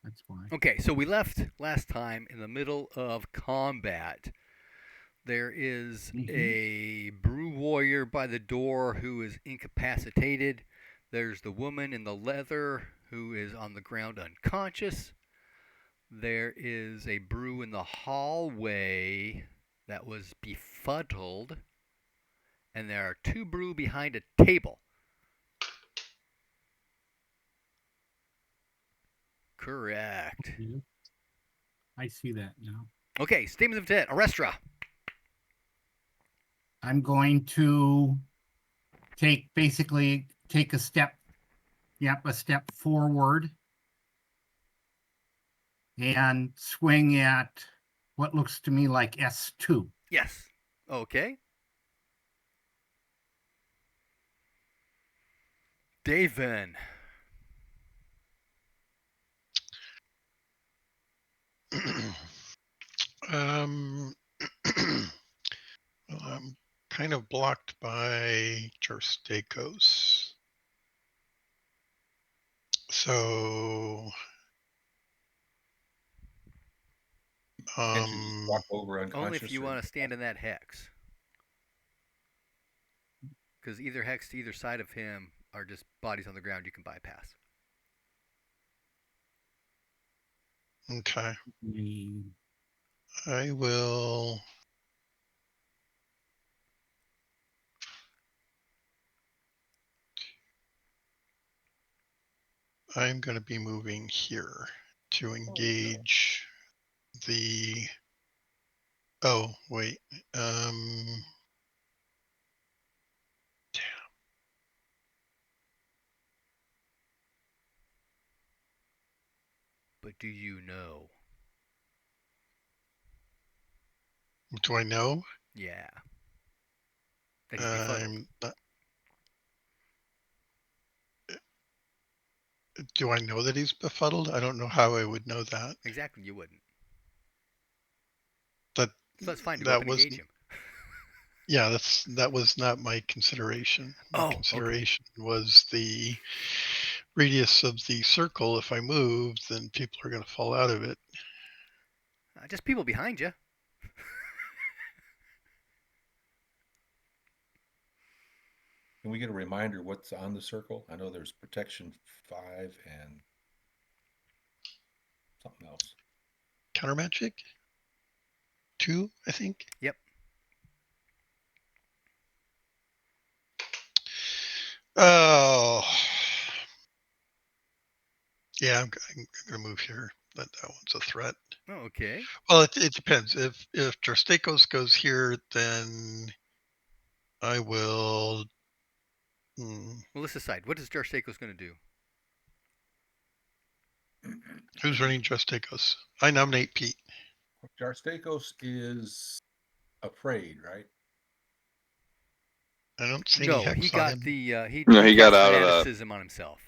That's why. Okay, so we left last time in the middle of combat. There is a brew warrior by the door who is incapacitated. There's the woman in the leather who is on the ground unconscious. There is a brew in the hallway that was befuddled. And there are 2 brew behind a table. Correct. Yeah. I see that now. Okay, statements of intent. Arrestra. I'm going to take a step forward and swing at what looks to me like S2. Yes. Okay. Daven. Well, I'm kind of blocked by Jarstakos. So Can't you just walk over unconscious? Only if you want to stand in that hex. Because either hex to either side of him are just bodies on the ground you can bypass. Okay. Mm. I will. I'm going to be moving here to engage the. Oh, wait. Damn. But do you know? Do I know? Yeah. That he's befuddled. I'm not. Do I know that he's befuddled? I don't know how I would know that. Exactly, you wouldn't. That So that's fine to go that up and wasn't. engage him. Yeah, that was not my consideration. My consideration was the radius of the circle. If I move, then people are going to fall out of it. Just people behind you. Can we get a reminder what's on the circle? I know there's protection 5 and something else. Counter magic 2, I think. Yep. Oh, yeah. I'm going to move here. That one's a threat. Oh, okay. Well, it depends. If Jarstakos goes here, then I will. Well, let's decide. What is Jarstakos going to do? Who's running Jarstakos? I nominate Pete. Jarstakos is afraid, right? I don't see No, any hex he on got him. the he got cast out of fanaticism on himself.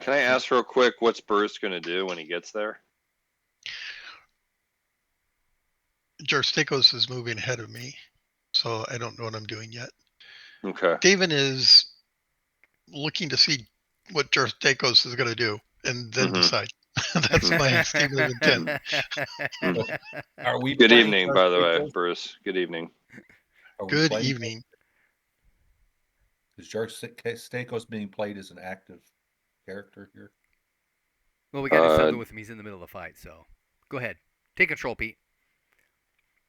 Can I ask real quick what's Bruce going to do when he gets there? Jarstakos is moving ahead of me, so I don't know what I'm doing yet. Okay. Daven is looking to see what Jarstakos is going to do and then decide. That's my statement of intent. Are we? Good evening, by the way, Bruce. Good evening. Good evening. Is Jarstakos being played as an active character here? Well, we got to do something with him. He's in the middle of the fight, so go ahead. Take control, Pete.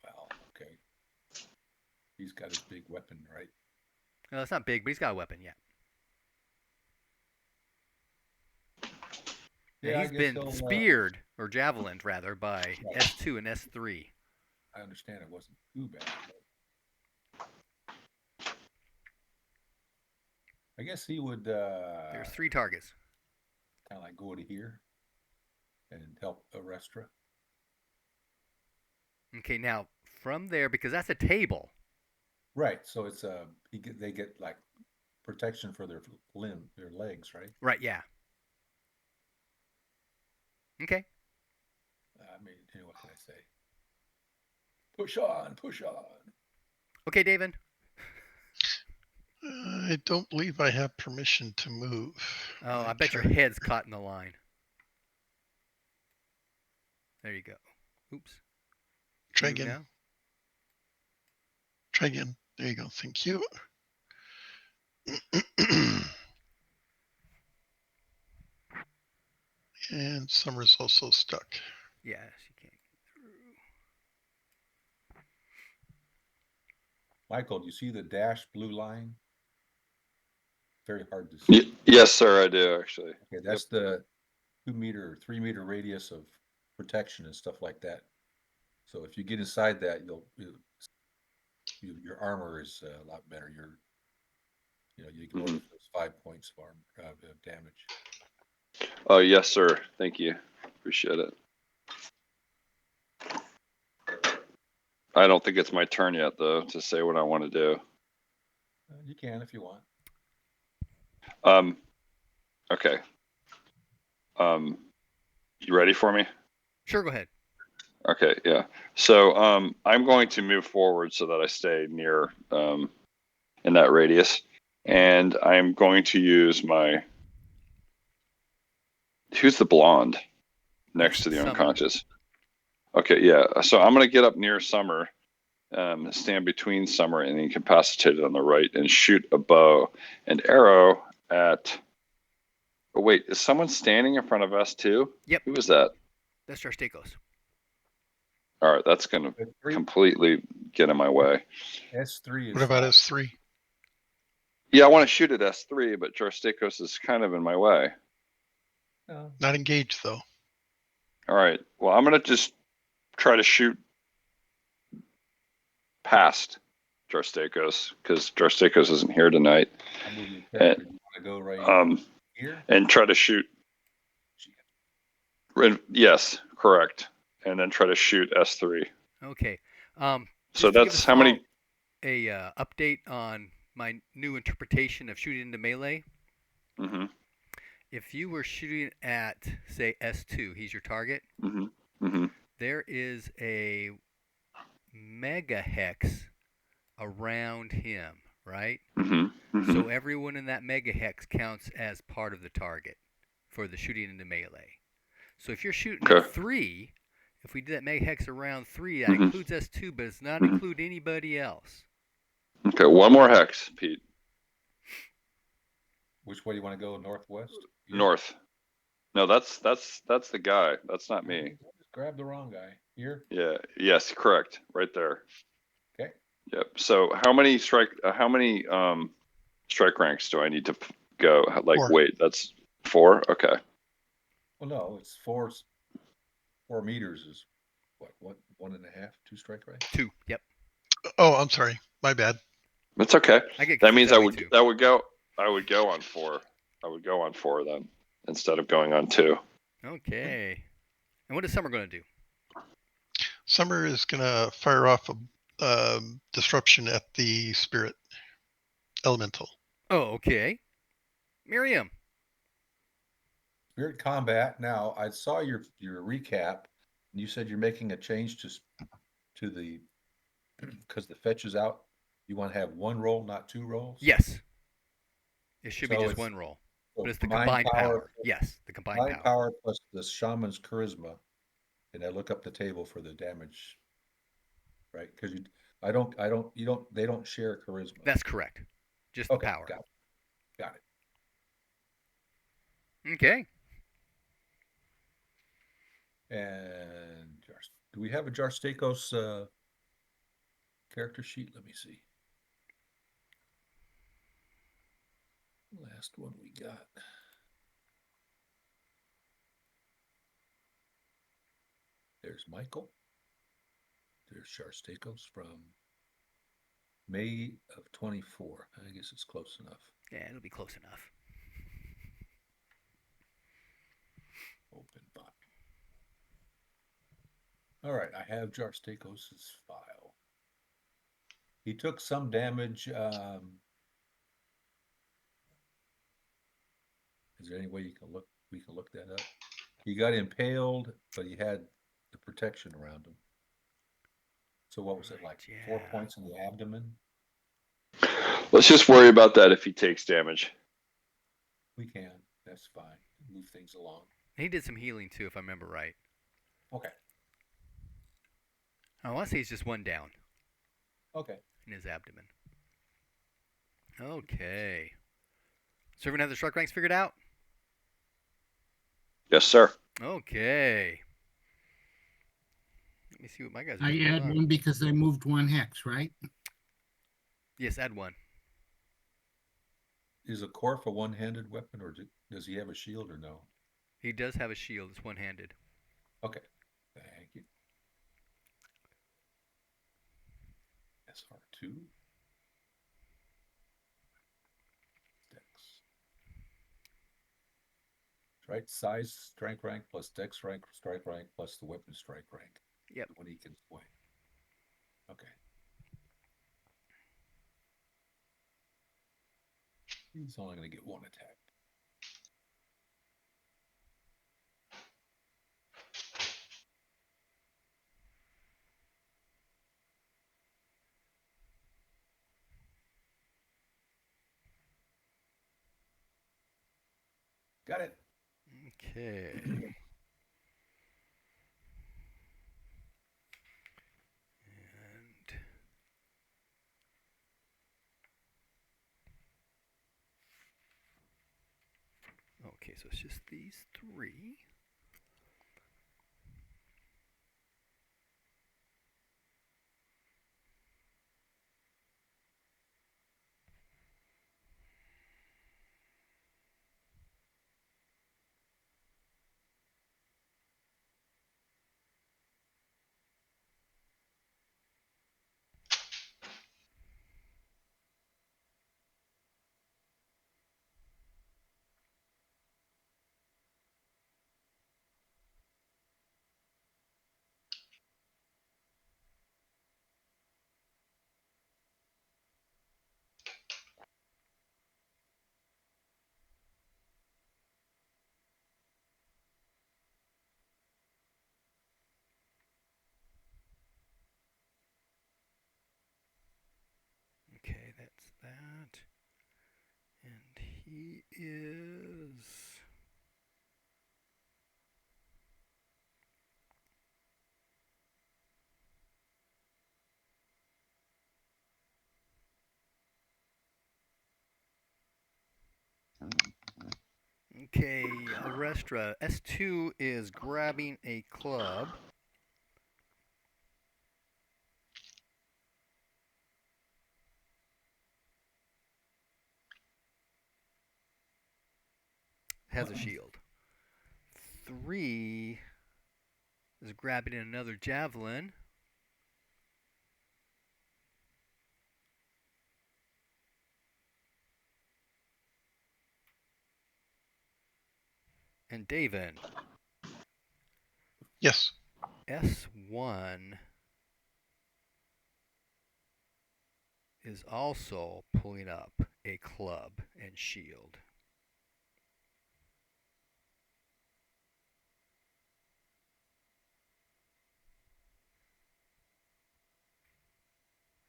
Well, okay. He's got his big weapon, right? No, it's not big, but he's got a weapon, yeah. Yeah, he's been speared, or javelined, rather, by S2 and S3. I understand it wasn't too bad. I guess he would... There's 3 targets. Kind of like go to here and help Arrestra. Okay, now, from there, because that's a table. Right, so it's they get like protection for their legs, right? Right, yeah. Okay. I mean, what can I say? Push on, push on. Okay, David. I don't believe I have permission to move. Oh, my I bet your character. head's caught in the line. There you go. Oops. Try Move again. now. Try again. There you go. Thank you. And Summer's also stuck. Yes, you can't get through. Michael, do you see the dashed blue line? Very hard to see. Yes, sir, I do actually. Okay, that's the 2 meter, 3 meter radius of protection and stuff like that. So if you get inside that, your armor is a lot better. You ignore the first 5 points of armor of damage. Oh, yes, sir. Thank you. Appreciate it. I don't think it's my turn yet, though, to say what I want to do. You can if you want. Okay. You ready for me? Sure, go ahead. Okay, yeah. So I'm going to move forward so that I stay near in that radius, and I'm going to use my. Who's the blonde next to the Summer. unconscious? Okay, yeah. So I'm going to get up near Summer, stand between Summer and incapacitated on the right, and shoot a bow and arrow at. Oh, wait, is someone standing in front of S2? Yep. Who is that? That's Jarstakos. All right, that's going to S3, completely get in my way. S3 is What about not- S3? Yeah, I want to shoot at S3, but Jarstakos is kind of in my way. No. Not engaged, though. All right. Well, I'm going to just try to shoot past Jarstakos because Jarstakos isn't here tonight. I'll move your character. You want to go right here? And try to shoot. Yes, correct. And then try to shoot S3. Okay. So Just to give that's us how many. A update on my new interpretation of shooting into melee. Mm-hmm. If you were shooting at, say, S2, he's your target. Mm-hmm. Mm-hmm. There is a mega hex around him, right? Mm-hmm. Mm-hmm. So everyone in that mega hex counts as part of the target for the shooting into melee. So if you're shooting Okay. at 3, if we do that mega hex around 3, that Mhm. includes S2, but does not Mhm. include anybody else. Okay, one more hex, Pete. Which way do you want to go? Northwest? Here? North. No, that's the guy. That's not me. Just grab the wrong guy. Here? Yeah. Yes, correct. Right there. Okay. Yep. So how many strike ranks do I need to go? Like, 4. wait, that's 4. Okay. Well, no, it's 4 meters is what, 1.5, 2 strike ranks? 2, yep. Oh, I'm sorry. My bad. That's okay. I get That means confused that way, I would go on 4. I would go on 4 then instead of going on 2. Okay. And what is Summer going to do? Summer is going to fire off a disruption at the spirit elemental. Oh, okay. Miriam. Spirit combat. Now, I saw your recap, and you said you're making a change to the because the fetch is out. You want to have 1 roll, not 2 rolls? Yes. It should be So just it's- 1 roll. So But it's the combined power. plus- Yes, the combined combined power. power plus the shaman's charisma, and I look up the table for the damage, right? Because they don't share charisma. That's correct. Just Okay, the power. got it. Okay. And do we have a Jarstakos character sheet? Let me see. Last one we got. There's Michael. There's Jarstakos from May of 24. I guess it's close enough. Yeah, it'll be close enough. Open file. All right, I have Jarstakos' file. He took some damage. Is there any way we can look that up? He got impaled, but he had the protection around him. So what was it like? Right, 4 yeah. points in the abdomen? Let's just worry about that if he takes damage. We can. That's fine. Move things along. He did some healing too, if I remember right. Okay. I want to say he's just 1 down Okay. in his abdomen. Okay. So everyone have the struck ranks figured out? Yes, sir. Okay. Let me see what my guys are I doing. Hold add on. one because I moved 1 hex, right? Yes, add 1. Is a Corf a one-handed weapon, or does he have a shield or no? He does have a shield. It's one-handed. Okay. Thank you. SR2. Dex. Right, size strike rank plus dex rank, strike rank plus the weapon strike rank. Yep. When he can swing. Okay. He's only going to get 1 attack. Got it. Okay. And okay, so it's just these 3. Okay, that's that. And he is... Okay, Arestra. S2 is grabbing a club. Has a shield. 3 is grabbing another javelin. And David. Yes. S1 is also pulling up a club and shield.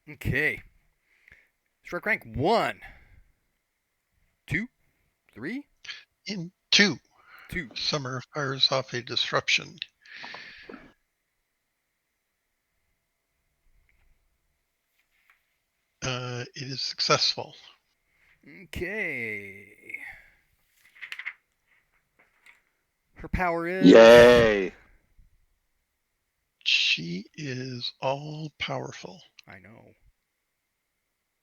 Okay. Strike rank 1, 2, 3, In 2. 2. Summer fires off a disruption. It is successful. Okay. Her power is... Yay! She is all powerful. I know.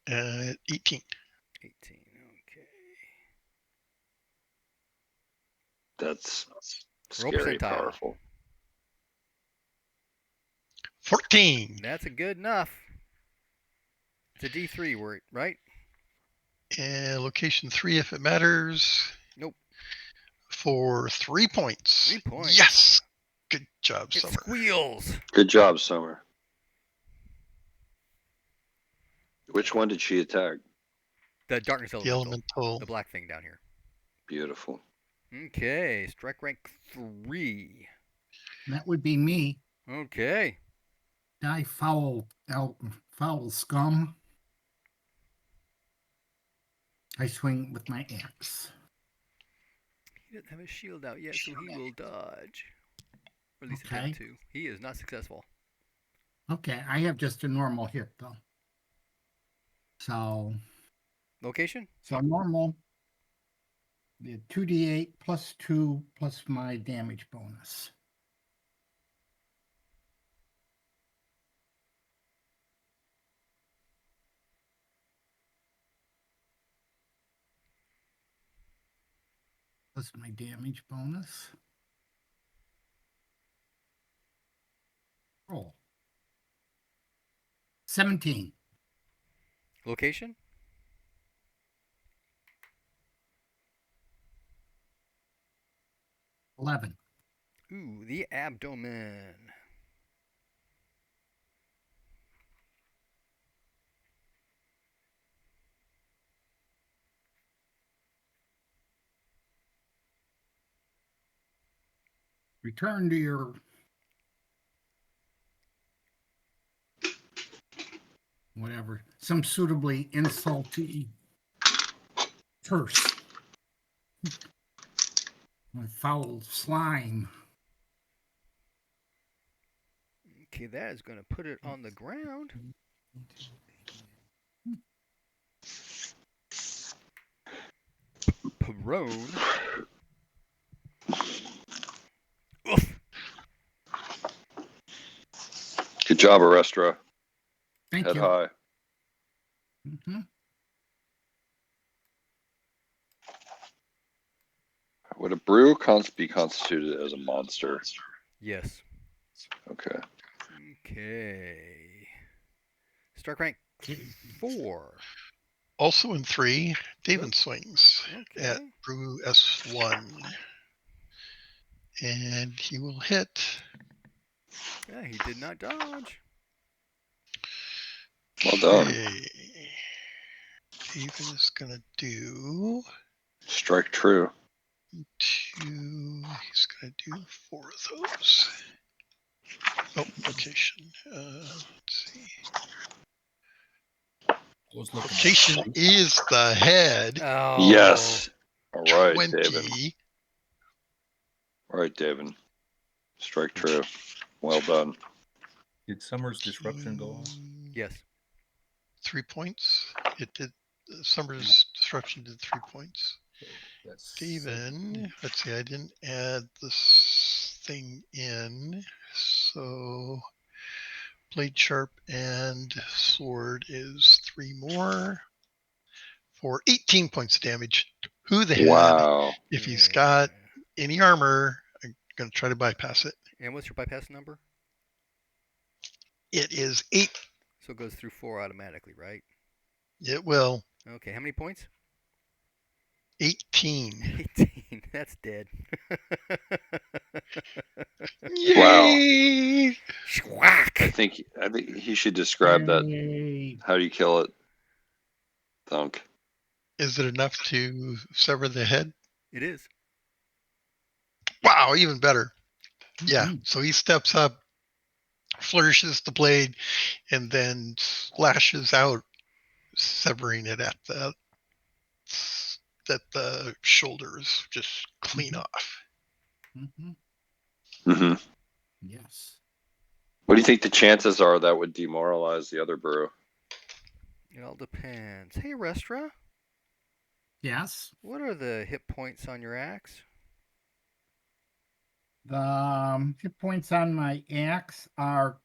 18. 18. Okay. That's Roll scary percentile. powerful. 14. That's a good enough. It's a D3, right? And location 3 if it matters. Nope. For 3 points. 3 points. Yes. Good job, It Summer. squeals. Good job, Summer. Which one did she attack? The darkness The elemental. elemental. The black thing down here. Beautiful. Okay. Strike rank 3. That would be me. Okay. Die foul, foul scum. I swing with my axe. He doesn't have his shield out yet, so he will dodge. Or at least Okay. attempt to. He is not successful. Okay, I have just a normal hit though. So Location? normal. The 2d8 plus 2 plus my damage bonus. Plus my damage bonus. Roll. 17. Location? 11. Ooh, the abdomen. Return to your whatever, some suitably insulty curse. My foul slime. Okay, that is going to put it on the ground. Prone. Oof. Good job, Arestra. Thank Head you. high. Mm-hmm. Would a brew be constituted as a monster? Yes. Okay. Okay. Strike rank 4. Also in 3, David Good. swings at Okay. Brew S1. And he will hit. Yeah, he did not dodge. Well done. Okay. David is going to do Strike true. 2. He's going to do 4 of those. Oh, location. Let's see. Was looking at Location is the head. Oh. Yes. All right, 20. David. All right, David. Strike true. Well done. Did Summer's disruption go off? Yes. 3 points. It did. Summer's disruption did 3 points. So that's Steven, let's see, I didn't add this thing in. So blade sharp and sword is 3 more for 18 points of damage to the head. Wow. If he's got any armor, I'm going to try to bypass it. And what's your bypass number? It is 8. So it goes through 4 automatically, right? It will. Okay, how many points? 18. 18. That's dead. Yay! Schwack! I think he should describe that. Yay. How do you kill it? Thunk. Is it enough to sever the head? It is. Wow, even better. Yeah, Mhm. so he steps up, flourishes the blade, and then slashes out, severing it at the shoulders, just clean Mhm. off. Mhm. hmm Yes. What do you think the chances are that would demoralize the other brew? It all depends. Hey, Restra, Yes. what are the hit points on your axe? The hit points on my axe are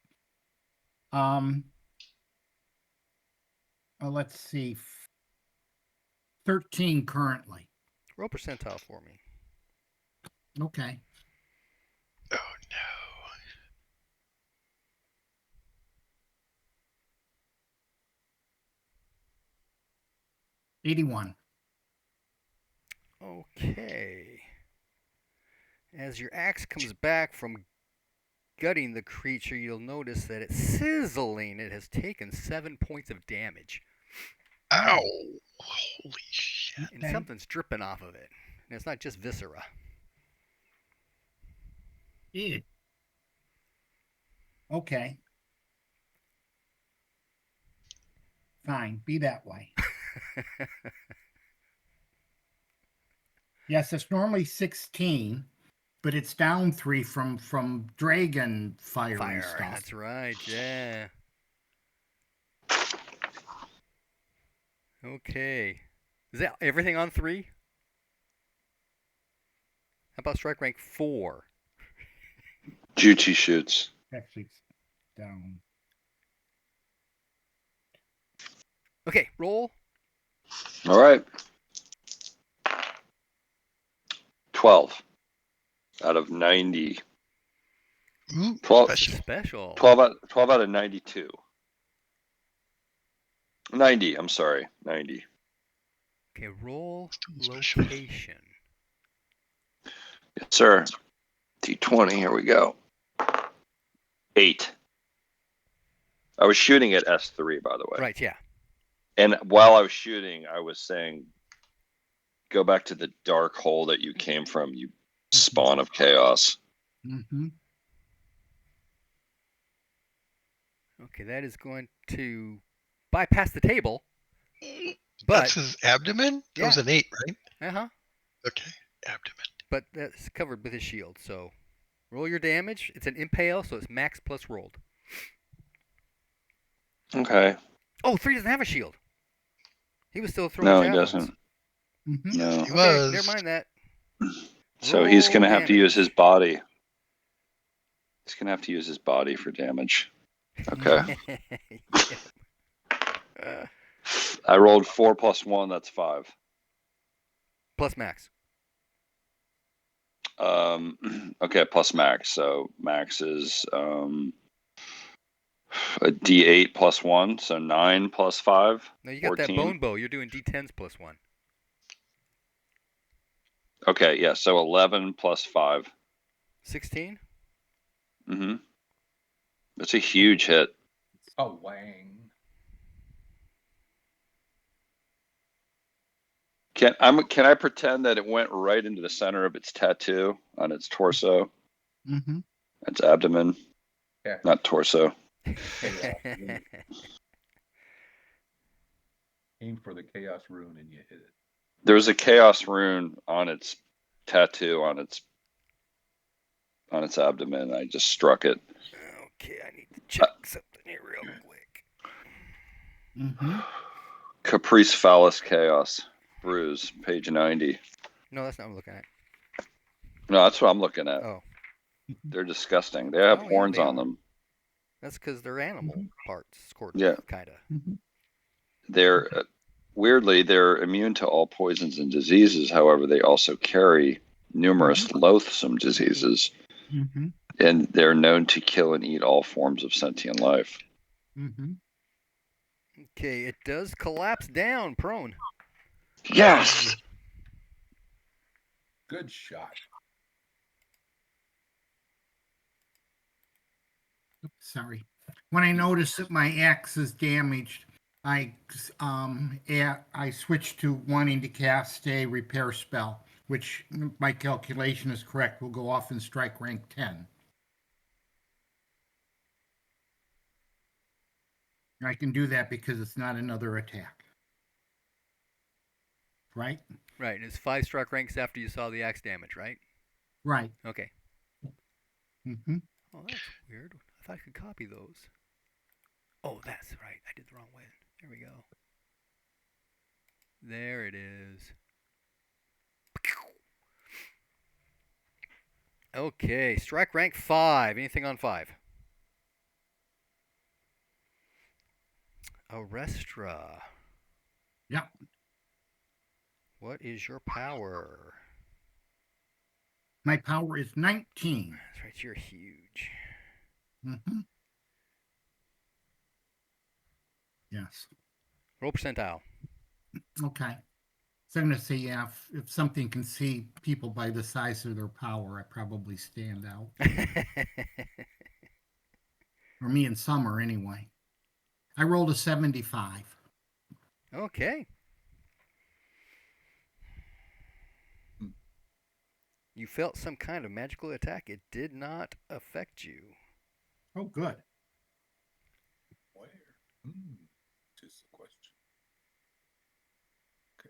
let's see, 13 currently. Roll percentile for me. Okay. Oh no. 81. Okay. As your axe comes back from gutting the creature, you'll notice that it's sizzling. It has taken 7 points of damage. Ow. Holy shit. And Okay. something's dripping off of it. And it's not just viscera. Ew. Okay. Fine. Be that way. Yes, it's normally 16, but it's down 3 from dragon fire, and Fire. stuff. That's right. Yeah. Okay. Is that everything on 3? How about strike rank 4? Juchi shoots. Actually, it's down. Okay, roll. All right. 12 out of 90. Ooh, 12 special. Special. 12 out of 92. 90, I'm sorry. 90. Okay, roll Still special. location. Yes, sir. D20, here we go. 8. I was shooting at S3, by the way. Right, yeah. And while I was shooting, I was saying, go back to the dark hole that you came from, you spawn of chaos. Mm-hmm. Okay, that is going to bypass the table. That's But his abdomen? That was Yeah. an 8, right? uh-huh. Okay, abdomen. But that's covered with his shield, so roll your damage. It's an impale, so it's max plus rolled. Okay. Oh, 3 doesn't have a shield. He was still throwing No, he javelins. doesn't. Mm-hmm. No. He Okay, was. never mind that. So he's going to Roll have to use his damage. body. He's going to have to use his body for damage. Okay. Uh, I rolled 4 plus 1, that's 5. plus max. Okay, plus max. So max is a D8 plus 1, so 9 plus 5. No, you got 14. that bone bow. You're doing D10s plus 1. Okay, yeah, so 11 plus 5. 16? Mm-hmm. That's a huge hit. A wang. Can I pretend that it went right into the center of its tattoo on its torso, Mm-hmm. its abdomen, Yeah. not torso? Chaos rune. Aim for the chaos rune and you hit it. There's a chaos rune on its tattoo on its abdomen. I just struck it. Okay, I need to check something here real quick. Mm-hmm. Caprice Phallus Chaos. Bruise, page 90. No, that's not what I'm looking at. No, that's what I'm looking at. Oh, They're disgusting. They have Oh, yeah, horns they on are. them. that's because they're animal parts, sort of, Yeah. kind of. Mm-hmm. They're weirdly they're immune to all poisons and diseases. However, they also carry numerous loathsome diseases, Mm-hmm. and they're known to kill and eat all forms of sentient life. Mm-hmm. Okay, it does collapse down, prone. Yes. Good shot. Sorry. When I notice that my axe is damaged, I switch to wanting to cast a repair spell, which my calculation is correct, will go off in strike rank 10. And I can do that because it's not another attack. Right? Right, and it's 5 struck ranks after you saw the axe damage, right? Right. Okay. Mm-hmm. Oh, that's weird. I thought I could copy those. Oh, that's right. I did the wrong way. There we go. There it is. Okay, strike rank 5. Anything on 5? Arestra. Yeah. What is your power? My power is 19. That's right, you're huge. Mm-hmm. Yes. Roll percentile. Okay. So I'm going to say, yeah, if something can see people by the size of their power, I probably stand out. Or me in summer, anyway. I rolled a 75. Okay. You felt some kind of magical attack. It did not affect you. Oh, good. Where? Just a question. Okay.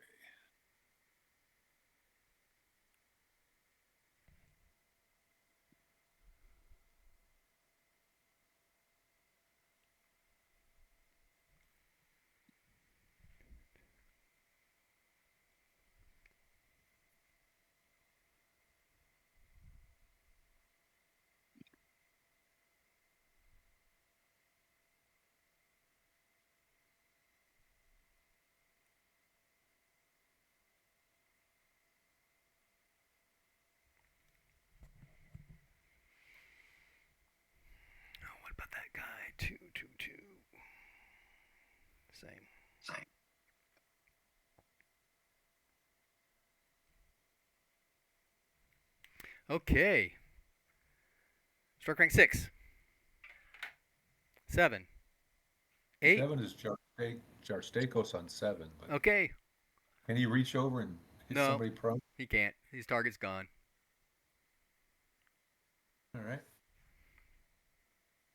about that guy? 222. Same. Okay. Strike rank 6. 7. 8. 7 is Jarstakos on 7, but Okay. can he reach over and hit No. somebody prone? He can't. His target's gone. All right.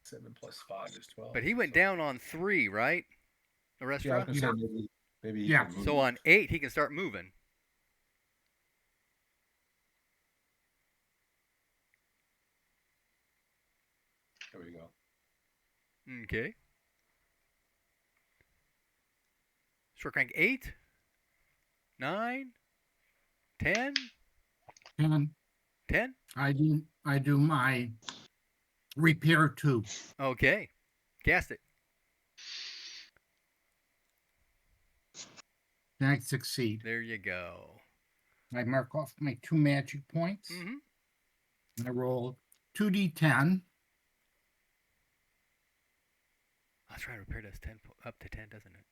7 plus 5 is 12. But he went so- down on 3, right? The Yeah, I was restaurant? gonna say maybe he Yeah. can move. So on 8, he can start moving. There we go. Okay. Strike rank 8. 9. 10. 10. 10. I do my repair 2. Okay. Cast it. Then I succeed. There you go. I mark off my 2 magic points. Mm-hmm. I roll 2d10. That's right. Repair does 10 up to 10, doesn't it?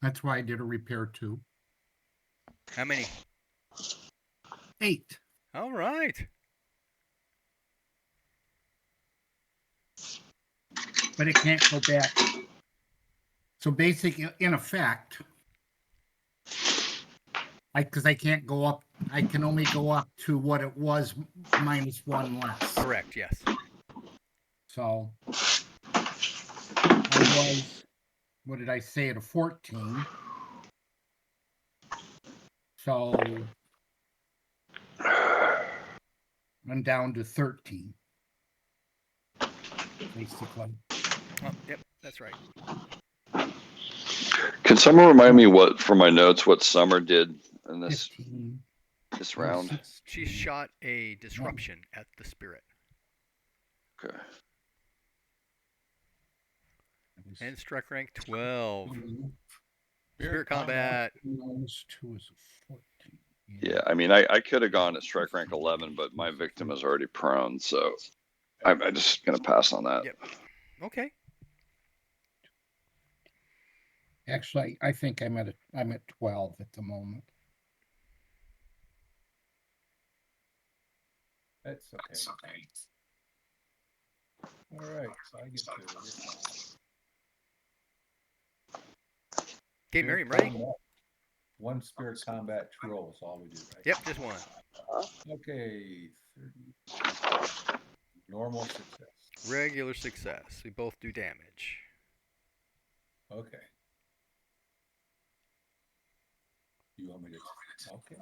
That's why I did a repair 2. How many? 8. All right. But it can't go back. So basically, in effect, because I can't go up, I can only go up to what it was minus 1 less. Correct. Yes. So I was, what did I say, at a 14. So I'm down to 13. Basically. Oh, yep. That's right. Can someone remind me for my notes what Summer did in this 15. round? 16. She shot a disruption at the spirit. Okay. And strike rank 12. Mm-hmm. Spirit combat. Minus 2 is a 14. Yeah, I mean, I could have gone at strike rank 11, but my victim is already prone, so I'm just gonna pass on that. Yep. Okay. Actually, I think I'm at 12 at the moment. That's okay. All right, so I get to Okay, Mary, Spirit ready? combat. 1 spirit combat roll is all we do, right? Yep, just 1. Okay, 30. Normal success. Regular success. We both do damage. Okay. You want me to? Okay.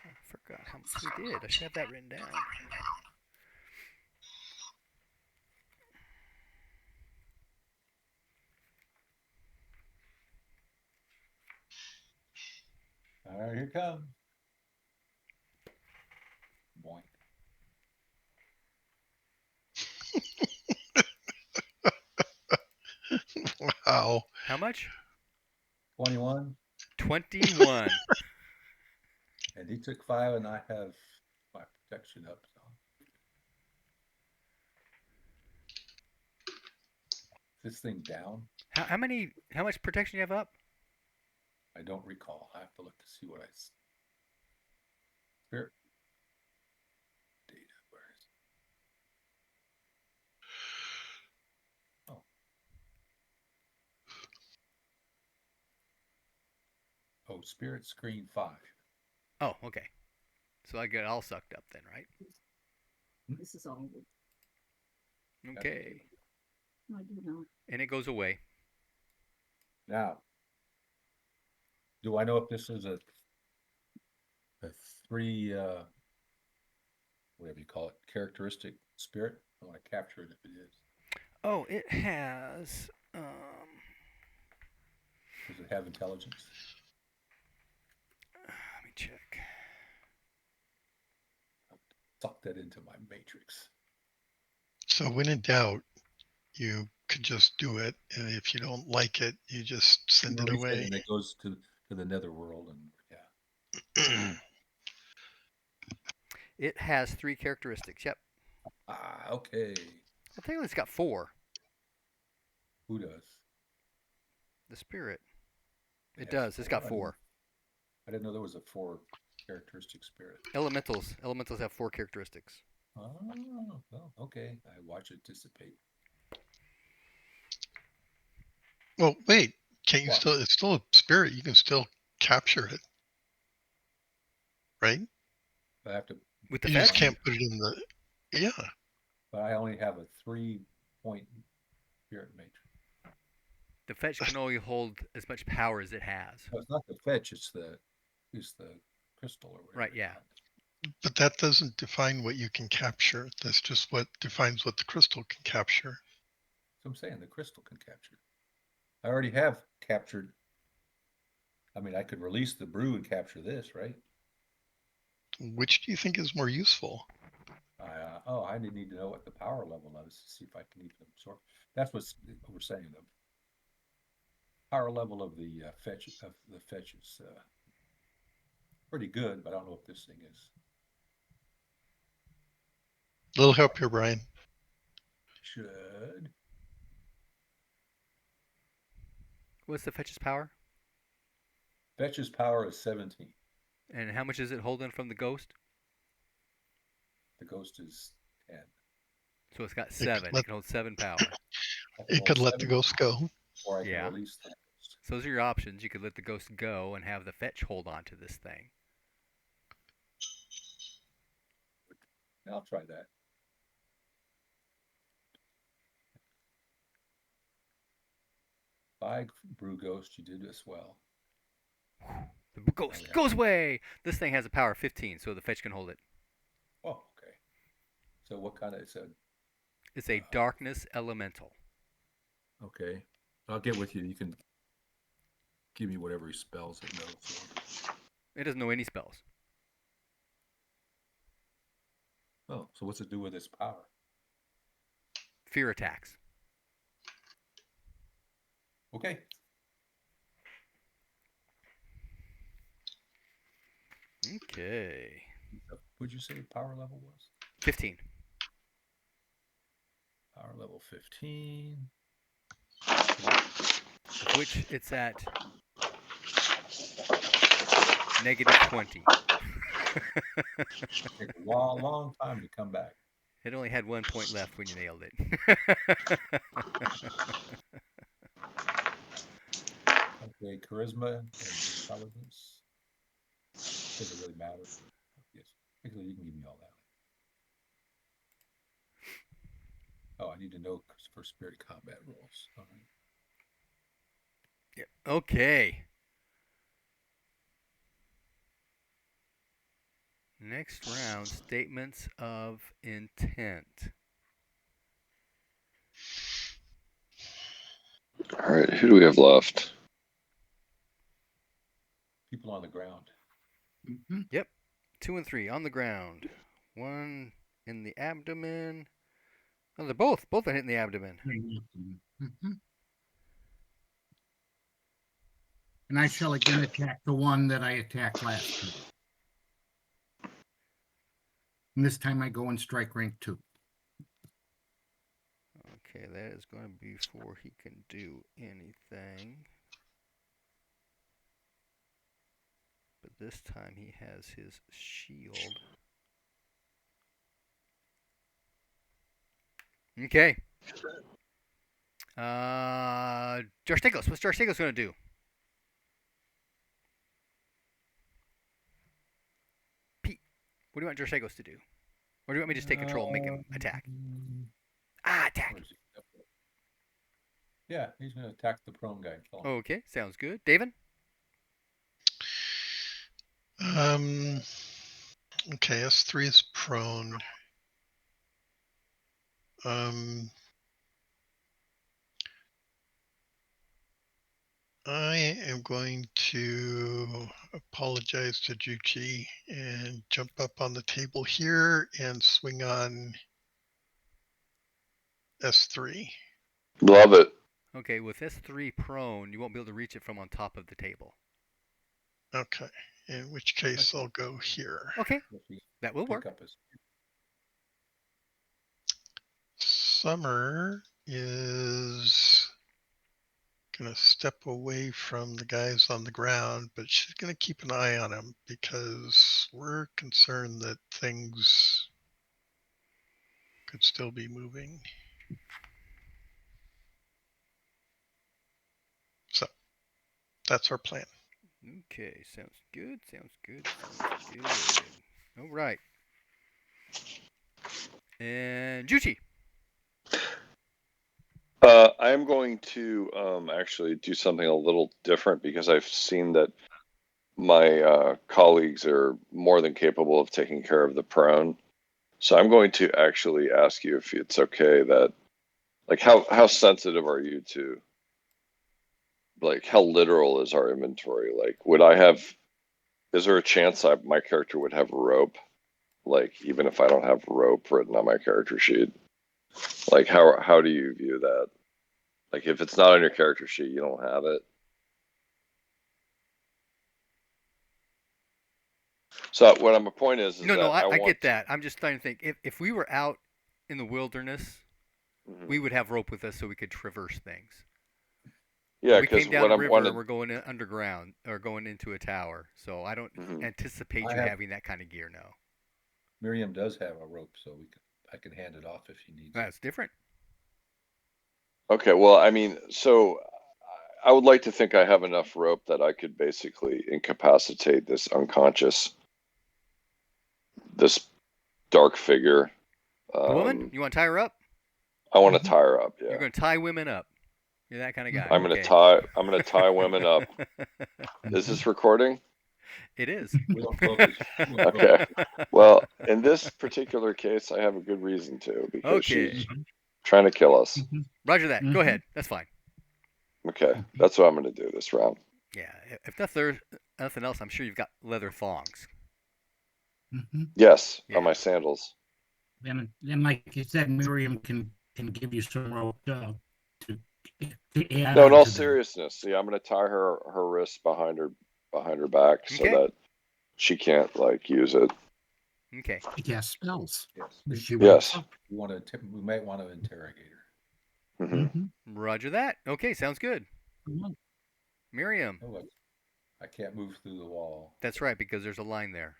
I forgot how much we did. I should have that written down. All right, here it comes. Boink. Wow. How much? 21, 21. and he took 5, and I have my protection up. So. This thing down? How much protection you have up? I don't recall. I have to look to see what I. Spirit data. Where is it? Oh. Oh, spirit screen 5. Oh, okay. So I get all sucked up then, right? This is all. Okay. I do know. And it goes away. Now, do I know if this is a 3 whatever you call it, characteristic spirit? I want to capture it if it is. Oh, it has. Does it have intelligence? Let me check. Suck that into my matrix. So when in doubt, you could just do it, and if you don't like it, you just send it Release away. and it goes to the netherworld, and yeah. It has 3 characteristics. Yep. Ah, okay. I think it's got 4. Who does? The spirit. It It has does. It's got 4. I didn't know there was a 4 characteristic spirit. Elementals. Elementals have 4 characteristics. Oh, well, okay. I watch it dissipate. Well, wait. Can't you What? still? It's still a spirit. You can still capture it, right? I have to, With the You just fetch? can't put it in the. Yeah. but I only have a 3-point spirit matrix. The fetch can only hold as much power as it has. No, it's not the fetch, it's the crystal or whatever. Right, they yeah. call it. But that doesn't define what you can capture. That's just what defines what the crystal can capture. So I'm saying the crystal can capture it. I already have captured. I mean, I could release the brew and capture this, right? Which do you think is more useful? I didn't need to know what the power level is to see if I can even absorb. That's what we're saying. The power level of the fetch is pretty good, but I don't know if this thing is. Little help here, Brian. Should. What's the fetch's power? Fetch's power is 17. And how much is it holding from the ghost? The ghost is 10. So it's got 7. It can hold 7 power. It could let the ghost go. Or I can Yeah. release the ghost. So those are your options. You could let the ghost go and have the fetch hold on to this thing. I'll try that. By Brew Ghost, you did as well. The ghost goes away! This thing has a power of 15, so the fetch can hold it. Oh, okay. So what kind of, It's a darkness elemental. okay. I'll get with you. You can give me whatever spells it knows. It doesn't know any spells. Oh, so what's it do with its power? Fear attacks. Okay. Okay. What'd you say the power level was? 15. Power level 15. Of which it's at negative 20. Take a long time to come back. It only had 1 point left when you nailed it. Okay, charisma and intelligence. Doesn't really matter. Yes. Actually, you can give me all that. Oh, I need to know for spirit combat rules. All right. Yep. Okay. Next round, statements of intent. All right, who do we have left? People on the ground. Mhm. Yep. 2 and 3 on the ground. 1 in the abdomen. Oh, they're both are hitting the abdomen. Mhm. And I shall again attack the one that I attacked last time. And this time I go in strike rank 2. Okay, that is going to be before he can do anything. But this time he has his shield. Okay. Jarstegos. What's Jarstegos going to do? Pete, what do you want Jarstegos to do? Or do you want me to just take control and make him attack? Attack. Where is he? Yeah, he's going to attack the prone guy. Kill him. Okay, sounds good. David? Okay, S3 is prone. I am going to apologize to Juchi and jump up on the table here and swing on S3. Love it. Okay, with S3 prone, you won't be able to reach it from on top of the table. Okay, In which case, I'll go here. Okay, If we that will pick work. up his- Summer is going to step away from the guys on the ground, but she's going to keep an eye on him because we're concerned that things could still be moving. So that's our plan. Okay, sounds good. Sounds good. Sounds good. All right. And Juchi. I am going to actually do something a little different because I've seen that my colleagues are more than capable of taking care of the prone. So I'm going to actually ask you if it's okay that, like, how sensitive are you to, like, how literal is our inventory? Like, is there a chance my character would have rope? Like, even if I don't have rope written on my character sheet, like, how do you view that? Like, if it's not on your character sheet, you don't have it. So what my point is No, that no, I want get that. I'm just trying to think. If we were out in the wilderness, Mhm. we would have rope with us so we could traverse things. Yeah, we because came down what a I'm river, wanting, we're going underground or going into a tower. So I don't Mhm. anticipate I you have- having that kind of gear now. Miriam does have a rope, so I can hand it off if she needs it. That's different. Okay, well, I mean, so I would like to think I have enough rope that I could basically incapacitate this dark figure. The woman, you want to tie her up? I want to Mhm. tie her up. You're Yeah, going to tie women up. You're that kind of guy. I'm gonna okay. I'm gonna tie women up. Is this recording? It is. We don't know if it's- Okay. Well, in this particular case, I have a good reason to because Okay. she's trying to kill us. Mhm. Roger that. Go Mhm. ahead. That's fine. Okay, that's what I'm gonna do this round. Yeah. If nothing else, I'm sure you've got leather thongs. Mhm. Yes, Yeah. on my sandals. And like you said, Miriam can give you some rope to add No, in on all to that. seriousness, see, I'm gonna tie her wrists behind her back so Okay. that she can't like use it. Okay. She casts spells. Yes. If she Yes. wakes up. We might want to interrogate her. Hmm. Mhm. Roger that. Okay. Sounds good. Mhm. Miriam. Oh, I can't move through the wall. That's right, because there's a line there.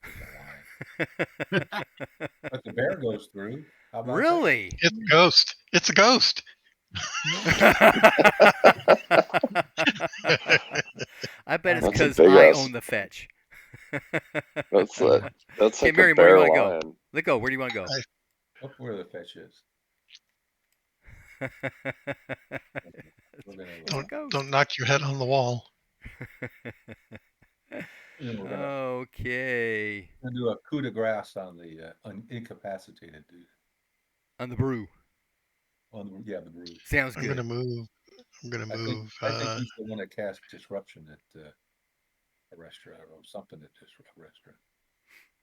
There's a line. But the bear goes through. How about that? Really? It's a ghost. It's a ghost. I bet it's That's a because big I ass- own the fetch. That's Yeah. that's Okay, like Miriam, a where do you bear wanna go? lion. Let go. Where do you want to go? Look where the fetch is. We're gonna, It's a ghost. Don't knock your head on the wall. we're gonna Okay. do a coup de grace on the incapacitated dude. On the brew. The brew. Sounds I'm good. gonna move. I'm gonna I think move he's the one that cast disruption at a restaurant or something at this restaurant.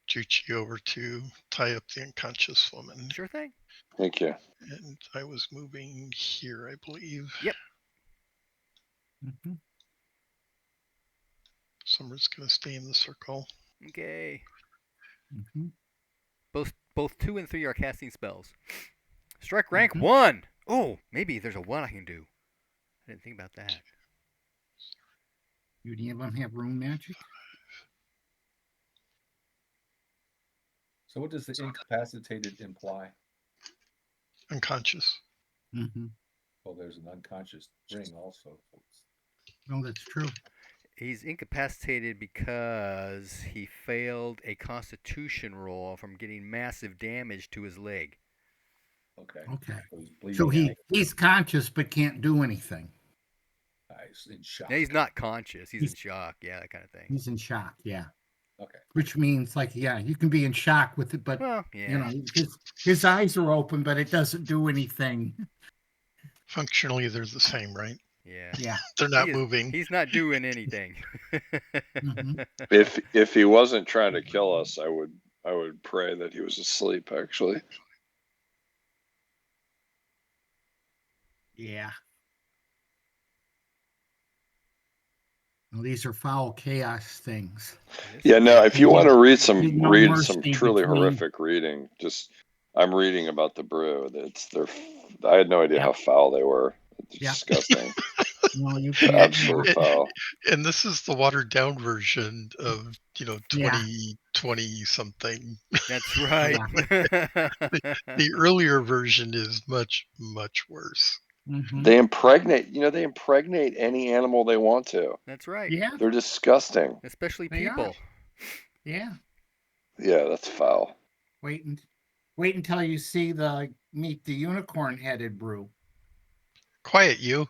Juchi over to tie up the unconscious woman. Sure thing. Thank you. And I was moving here, I believe. Yep. Mhm. Summer's gonna stay in the circle. Okay. Mhm. Both 2 and 3 are casting spells. Strike rank Mhm. 1. Oh, maybe there's a 1 I can do. I didn't think about that. Do any of them have room magic? So what does the incapacitated imply? Unconscious. Mm-hmm. Well, there's an unconscious ring also. No, that's true. He's incapacitated because he failed a constitution roll from getting massive damage to his leg. Okay. Okay. So he's bleeding So out. he's conscious but can't do anything. He's in shock. Now, he's not conscious. He's in shock. Yeah, that kind of thing. He's in shock. Yeah. Okay. Which means, like, yeah, you can be in shock with it, but Well, yeah. you know, his eyes are open, but it doesn't do anything. Functionally, they're the same, right? Yeah. Yeah. They're not moving. He's not doing anything. Mhm. If he wasn't trying to kill us, I would pray that he was asleep. Actually, Yeah. Well, these are foul chaos things. Yeah, no, if you want to There's no read some mercy truly between- horrific reading, I'm reading about the brew. I had no idea Yeah. how foul they were. It's Yeah. disgusting. No, you can't. Absolutely Yeah. foul. And this is the watered down version of, Yeah. 2020 something. That's right. The earlier version is much, much worse. Mhm. They impregnate any animal they want to. That's right. Yeah, They're disgusting. Especially They are. people. yeah. Yeah, that's foul. Wait until you meet the unicorn headed brew. Quiet, you.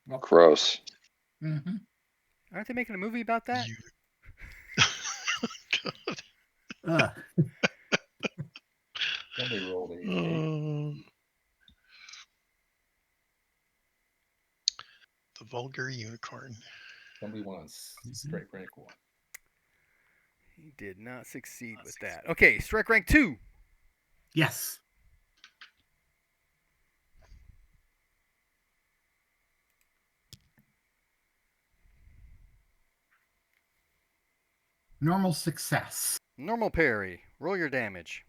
Well, Gross. hmm Aren't they making a movie about that? You. Ugh. Somebody rolled a 8. The vulgar unicorn. Somebody won on straight rank 1. He did not succeed with that. Okay, strike rank 2. Yes. Normal success. Normal parry. Roll your damage.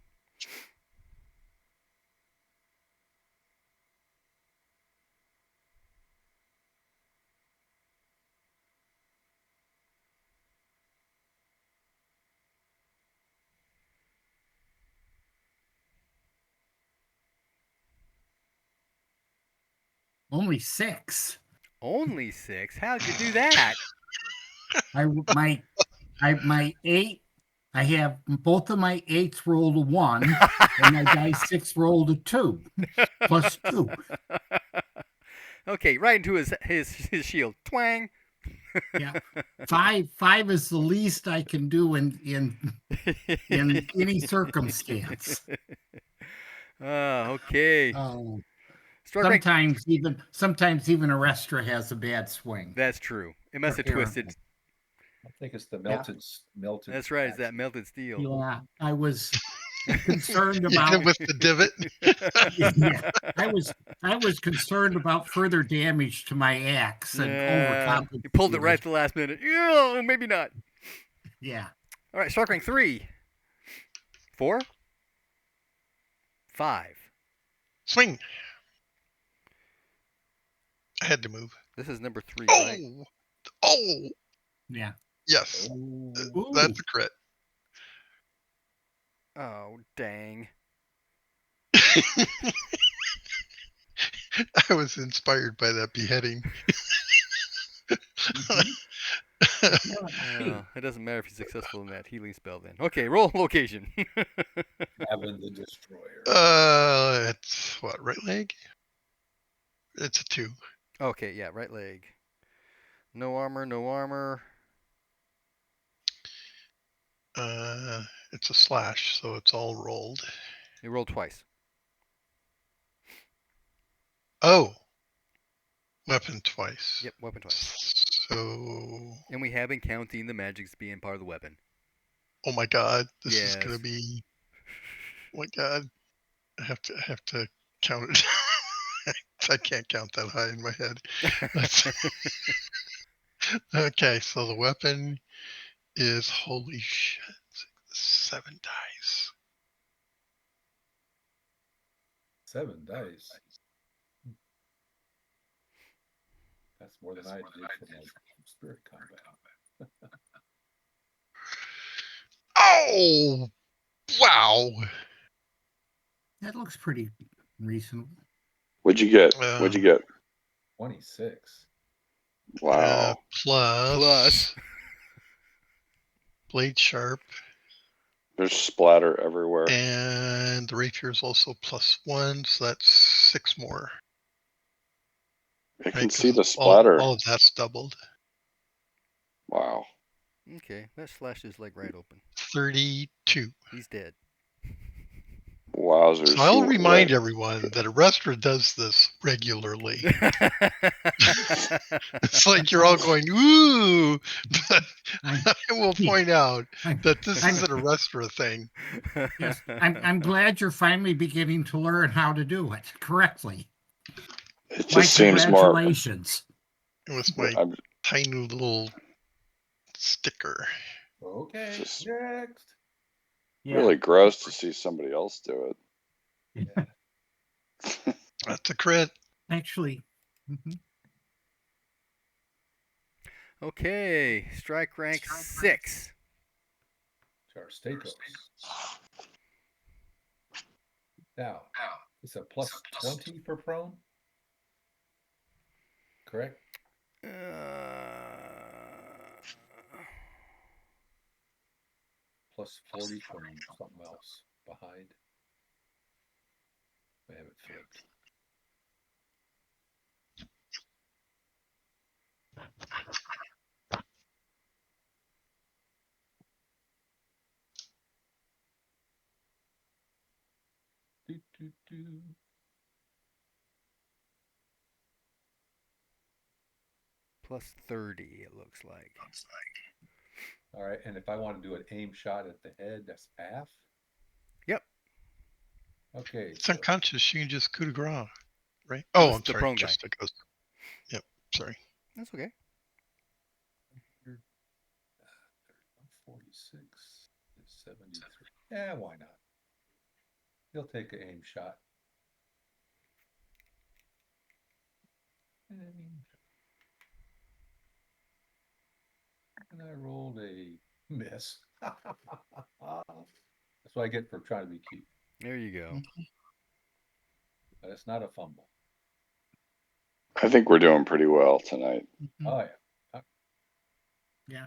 Only 6. Only 6? How'd you do that? My 8. I have both of my 8s rolled a 1, and my dice 6 rolled a 2, plus 2. Okay, right into his shield. Twang. Yeah, 5 is the least I can do in any circumstance. Okay. Strike rank. Sometimes even a Restra has a bad swing. That's true. It must have Apparently. twisted. I think it's the melted. That's right. It's that melted steel. Yeah, I was concerned about with the divot. yeah, I was concerned about further damage to my axe and overcompensated. You pulled it right at the last minute. Yeah, maybe not. Yeah. All right, strike rank 3. 4. 5. Swing. I had to move. This is number 3, Oh, right? oh, Yeah. yes, Ooh. that's a crit. Oh, dang. I was inspired by that beheading. It doesn't matter if he's successful in that healing spell then. Okay, roll location. Having the destroyer. It's what, right leg? It's a 2. Okay, yeah, right leg. No armor, no armor. It's a slash, so it's all rolled. You rolled twice. Oh, weapon twice. Yep, weapon twice. So, And we have been counting the magics being part of the weapon. oh my god, this is Yes. gonna be. Oh my god, I have to count it. I can't count that high in my head. Okay, so the weapon is, holy shit, 7 dice. 7 dice. That's more than I did for my spirit combat. Oh, wow. That looks pretty reasonable. What'd you get? 26. Wow. Plus blade sharp, There's splatter everywhere. and the rapier is also +1, so that's 6 more. I can Right, see the 'cause splatter. all of that's doubled. Wow. Okay, that slashed his leg right open. 32. He's dead. Wowzers. So I'll remind Right. everyone that Arrestra does this regularly. It's like you're all going, ooh, but I will point out that this is an Arrestra thing. Yes, I'm glad you're finally beginning to learn how to do it correctly. It My just seems more. congratulations. With my I'm, tiny little sticker. Okay, Just- next. Yeah. Really gross to see somebody else do Yeah. it. That's a crit. Actually, mhm. Okay, strike rank 6. Charstacos. Now, it's a plus 20 for prone. Correct? Uh, Plus 40 from something else behind. I have it flipped. Do, do, do. plus 30, it looks like. All right, and if I want to do an aim shot at the head, that's half. Yep. Okay. It's unconscious. You can just coup de grace, right? Oh, That's I'm the sorry. prone guy. Just a ghost. Yep. Sorry. That's okay. 46, 73. Yeah, why not? He'll take an aim shot. And I rolled a miss. That's what I get for trying to be cute. There you go. But it's not a fumble. I think we're doing pretty well tonight. Mhm. Oh yeah. Yeah.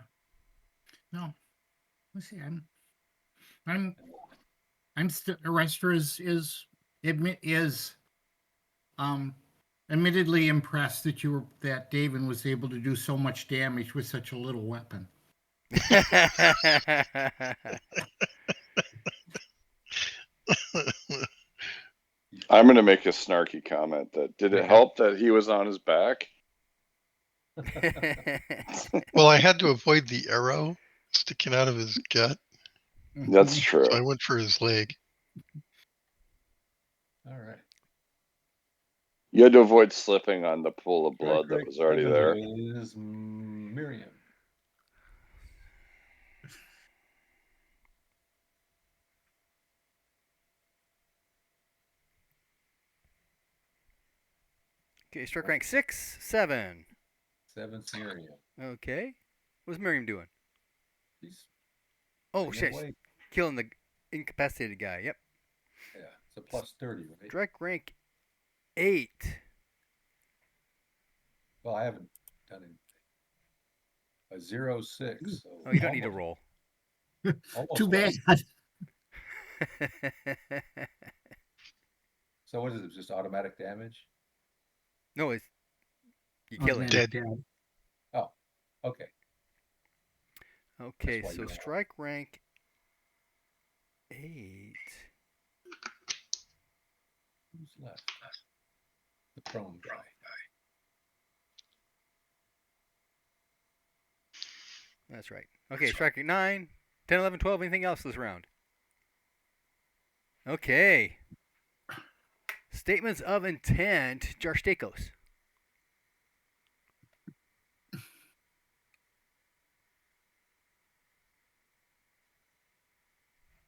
No. Let's see. I'm still. Arrestor is admittedly impressed that David was able to do so much damage with such a little weapon. I'm going to make a snarky comment that did it Okay. help that he was on his back? Well, I had to avoid the arrow sticking out of his gut, That's Mhm. true. so I went for his leg. All right. You had to avoid slipping on the pool of blood that Strike was already seven there. is Miriam. Okay, strike rank 6, 7. 7's Miriam. Okay. What's Miriam doing? She's Oh, bringing shit. away. Killing the incapacitated guy. Yep. Yeah, it's a plus 30, right? Strike rank 8. Well, I haven't done anything. A 0-6. So Oh, you don't need to almost- roll. Almost Too bad. left. So what is it? Just automatic damage? No, it's you kill him. Automatic Dead. dead. Oh, okay. Okay, why so you don't- strike rank 8. Who's left? The prone guy. That's right. Okay, strike rank 9, 10, 11, 12. Anything else this round? Okay. Statements of intent, Jarstakos.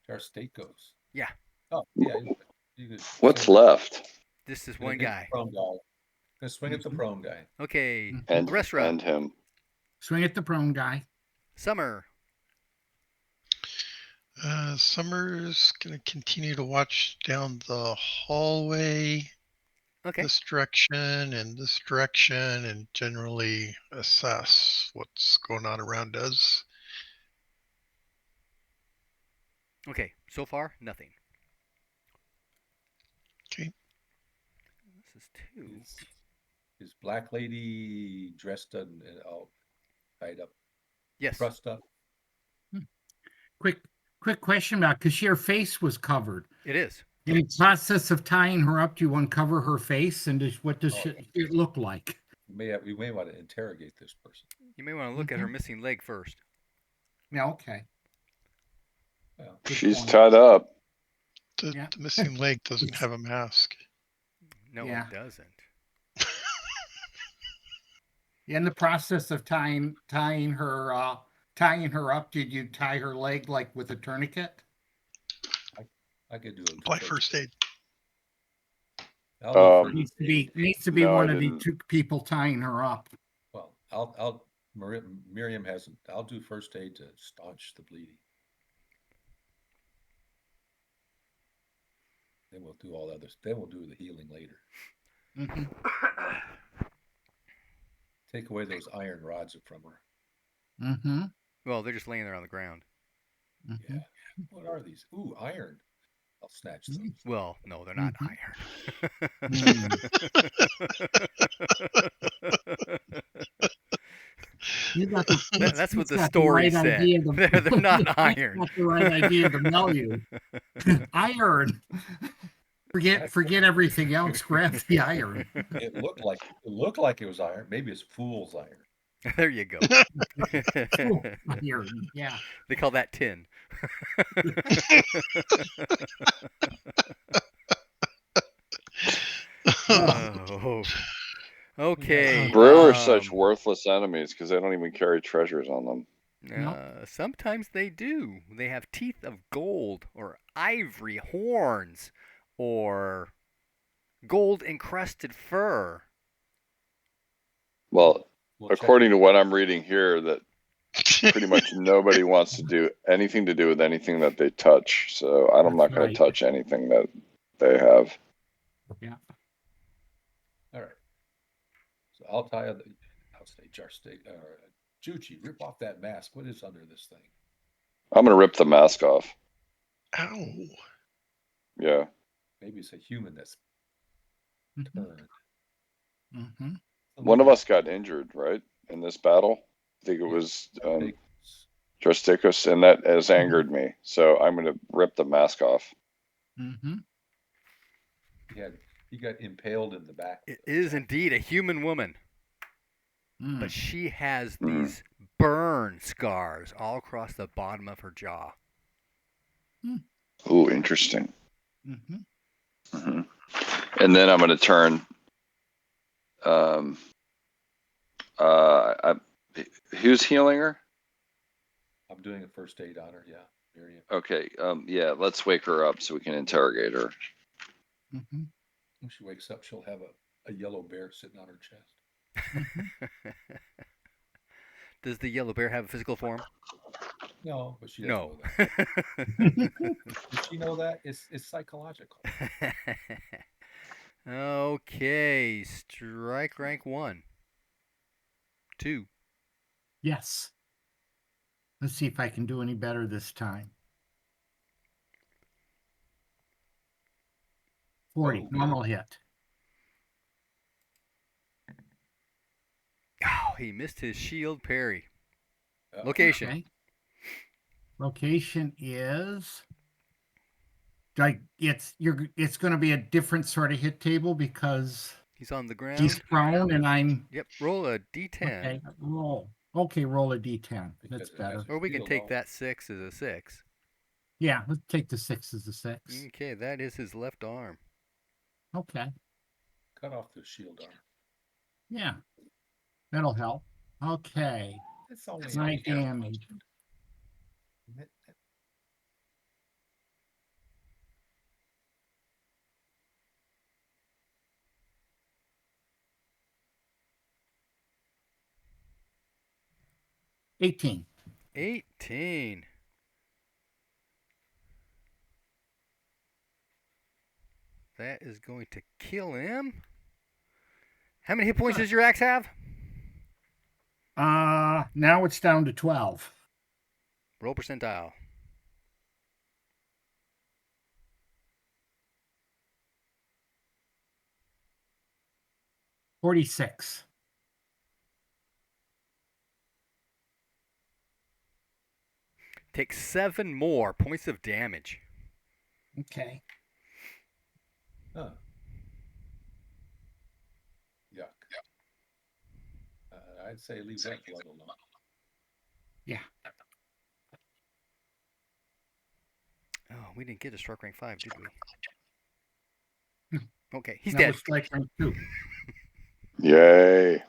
Charstacos. Yeah. Oh, yeah. You could What's swing- left? This is gonna one get the guy. Prone guy. Gonna swing at the prone guy. Okay. Mhm. And, The rest round. and him. Swing at the prone guy. Summer. Summer's gonna continue to watch down the hallway, Okay. this direction and this direction, and generally assess what's going on around us. Okay. So far, nothing. Okay. This is 2. Is Black Lady dressed in all tied up, Yes. trussed up? Quick question about because her face was covered. It is. In the process of tying her up, do you uncover her face and what does Oh, it look like? We may want to interrogate this person. You may want to look at her missing leg first. Yeah, okay. Well, Good She's point. tied up. Yeah. The missing leg doesn't have a mask. No, Yeah. it doesn't. In the process of tying her tying her up, did you tie her leg like with a tourniquet? I could do it. Apply first aid. I'll do Um, first Needs to be No, I one of the didn't. two people tying her up. Well, Miriam hasn't, I'll do first aid to staunch the bleeding. Then we'll do all others. Then we'll do the healing later. Mhm. Take away those iron rods from her. Mm-hmm. Well, they're just laying there on the ground. Mm-hmm. Yeah. What are these? Ooh, iron. I'll snatch those. Well, no, they're not Mhm. iron. You got the, That's he's what the got story right said. idea to- They're not he's iron. got the right idea to mail you. Iron. Forget everything else. Grab the iron. It looked like it was iron. Maybe it's fool's iron. There you go. Ooh, iron. Yeah. They call that tin. Oh. Okay. Brew are such worthless enemies because they don't even carry treasures on them. Sometimes they do. They have teeth of gold or ivory horns or gold encrusted fur. Well, We'll check according it. to what I'm reading here, that pretty much nobody wants to do anything to do with anything that they touch. So I'm not That's going right. to touch anything that they have. Yeah. All right. So I'll say Juchi, rip off that mask. What is under this thing? I'm going to rip the mask off. Ow. Yeah. Maybe it's a human that's Mm-hmm. turned. Mm-hmm. One of us got injured, right, in this battle. I think it was Drasticus, and that has angered me. So I'm going to rip the mask off. Mm-hmm. He got impaled in the back. It is indeed a human woman, Mm. but she has these burn scars all across the bottom of her jaw. Ooh, interesting. Mm-hmm. Hmm. And then I'm going to turn. Who's healing her? I'm doing a first aid on her. Yeah, Miriam. Okay. Yeah. Let's wake her up so we can interrogate her. Mm-hmm. When she wakes up, she'll have a yellow bear sitting on her chest. Does the yellow bear have a physical form? No, but she doesn't No. know that. Does she know that? It's psychological. Okay, strike rank 1. 2. Yes. Let's see if I can do any better this time. 40, normal hit. Oh, he missed his shield parry. Uh-oh. Location. Okay. Location is it's going to be a different sort of hit table because He's on the ground. he's prone and I'm Yep, roll a d10. okay. Roll a d10. Because That's it has better. Or we can shield take on. that 6 as a 6. Yeah, let's take the 6 as a 6. Okay, that is his left arm. Okay. Cut off the shield arm. Yeah. That'll help. Okay. It's only 9 damage. $18. 18. That is going to kill him. How many hit points does your axe have? Now it's down to 12. Roll percentile. $46. Take 7 more points of damage. Okay. Huh. Yuck. I'd say leave that blood alone. Yeah. Oh, we didn't get a strike rank 5, did we? No. Okay, he's That dead. was strike rank 2. Yay.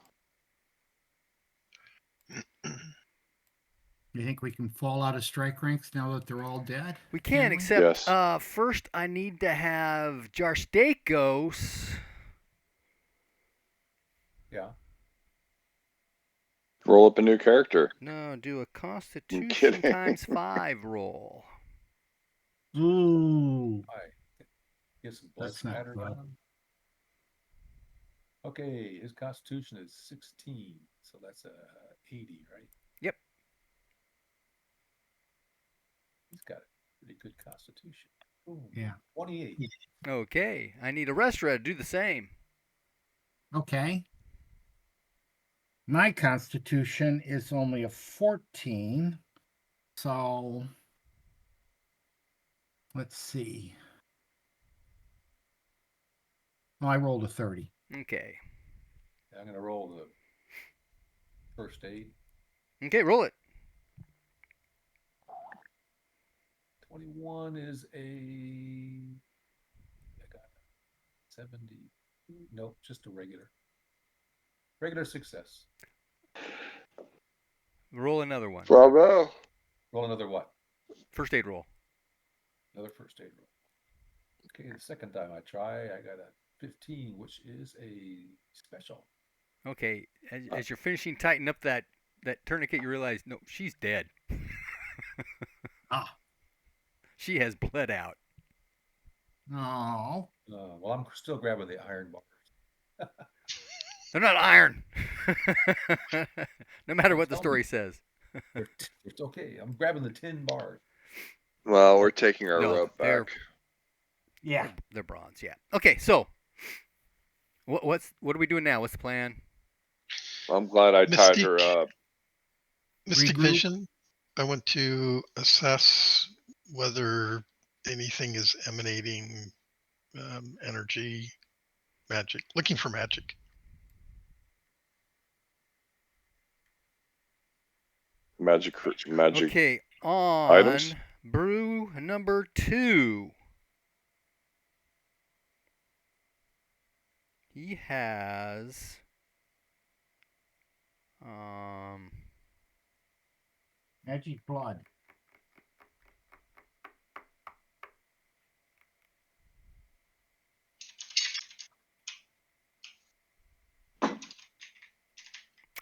You think we can fall out of strike ranks now that they're all dead? We Can can, we? except Yes. first I need to have Jarstakos. Yeah. Roll up a new character. No, do a I'm Constitution kidding. times 5 roll. Ooh, Get some blood That's not spatter good. going. Okay, his constitution is 16, so that's 80, right? Yep. He's got a pretty good constitution. Ooh, yeah. 28. Okay, I need Arestra to do the same. Okay. My constitution is only a 14. So let's see. Oh, I rolled a 30. Okay. I'm going to roll the first aid. Okay, roll it. 21 is I got 70. Nope, just a regular success. Roll another one. Bravo. Roll another what? First aid roll. Another first aid roll. Okay, the second time I try, I got a 15, which is a special. Okay, as you're finishing tighten up that tourniquet, you realize, no, she's dead. Ah. She has bled out. Oh. Well, I'm still grabbing the iron bars. They're not iron. No matter what the Tell story me. says. It's okay. I'm grabbing the tin bars. Well, we're taking our No, rope they're- back. Yeah. They're bronze, yeah. Okay, so what are we doing now? What's the plan? I'm glad I tied Mystique. her up. Mystic Regroup. Vision. I want to assess whether anything is emanating energy, magic. Looking for magic. Magic. Okay, on items? brew number 2. He has Magic blood.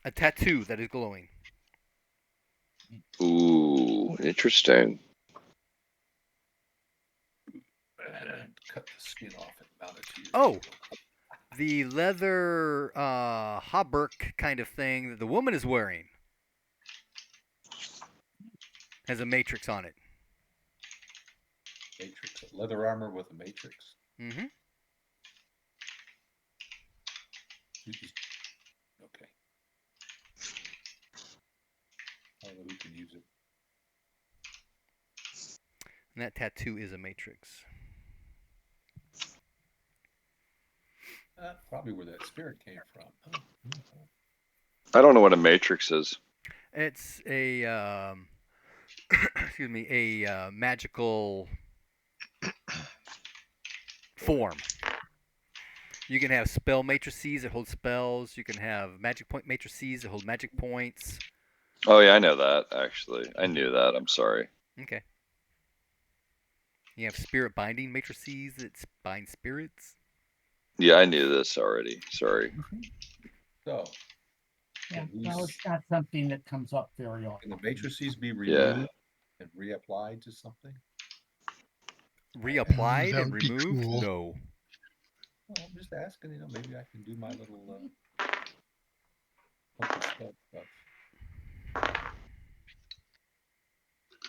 a tattoo that is glowing. Ooh, interesting. Cut the skin off and mount it to your Oh. shield. The leather hauberk kind of thing that the woman is wearing has a matrix on it. Matrix, leather armor with a matrix. Mm-hmm. Okay. I don't know who can use it. And that tattoo is a matrix. Probably where that spirit came from. Oh. I don't know what a matrix is. It's a excuse me, a magical form. You can have spell matrices that hold spells. You can have magic point matrices that hold magic points. Oh yeah, I know that actually. I knew that. I'm sorry. Okay. You have spirit binding matrices that bind spirits. Yeah, I knew this already. Sorry. So, Yeah. these- Well, it's not something that comes up very can often. the matrices be Yeah. removed and reapplied to something? Reapplied That and would be removed? cool. No. Well, I'm just asking, maybe I can do my little funky stuff.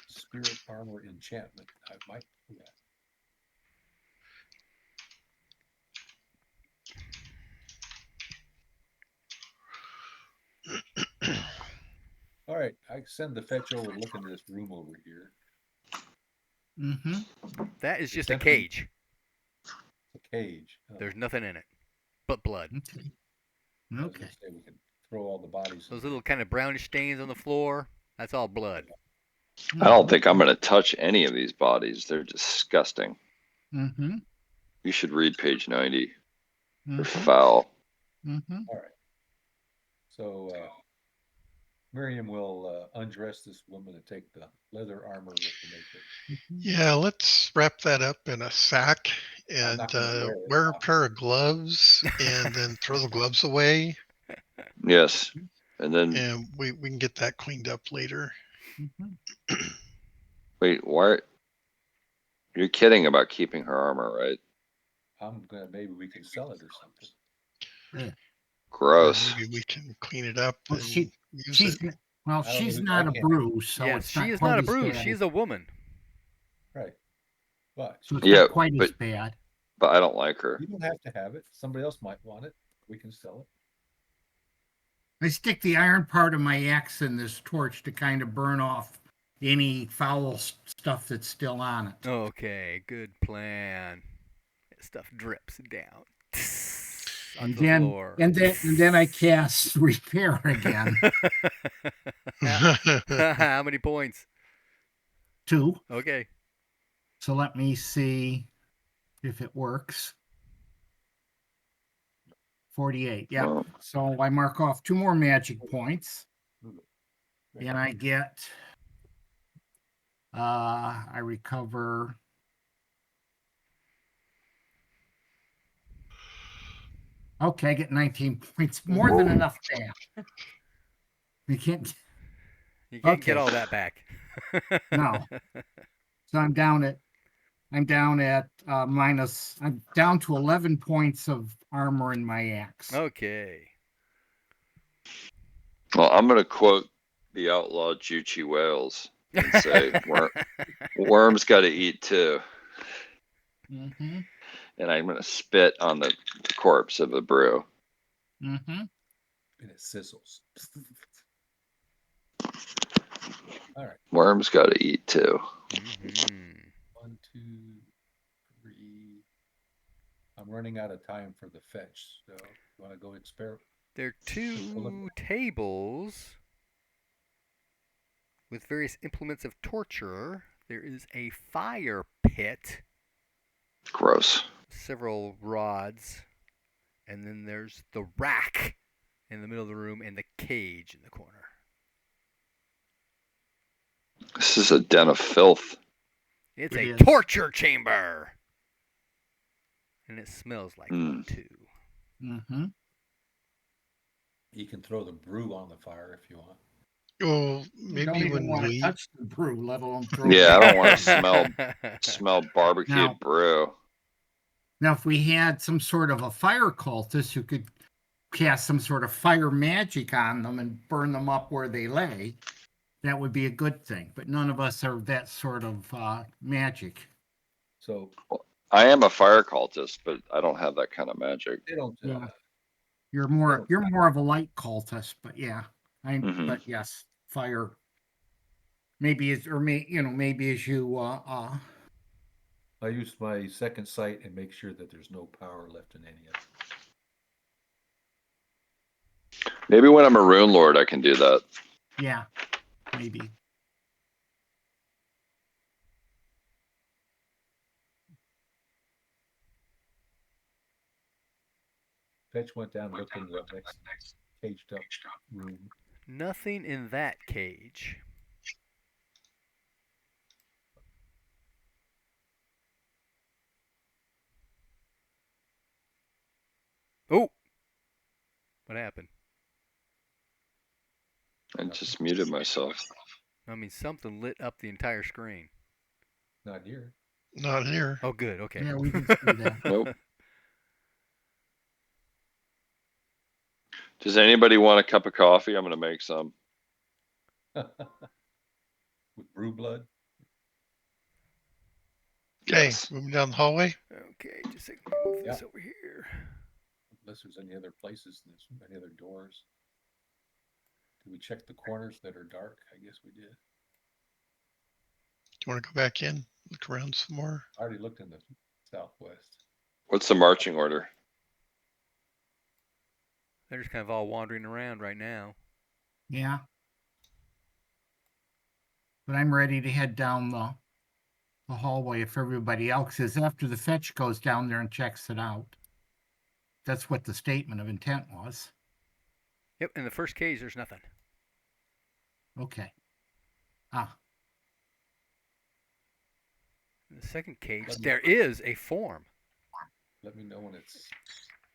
Spirit armor enchantment. I might do that. All right, I send the fetch over to look into this room over here. Mm-hmm. That is It's just a empty. cage. It's a cage. Oh, There's nothing in it but blood. Okay. I was Okay. gonna say we can throw all the bodies. Those little kind of brownish stains on the floor, that's all blood. I don't think I'm gonna touch any of these bodies. They're disgusting. Mm-hmm. You should read page 90. They're Mm-hmm. foul. Mm-hmm. All right. So Miriam will undress this woman and take the leather armor with the makeup. Yeah, let's wrap that up in a sack and not gonna wear it wear a now. pair of gloves and then throw the gloves away. Yes. And then, And we can get that cleaned up later. wait, why? You're kidding about keeping her armor, right? Maybe we can sell it or something. Gross. Maybe we can clean it up Well, and she- use she's it. well, I don't she's know, I not a can't- bruise, so Yes, it's she not is quite not a as bruise. bad. She's a woman. Right. But So it's Yeah, not quite as but- bad. But I don't like her. you don't have to have it. Somebody else might want it. We can sell it. I stick the iron part of my axe in this torch to kind of burn off any foul stuff that's still on it. Okay, good plan. Stuff drips down And onto the then, floor. and then I cast repair again. How many points? 2. Okay. So let me see if it works. 48. Yeah. Oh. So I mark off 2 more magic points. And I get I recover okay, I get 19 points. More than enough there. You can't You can't get Okay. all that back. No. So I'm down at minus I'm down to 11 points of armor in my axe. Okay. Well, I'm going to quote the outlaw Juchi Wales and say, worms got to eat too. Mm-hmm. And I'm going to spit on the corpse of the brew. Mm-hmm. And it sizzles. All right. Worms got to eat too. Mhm. 1, 2, 3. I'm running out of time for the fetch. So you want to go experiment? There are 2 tables with various implements of torture. There is a fire pit, Gross. several rods, and then there's the rack in the middle of the room and the cage in the corner. This is a den of filth. It's It a is. torture chamber. And it smells like one too. Mm-hmm. You can throw the brew on the fire if you want. Well, You maybe don't even when want to we touch the brew, let alone throw Yeah, it. I don't want to smell barbecued Now- brew. Now, if we had some sort of a fire cultist who could cast some sort of fire magic on them and burn them up where they lay, that would be a good thing. But none of us are that sort of magic. So I am a fire cultist, but I don't have that kind of magic. they don't. Yeah. You're more of a light cultist, but yeah, Mhm. but yes, fire. Maybe as maybe as you I use my second sight and make sure that there's no power left in any of it. Maybe when I'm a rune lord, I can do that. yeah, maybe. Fetch went down, looked in the next caged up room. Nothing in that cage. Oh! What happened? I just muted myself. I mean, something lit up the entire screen. Not here. not here. Oh, good. Okay. Yeah, we can see that. Nope. Does anybody want a cup of coffee? I'm going to make some. With brew blood. Okay, Yes. moving down the hallway. Okay, just a second. Move this over here. Unless there's any other places, any other doors. Did we check the corners that are dark? I guess we did. Do you want to go back in, look around some more? I already looked in the southwest. What's the marching order? They're just kind of all wandering around right now. Yeah. But I'm ready to head down the hallway if everybody else is, after the fetch goes down there and checks it out. That's what the statement of intent was. Yep, in the first cage, there's nothing. Okay. Ah, In the second cage, Let me- there is a form. Let me know when it's.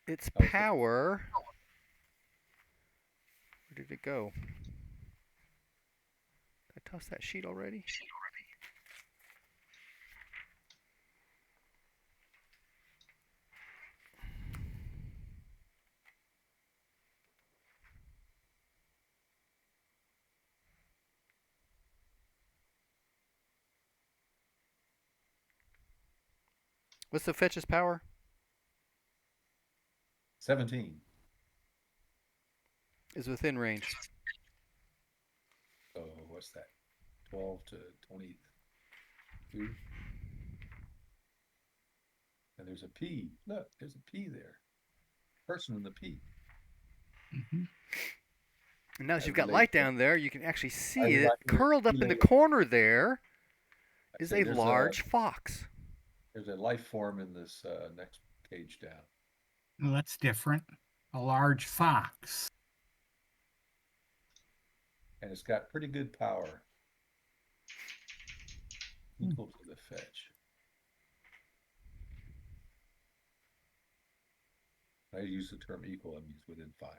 Its Oh, it's- power. Where did it go? Did I toss that sheet already? What's the fetch's power? 17. Is within range. So what's that? 12 to 22. And there's a P. Look, there's a P there. Person in the P. mhm. And now as I you've got relate light to- down there, you can actually see I it relate- curled up in the relate- corner there I is say a large fox. There's a life form in this next page down. Well, that's different. A large fox. And it's got pretty good power. Hmm. Equal to the fetch. I use the term equal, it means within 5.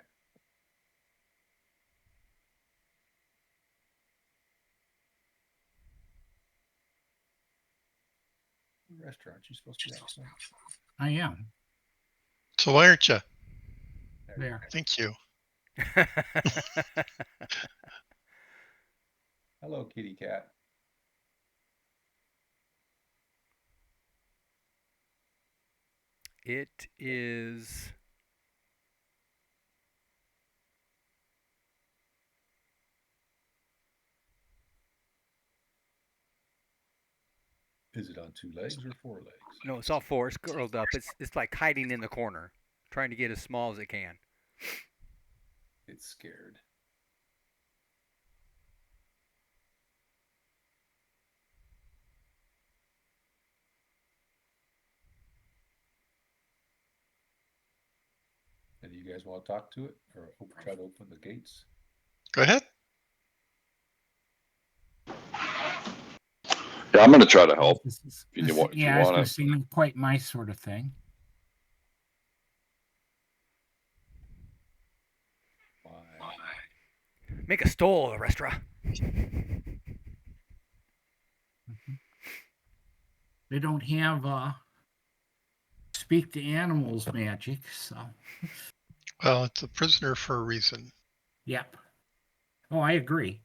Restaurant, you're supposed to be outside. I am. So why aren't you? There. Thank you. Hello, kitty cat. It is. Is it on 2 legs or 4 legs? No, it's all four. It's curled up. It's like hiding in the corner, trying to get as small as it can. It's scared. And do you guys want to talk to it or try to open the gates? Go ahead. Yeah, I'm going to try to help. This is- If you this- want- if you yeah, I was wanna- gonna say not quite my sort of thing. Why? Make a stole, Restra. Mhm. They don't have speak to animals magic, so Well, it's a prisoner for a reason. yep. Oh, I agree.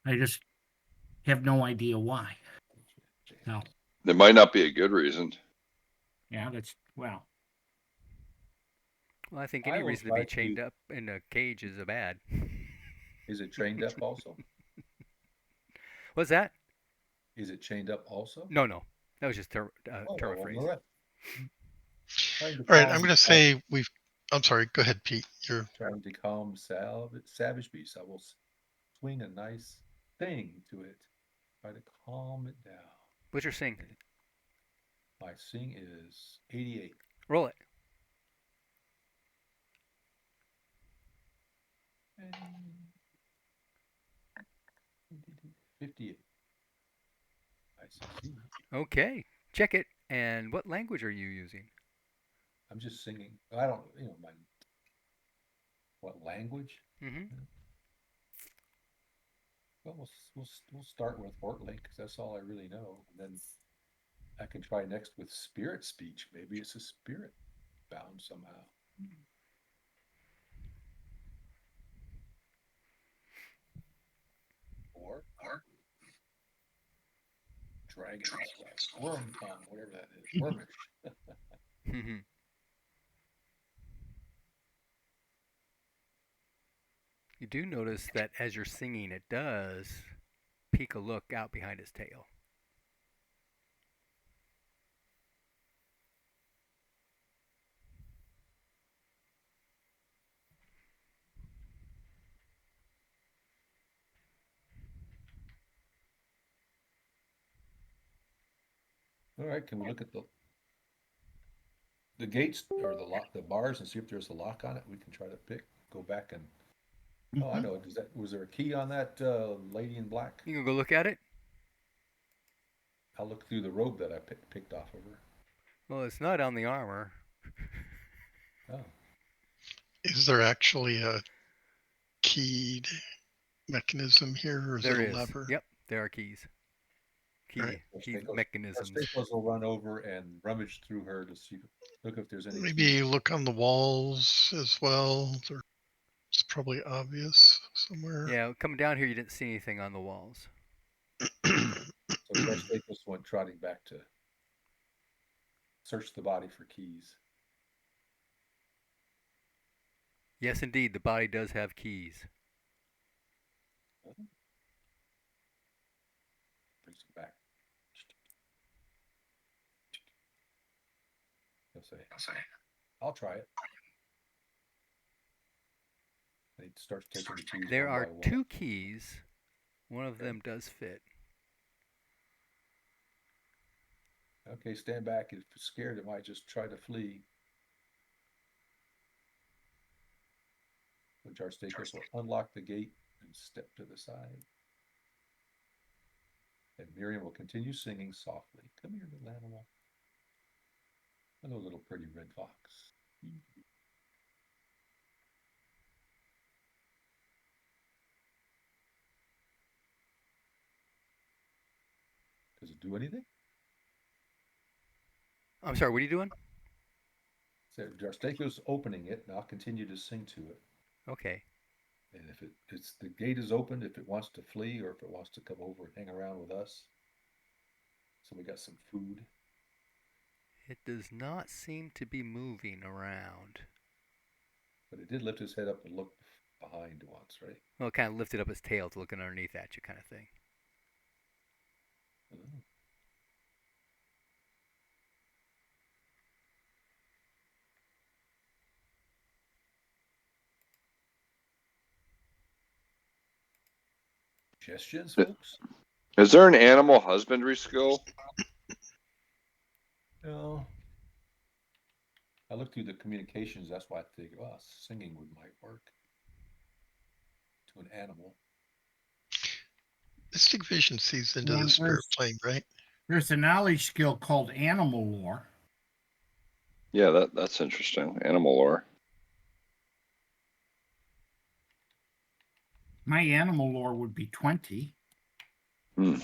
I just have no idea why. So There might not be a good reason. yeah, that's well. Well, I think I any will reason to try be to- chained up in a cage is a bad. Is it trained up also? What's that? Is it chained up also? No, no. That was just term Oh, term well, phrase. all right. Trying to All right, calm- I'm going to say I'm sorry. Go ahead, Pete. You're Trying to calm savage beast. I will swing a nice thing to it. Try to calm it down. What's your sing? My sing is 88. Roll it. And 58. I succeed. Okay. Check it. And what language are you using? I'm just singing. I don't, what language? Mm-hmm. Well, we'll start with Hortlink because that's all I really know. And then I can try next with spirit speech. Maybe it's a spirit bound somehow. Or dragon, worm tongue, whatever that is, wormish. Mm-hmm. You do notice that as you're singing, it does peek a look out behind its tail. All right, can we look at the gates or the bars and see if there's a lock on it? We can try to go back and Oh, I Mhm. know. Was there a key on that lady in black? You can go look at it. I'll look through the robe that I picked off of her. Well, it's not on the armor. Oh, Is there actually a keyed mechanism here, or is it There a is. lever? Yep, there are keys. Right. Key Our mechanisms. staples will run over and rummage through her to see, look if there's any Maybe keys. look on the walls as well. It's probably obvious somewhere. Yeah, coming down here, you didn't see anything on the walls. So Jar Staples went trotting back to search the body for keys. Yes, indeed, the body does have keys. Brings them back. He'll say, I'll try it. And he starts taking the keys There one are by one. 2 keys. One of Okay. them does fit. Okay, stand back. If it's scared, it might just try to flee. So Jar Staples will unlock the gate and step to the side. And Miriam will continue singing softly. Come here, little animal. Hello, little pretty red fox. Does it do anything? I'm sorry, what are you doing? So Jar Staples opening it, and I'll continue to sing to it. Okay. And if it's the gate is opened, if it wants to flee or if it wants to come over and hang around with us. So we got some food. It does not seem to be moving around. But it did lift his head up and look behind once, right? Well, it kind of lifted up its tail to looking underneath at you, kind of thing. Oh. Suggestions, folks? Is there an animal husbandry skill? No. I looked through the communications. That's why I think, well, singing might work to an animal. Mystic Vision sees into Well, the spirit plane, right? There's a knowledge skill called animal lore. Yeah, that's interesting. Animal lore. My animal lore would be 20. Hmm.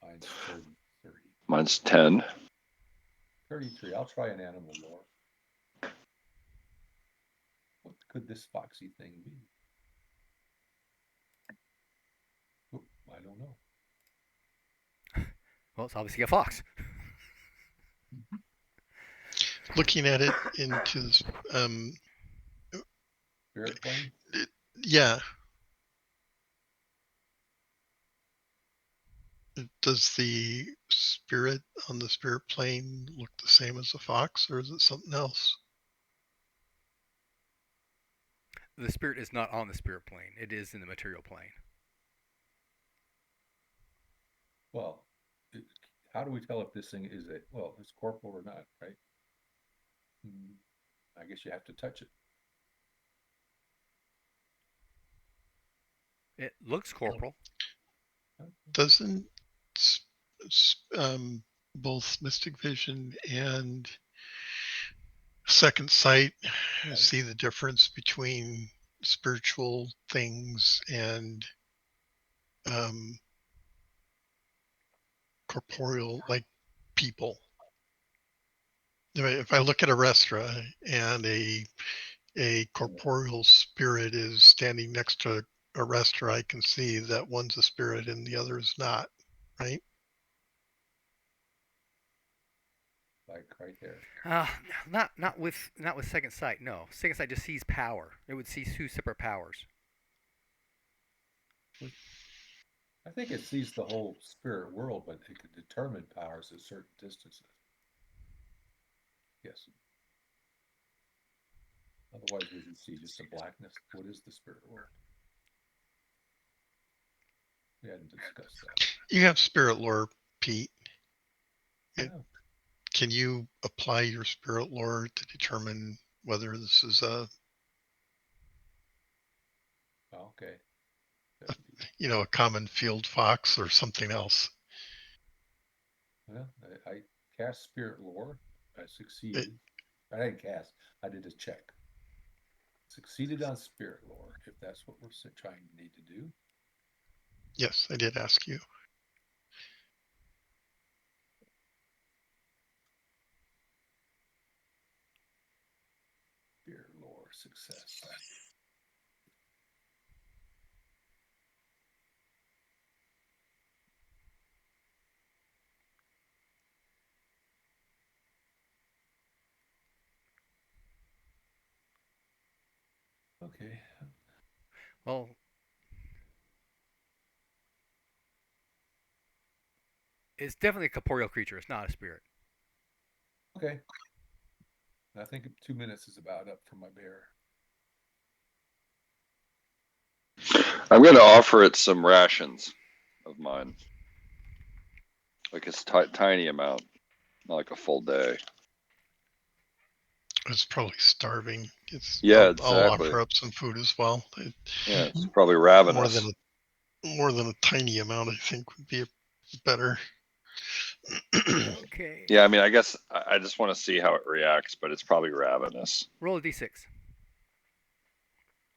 Mine's 30. Mine's 10. 33. I'll try an animal lore. What could this foxy thing be? Oh, I don't know. Well, it's obviously a fox. Looking at it into this, Spirit plane? yeah. Does the spirit on the spirit plane look the same as a fox, or is it something else? The spirit is not on the spirit plane. It is in the material plane. Well, how do we tell if this thing is it's corporal or not, right? I guess you have to touch it. It looks corporal. Doesn't both Mystic Vision and Second Sight see the difference between spiritual things and corporeal, like people? If I look at a restaurant and a corporeal spirit is standing next to a restaurant, I can see that one's a spirit and the other is not, right? Like right there. Not with second sight. No, second sight just sees power. It would see 2 separate powers. I think it sees the whole spirit world, but it could determine powers at certain distances. Yes. Otherwise, would you see just a blackness? What is the spirit world? We hadn't discussed that. You have spirit lore, Pete. Yeah. Can you apply your spirit lore to determine whether this is a Oh, okay. A common field fox or something else. Well, I cast spirit lore. I succeeded. I didn't cast. I did a check. Succeeded on spirit lore. If that's what we're trying to need to do. Yes, I did ask you. Spirit lore success. Okay. Well, it's definitely a corporeal creature. It's not a spirit. Okay. I think 2 minutes is about up for my bear. I'm going to offer it some rations of mine. Like it's tiny amount, not like a full day. It's probably starving. Yeah, I'll exactly. offer up some food as well. Yeah, it's probably ravenous. More than a tiny amount, I think, would be better. Okay. Yeah, I mean, I guess I just want to see how it reacts, but it's probably ravenous. Roll a d6.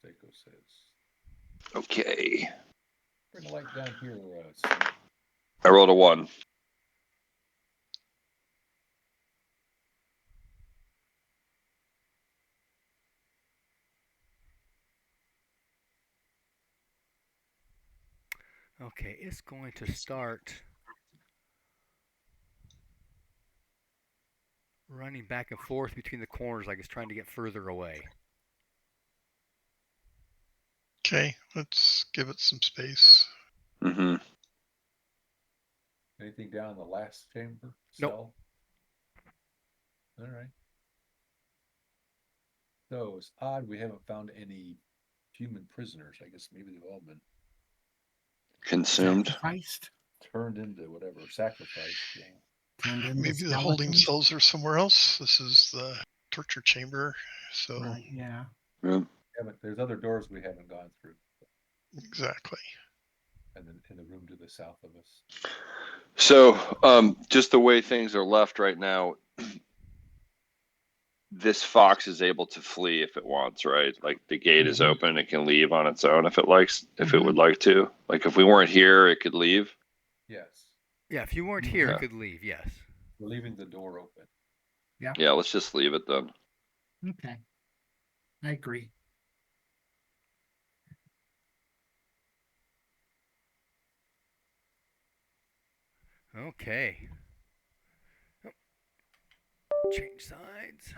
Seiko says. Okay. Bring the light down here. Steve. I rolled a 1. Okay, it's going to start running back and forth between the corners like it's trying to get further away. Okay, let's give it some space. Mm-hmm. Anything down in the last chamber? Nope. Cell? All right. So it's odd we haven't found any human prisoners. I guess maybe they've all been Consumed. Sacrificed. turned into whatever, sacrificed. Yeah. Turned into Maybe the holding skeletons. cells are somewhere else. This is the torture chamber. So Right, yeah. There's other doors we haven't gone through, exactly. and then in the room to the south of us. So, just the way things are left right now, this fox is able to flee if it wants, right? Like the gate is open, it can leave on its own if it likes, if it would like to. Like if we weren't here, it could leave. Yes. Yeah, if you weren't here, Okay. it could leave, yes. We're leaving the door open. Yeah, let's just leave it then. Okay. I agree. Okay. Change sides.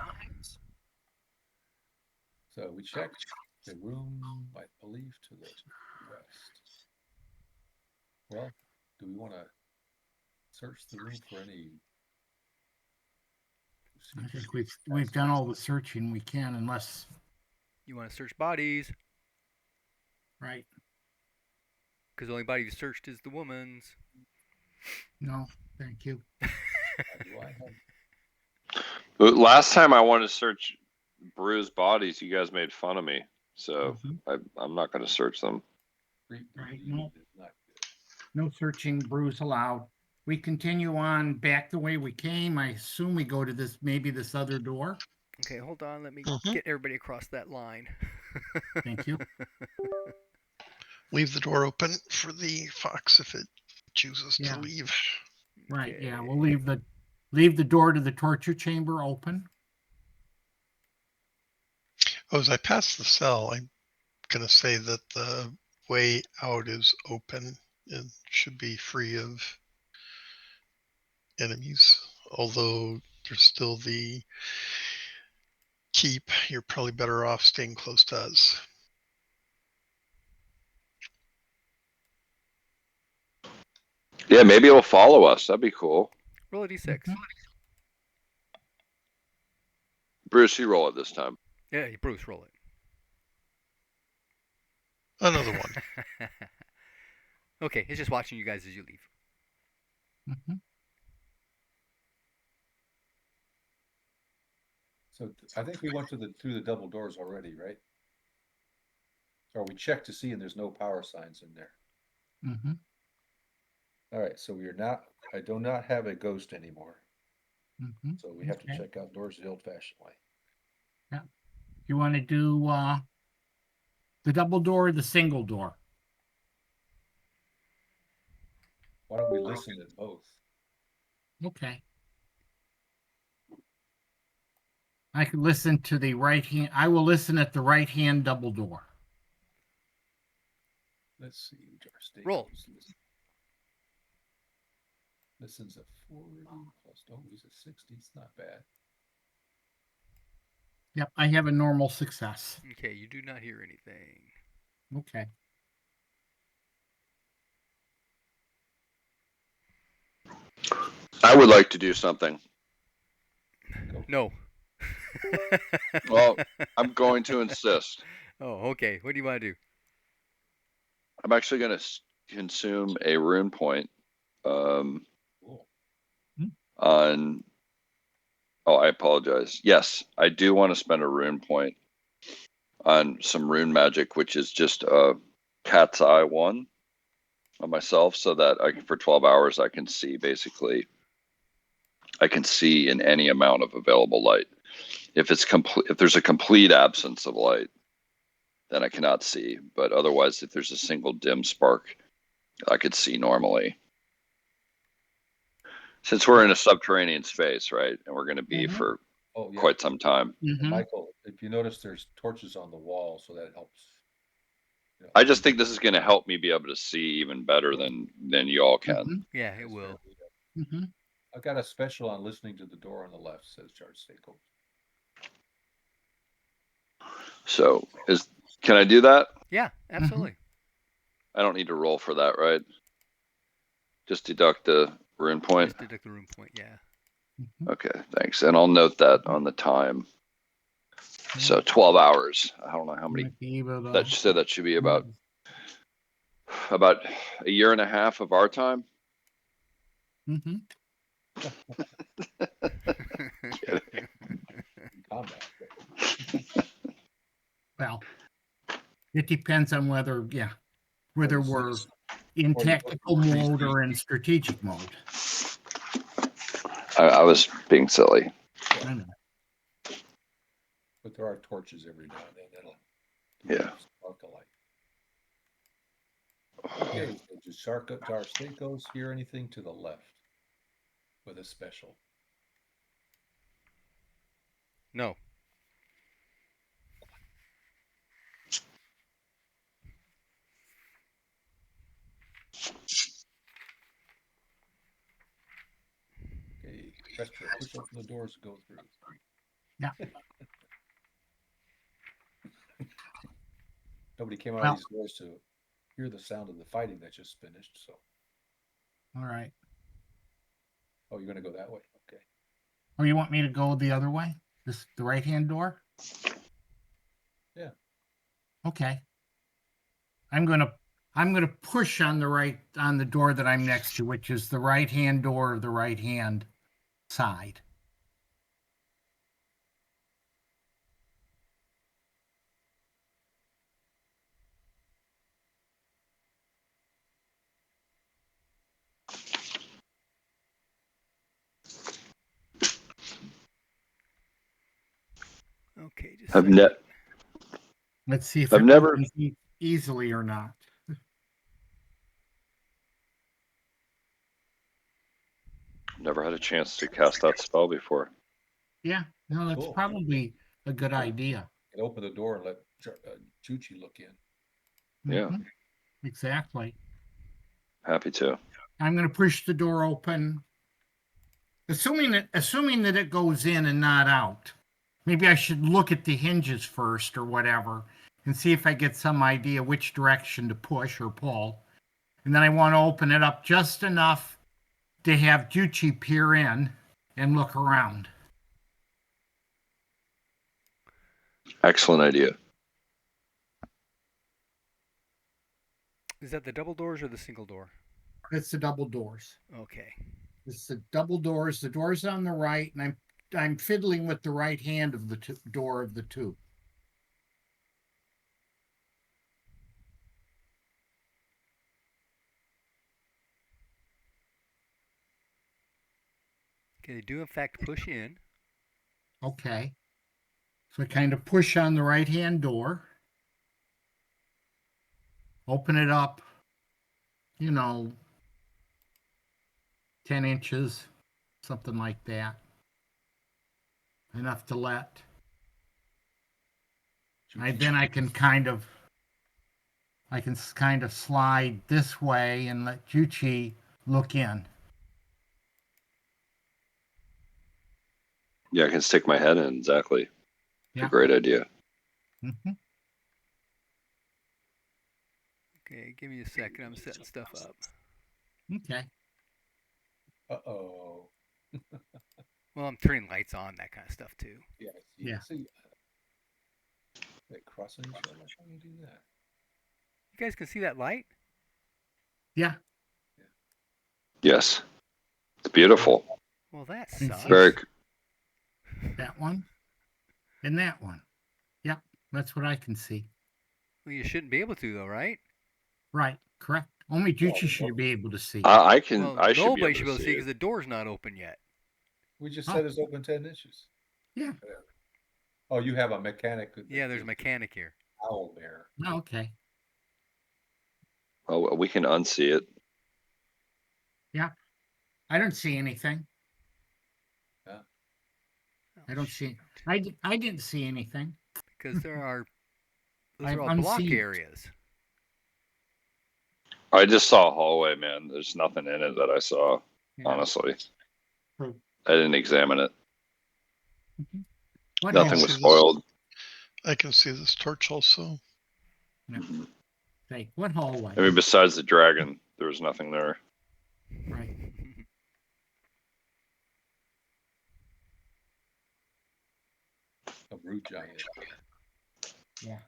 So we checked the room, I believe, to the west. Well, do we want to search the room for any? I think we've done all the searching we can, unless You want to search bodies, right. because the only body you searched is the woman's. No, thank you. Do I have But last time I wanted to search bruised bodies, you guys made fun of me. So I'm not going to search them. Right, no. No searching, bruise allowed. We continue on back the way we came. I assume we go to this other door. Okay, hold on. Let me get everybody across that line. Thank you. Leave the door open for the fox if it chooses Yeah. to leave. Right, yeah, Okay. we'll leave the door to the torture chamber open. Oh, as I pass the cell, I'm going to say that the way out is open and should be free of enemies. Although there's still the keep, you're probably better off staying close to us. Yeah, maybe it'll follow us. That'd be cool. Roll a d6. Bruce, you roll it this time. Yeah, Bruce, roll it. Another one. Okay, it's just watching you guys as you leave. So I think we went through the double doors already, right? Or we check to see and there's no power signs in there. Mm-hmm. All right, so I do not have a ghost anymore. Mm-hmm. So we have to Okay. check outdoors the old fashioned way. You want to do the double door or the single door? Why don't we listen to both? Okay. I could listen to the right hand. I will listen at the right hand double door. Let's see. Roll. Listens at 40 plus always at 60. It's not bad. Yep, I have a normal success. Okay, you do not hear anything. Okay. I would like to do something. No. Well, I'm going to insist. Oh, okay. What do you want to do? I'm actually going to consume a rune point Cool. on. Oh, I apologize. Yes, I do want to spend a rune point on some rune magic, which is just a cat's eye one on myself, so that for 12 hours I can see basically. I can see in any amount of available light. If there's a complete absence of light, then I cannot see. But otherwise, if there's a single dim spark, I could see normally. Since we're in a subterranean space, right, and we're going to be for quite some time. Mm-hmm. Michael, if you notice, there's torches on the wall, so that helps. I just think this is going to help me be able to see even better than you all can. Mm-hmm. Yeah, it will. Mm-hmm. I've got a special on listening to the door on the left, says Charge Stakeholder. So can I do that? Yeah, absolutely. I don't need to roll for that, right? Just deduct the rune point. Just deduct the room point, yeah. Okay, thanks. And I'll note that on the time. So 12 hours. I don't know how many. That should be about a year and a half of our time. Mm-hmm. Combat. Well, it depends on whether we're in tactical mode or in strategic mode. I was being silly. I know. But there are torches every now and then that'll spark a light. Okay, so does Stakeos hear anything to the left with a special? No. Okay, pressure, push open the doors to go through. Yeah. Nobody came out of these doors to hear the sound of the fighting that just finished, so. All right. Oh, you're gonna go that way? Okay. Oh, you want me to go the other way? The right-hand door? Yeah. Okay. I'm gonna push on the door that I'm next to, which is the right-hand door of the right-hand side. Okay, just Let's see if I've it never opens easily or not. never had a chance to cast that spell before. Yeah, no, that's Cool. probably a good idea. And open the door and let Chuchi look in. Yeah. Mhm. Exactly. Happy to. I'm going to push the door open, assuming that it goes in and not out. Maybe I should look at the hinges first or whatever and see if I get some idea which direction to push or pull. And then I want to open it up just enough to have Juchi peer in and look around. Excellent idea. Is that the double doors or the single door? It's the double doors. Okay. It's the double doors. The door's on the right, and I'm fiddling with the right hand of the door of the two. Okay, they do in fact push in. Okay. So I kind of push on the right-hand door. Open it up, 10 inches, something like that. Enough to let. Then I can kind of slide this way and let Juchi look in. Yeah, I can stick my head in. Exactly. It's Yeah. a great idea. Mm-hmm. Okay, give me a second. I'm setting stuff up. Okay. Uh-oh. Well, I'm turning lights on, that kind of stuff too. Yeah, Yeah. see, they crossing each other. How do you do that? You guys can see that light? Yeah. Yes, it's beautiful. Well, that And sucks. Very. that one and that one. Yep. That's what I can see. Well, you shouldn't be able to, though, right? Right. Correct. Only Juchi should be able to see. I can. Well, I should be nobody able should be to able to see see it. because the door's not open yet. We just Oh. said it's open 10 inches. Yeah. Oh, you have a mechanic. Yeah, there's a mechanic here. Owl bear. Oh, okay. Oh, we can unsee it. Yeah. I don't see anything. Yeah. I don't see. I didn't see anything. Because those are I've all block unseen it. areas. I just saw a hallway, man. There's nothing in it that I saw. Yeah. Honestly, True. I didn't examine it. What Nothing hall? was spoiled. I can see this torch also. Mhm. Say, what hallway? I mean, besides the dragon, there was nothing there. Right. A brood giant. Yeah.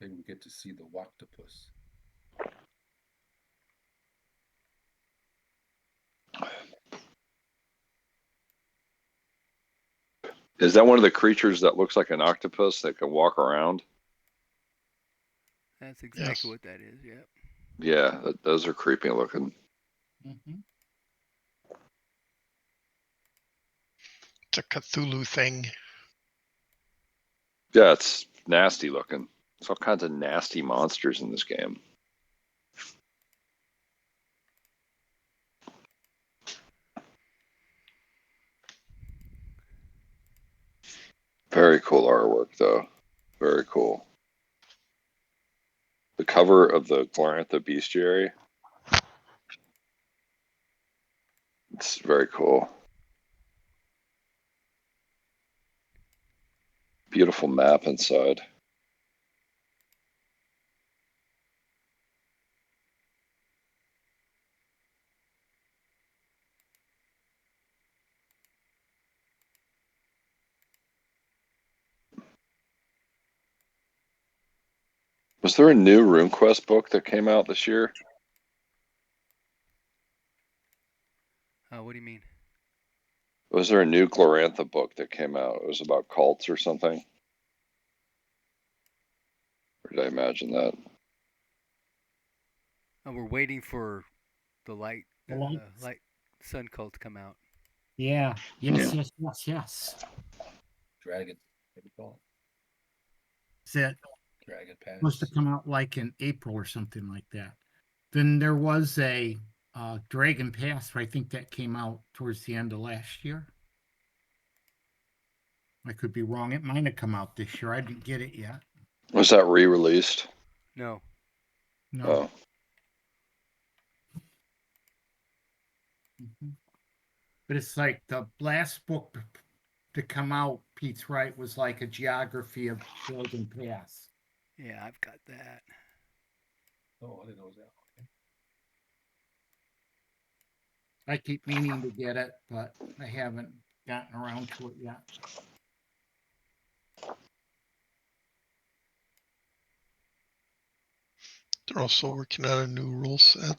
Maybe we get to see the octopus. Is that one of the creatures that looks like an octopus that can walk around? That's exactly Yes. what that is, yep. Yeah, those are creepy looking. Mm-hmm. It's a Cthulhu thing. Yeah, it's nasty looking. There's all kinds of nasty monsters in this game. Very cool artwork, though. Very cool. The cover of the Glorantha Bestiary. It's very cool. Beautiful map inside. Was there a new RuneQuest book that came out this year? What do you mean? Was there a new Glorantha book that came out? It was about cults or something? Or did I imagine that? Oh, we're waiting for the light, The lights. sun cult to come out. Yeah. Yes. Dragon. What do you call Is it it? Dragon Pass. supposed to come out like in April or something like that? Then there was a Dragon Pass. I think that came out towards the end of last year. I could be wrong. It might have come out this year. I didn't get it yet. Was that re-released? No. No. Oh, Mhm. But it's like the last book to come out, Pete's right, was like a geography of Dragon Pass. Yeah, I've got that. Oh, I didn't know it was that. I keep meaning to get it, but I haven't gotten around to it yet. They're also working on a new rule set.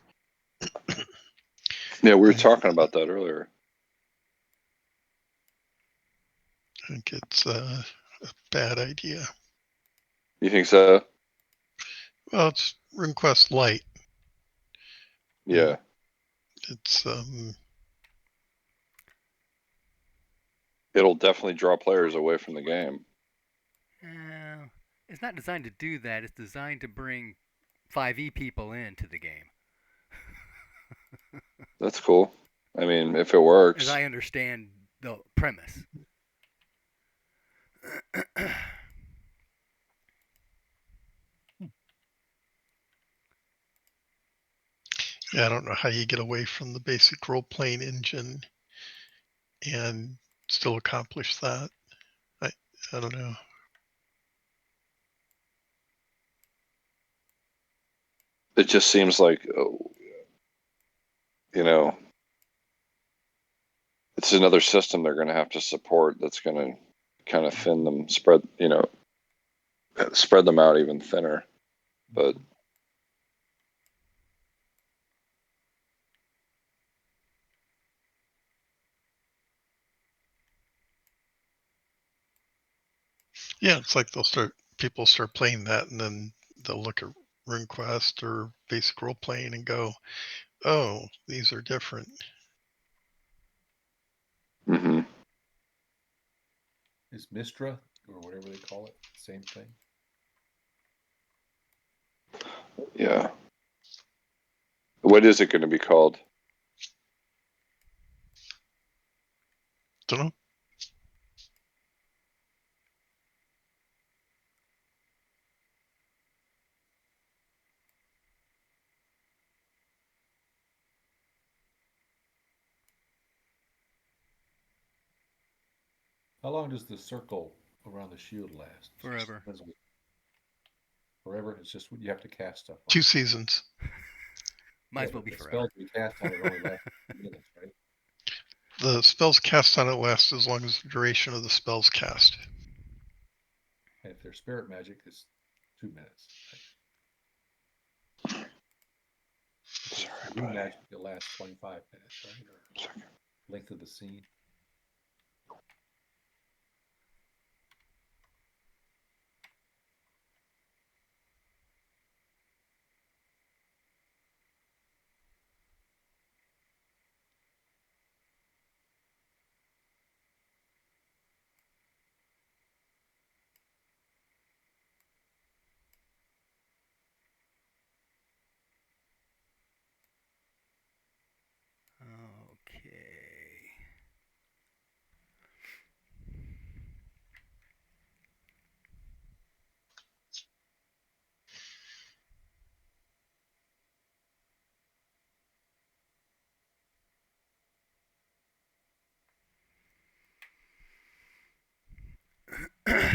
yeah, we were talking about that earlier. I think it's a bad idea. You think so? Well, it's RuneQuest Lite. Yeah. It's It'll definitely draw players away from the game. It's not designed to do that. It's designed to bring 5e people into the game. That's cool. I mean, if it As works. I understand the premise. yeah, I don't know how you get away from the basic role-playing engine and still accomplish that. I don't know. It just seems like, you know, it's another system they're going to have to support that's going to kind of thin them, spread them out even thinner. But Yeah, it's like people start playing that, and then they'll look at RuneQuest or basic role-playing and go, "Oh, these are different." mhm. Is Mistra or whatever they call it, same thing? Yeah. What is it going to be called? Don't know. How long does the circle around the shield last? Forever. Forever? It's just you have to cast stuff on 2 it. seasons. Might Yeah, as well but be the forever. spells we cast on it only last minutes, right? The spells cast on it last as long as the duration of the spells cast. And if they're spirit magic, it's 2 minutes. Right? Sorry, Rune buddy. magic, it lasts 25 minutes, right? Or length of the scene. Okay.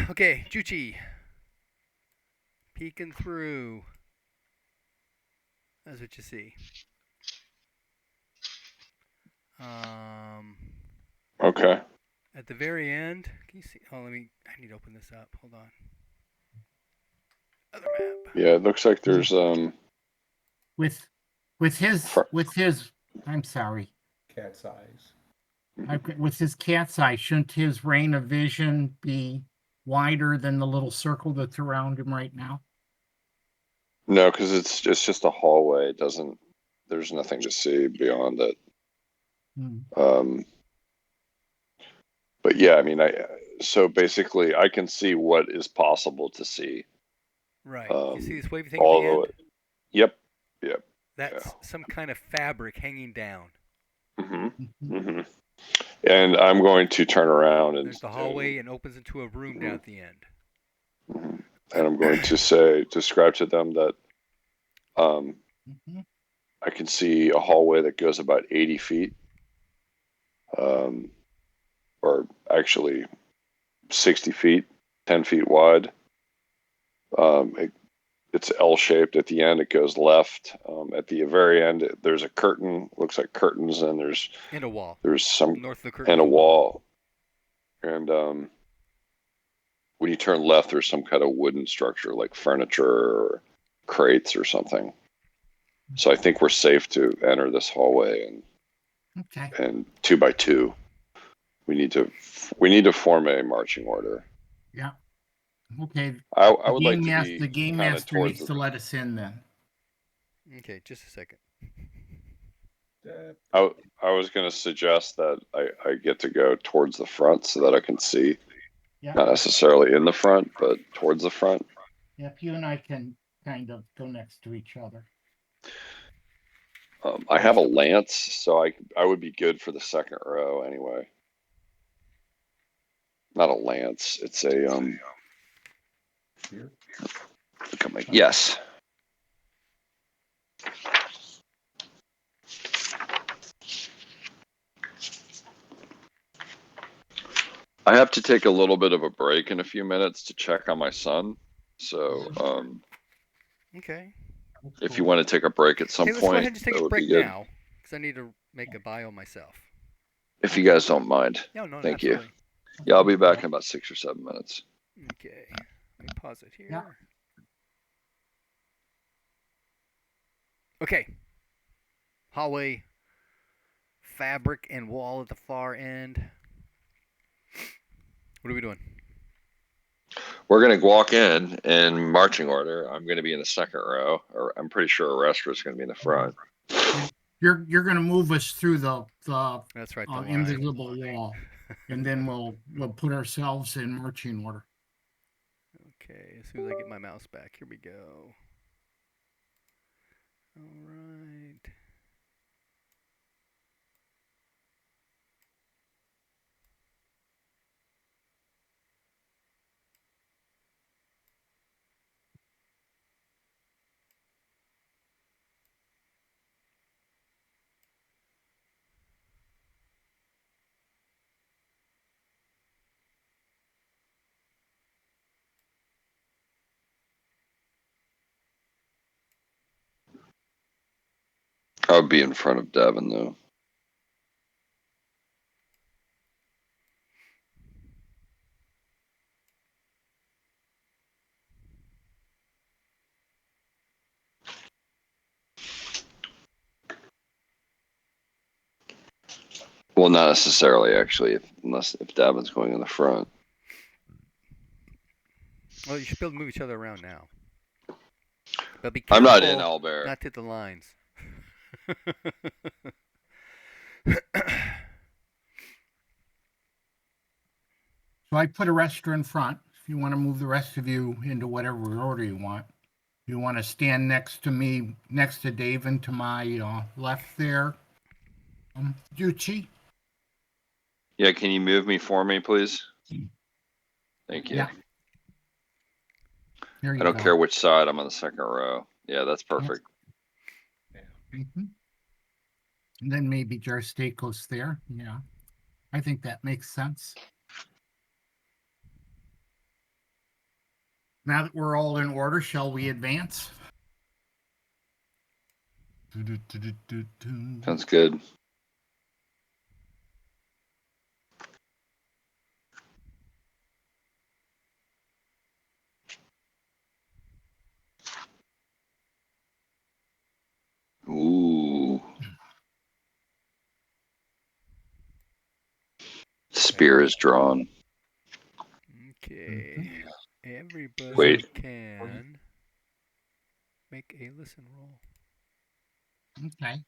Okay, Juchi. Peeking through. That's what you see. Okay. At the very end, can you see? Oh, I need to open this up. Hold on. Other map. Yeah, it looks like there's With his, I'm sorry. Cat's eyes. With his cat's eye, shouldn't his range of vision be wider than the little circle that's around him right now? no, because it's just a hallway. It doesn't. There's nothing to see beyond it. Hmm. But yeah, I mean, so basically I can see what is possible to see. Right. You see this wavy thing All at the the end? way. Yep. Yep. That's some kind of fabric hanging down. And I'm going to turn around and There's the hallway and opens into a room down at the end. and I'm going to describe to them that I can see a hallway that goes about 80 feet, or actually 60 feet, 10 feet wide. It's L-shaped at the end. It goes left. At the very end, there's a curtain. Looks like curtains, and there's a wall. There's some north of the curtain and a wall. And when you turn left, there's some kind of wooden structure like furniture or crates or something. So I think we're safe to enter this hallway and 2 by 2. We need to form a marching order. Yeah. Okay, I the would like game to mas- be the game kind of master towards needs the. to let us in then. Okay, just a second. I, I was going to suggest that I get to go towards the front so that I can see, Yeah. not necessarily in the front, but towards the front. Yep, you and I can kind of go next to each other. I have a lance, so I would be good for the second row anyway. Not a lance. It's a Here? look at my, yes. I have to take a little bit of a break in a few minutes to check on my son. So Okay. if you want to take a break at some Hey, let's go ahead point, and just take that a would break be good. now, because I need to make a bio myself. If you guys don't mind. No, Thank you. absolutely. Yeah, I'll be back in about 6 or 7 minutes. Okay. Let me pause it here. Yeah. Okay. Hallway, fabric, and wall at the far end. What are we doing? We're going to walk in marching order. I'm going to be in the second row, or I'm pretty sure Arrestor is going to be in the front. You're going to move us through the That's right, the line. invisible wall, and then we'll put ourselves in marching order. Okay, as soon as I get my mouse back, here we go. All right. I would be in front of Devin, though. Well, not necessarily, actually, if Devin's going in the front. Well, you should be able to move each other around now. But be I'm careful not in Owlbear. not to hit the lines. So I put Arrestor in front. If you want to move the rest of you into whatever order you want. You want to stand next to me, next to Dave, and to my left there, Juchi? Yeah, can you move me for me, please? Thank you. Yeah. There you I don't go. care which side. I'm on the second row. Yeah, that's perfect. Mhm. And then maybe Jarstakos there. Yeah, I think that makes sense. Now that we're all in order, shall we advance? Sounds good. Ooh. Spear is drawn. Okay. Everybody Wait. can make a listen roll. Okay.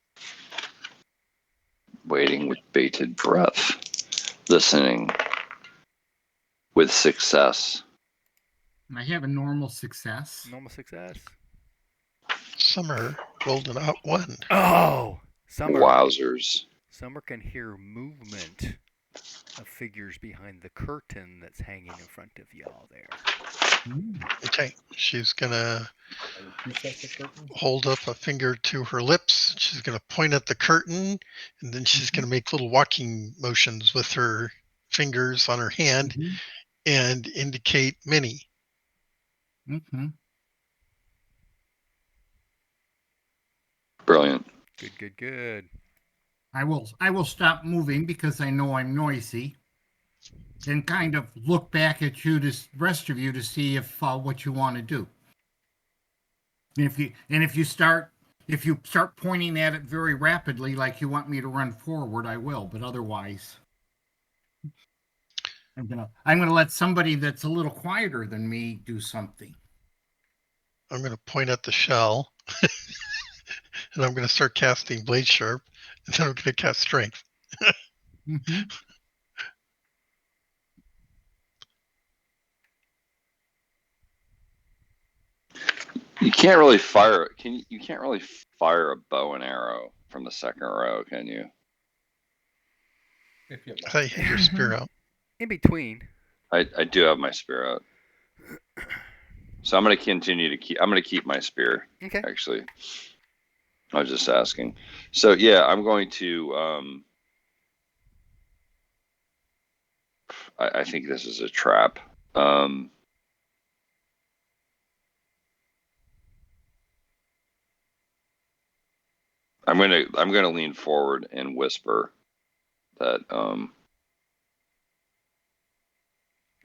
Waiting with bated breath. Listening with success. I have a normal success. Normal success. Summer rolled an out one. Oh! Summer. Wowzers. Summer can hear movement of figures behind the curtain that's hanging in front of y'all there. Okay, she's gonna Are there 2 sets of curtains? hold up a finger to her lips. She's gonna point at the curtain, and then she's gonna make little walking motions with her fingers on her hand and indicate Minnie. Mm-hmm. Brilliant. Good. I will stop moving because I know I'm noisy, and kind of look back at you, to rest of you, to see if what you want to do. And if you start pointing at it very rapidly, like you want me to run forward, I will. But otherwise, I'm gonna let somebody that's a little quieter than me do something. I'm going to point at the shell, and I'm going to start casting Blade Sharp, and then I'm going to cast Strength. Mm-hmm. You can't really fire. You can't really fire a bow and arrow from the second row, can you? If you I have thought you had your spear out. In between. I do have my spear out, so I'm going to continue to keep. I'm going to keep my spear. Okay. Actually, I was just asking. So yeah, I'm going to. I think this is a trap. I'm gonna lean forward and whisper that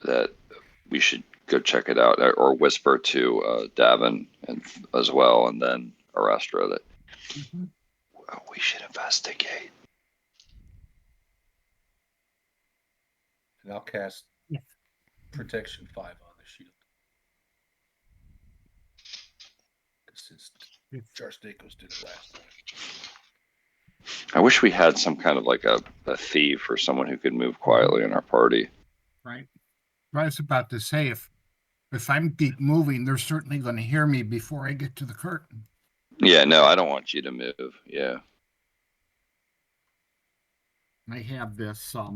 that we should go check it out, or whisper to Davin and as well, and then Arestra that Mm-hmm. we should investigate. and I'll cast Yes. protection 5 on the shield. Since Jarstakos did it last time. I wish we had some kind of like a thief or someone who could move quietly in our party. Right. I was about to say, if I'm deep moving, they're certainly going to hear me before I get to the curtain. Yeah, no, I don't want you to move. Yeah. I have this. I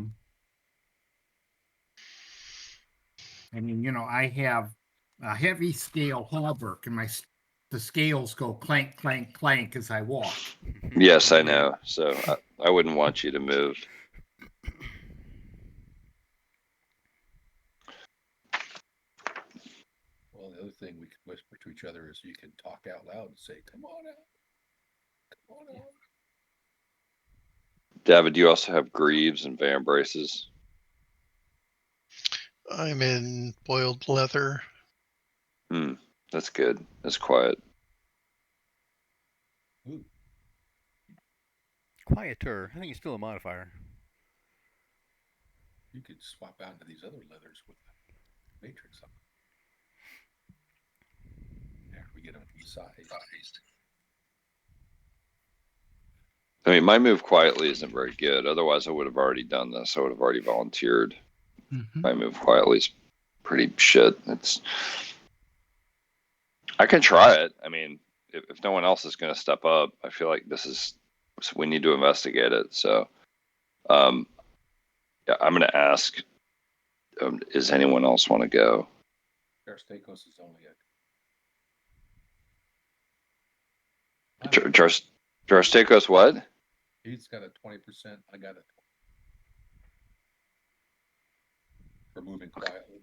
mean, I have a heavy scale hauberk, and the scales go clank, clank, clank as I walk. Yes, I know. So I wouldn't want you to move. Well, the other thing we could whisper to each other is you can talk out loud and say, "Come on out, come on out." David, do you also have greaves and van braces? I'm in boiled leather. That's good. That's quiet. Ooh, Quieter. I think it's still a modifier. you could swap out into these other leathers with the matrix on. After we get them sized. I mean, my move quietly isn't very good. Otherwise, I would have already done this. I would have already volunteered. Mm-hmm. My move quietly is pretty shit. I can try it. I mean, if no one else is going to step up, I feel like we need to investigate it. So, yeah, I'm going to ask, does anyone else want to go? Jarstakos is only Jarstakos, what? He's got a 20%. I got a 20 for moving quietly.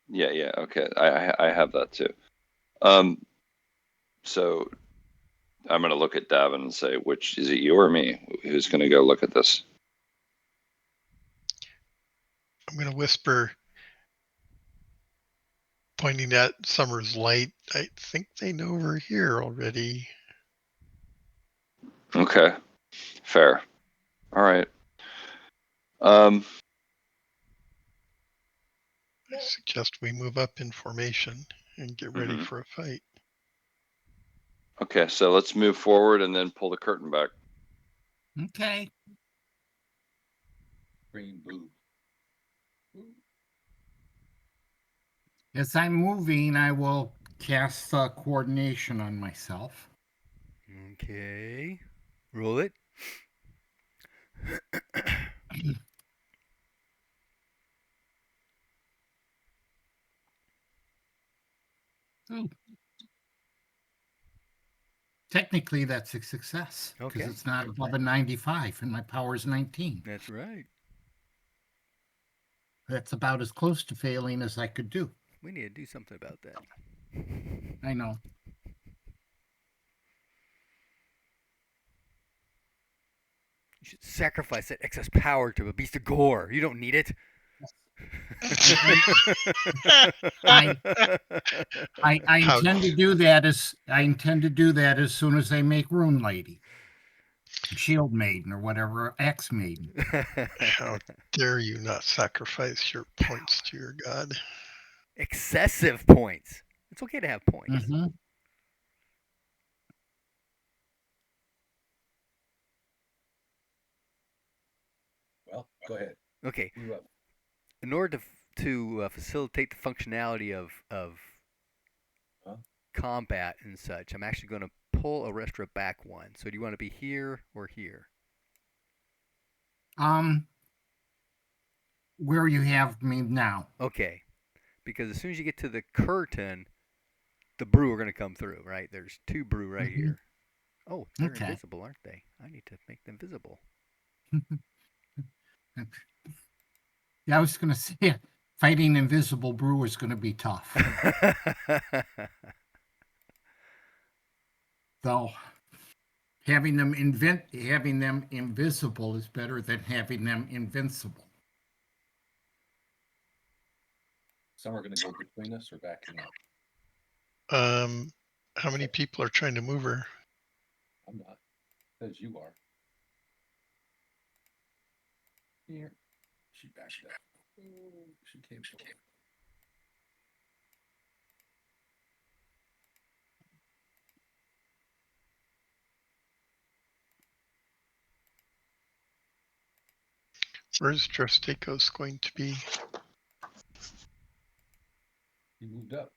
Yeah, okay. I have that too. So I'm gonna look at Davin and say, which is it, you or me? Who's gonna go look at this? I'm going to whisper, pointing at Summer's light. I think they know we're here already. Okay, fair. All right. I suggest we move up in formation and get ready for a fight. Okay, so let's move forward and then pull the curtain back. Okay. Green boob. As I'm moving, I will cast coordination on myself. Okay. Roll it. Ooh. Technically, that's a success because Okay. it's not above a 95, and my power is 19. That's right. That's about as close to failing as I could do. We need to do something about that. I know. You should sacrifice that excess power to a beast of gore. You don't need it. I intend to do that as soon as I make Rune Lady. Shield Maiden or whatever, X Maiden. How dare you not sacrifice your points to your god? Excessive points. It's okay to have points. Mm-hmm. Well, go ahead. Okay. Move up. In order to facilitate the functionality of Huh? combat and such, I'm actually going to pull a restaurant back one. So do you want to be here or here? Where you have me now. Okay. Because as soon as you get to the curtain, the brew are going to come through, right? There's 2 brew right Mhm. here. Oh, they're Okay. invisible, aren't they? I need to make them visible. Yeah, I was going to say, fighting invisible brew is going to be tough. Though having them invisible is better than having them invincible. Some are gonna go between us or backing up. How many people are trying to move her? I'm not. Says you are. Here. She backed up. She came forward. Where's Drostakos going to be? He moved up.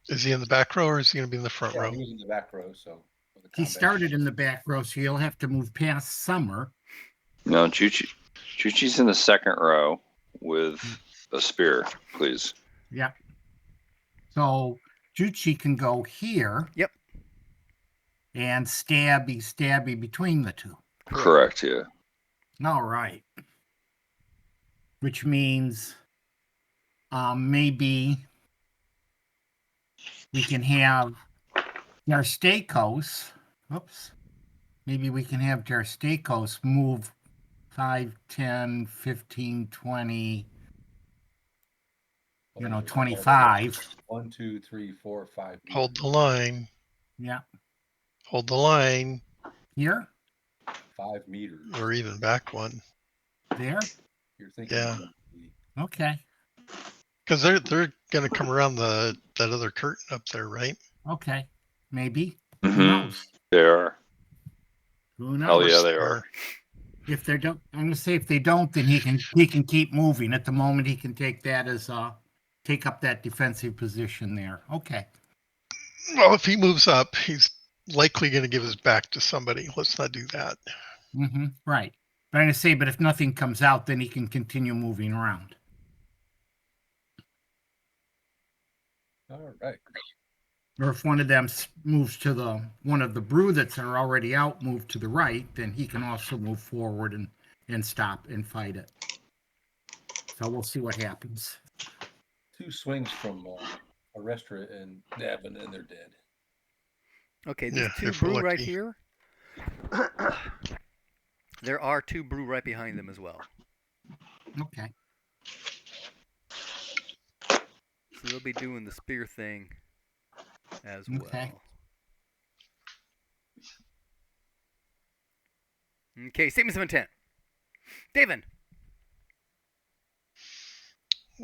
Is he in the back row or is he going to be in the front Yeah, row? he was in the back row, so. for the He combat. started in the back row, so you'll have to move past Summer. No, Chuchi's in the second row with a spear, please. Yeah. So Juchi can go here. Yep. And stabby between the two. Correct, yeah. All right. Which means maybe we can have Jarstakos. Oops. Maybe we can have Jarstakos move 5, 10, 15, 20, Well, there's a 25. 1, 2, 3, 4, 5. Hold the line. Yeah. Hold the line. Here? 5 meters. Or even back one. There? You're thinking. Yeah. it's gonna be- Okay. Because they're going to come around that other curtain up there, right? Okay. Maybe. Who Mhm. knows? They are. Who knows? Hell yeah, course they they are. are. If they don't, I'm gonna say if they don't, then he can keep moving. At the moment, he can take that as take up that defensive position there. Okay. Well, if he moves up, he's likely going to give his back to somebody. Let's not do that. Mm-hmm. Right. But I'm gonna say, but if nothing comes out, then he can continue moving around. All right. Or if one of them moves to one of the brew that's are already out, move to the right, then he can also move forward and stop and fight it. So we'll see what happens. 2 swings from Arestra and Davin, and they're dead. Okay, there's Yeah, 2 if we're brew right lucky. here. There are 2 brew right behind them as well. Okay. So they'll be doing the spear thing as Okay. well. Okay, statements of intent. David.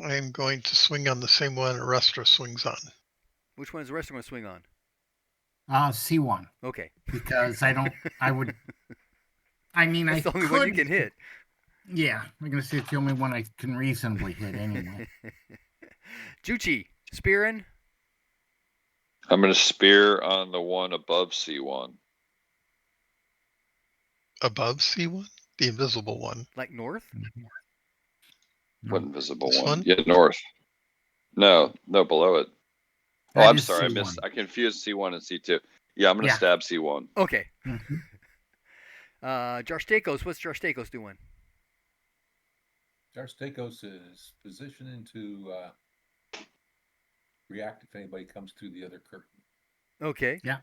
I'm going to swing on the same one Arestra swings on. Which one's the rest going to swing on? C1. Okay. Because I mean, That's the only one you can hit. Yeah, I'm gonna say it's the only one I can reasonably hit anyway. Juchi, spearing. I'm going to spear on the one above C1. Above C1? The invisible one. Like north? What invisible This one? one? Yeah, north. No, below it. That I'm is sorry, C1. I confused C1 and C2. Yeah, I'm going to Yeah. stab C1. Okay. Mhm. Jarstakos, what's Jarstakos doing? Jarstakos is positioning to react if anybody comes through the other curtain. Okay. Yeah.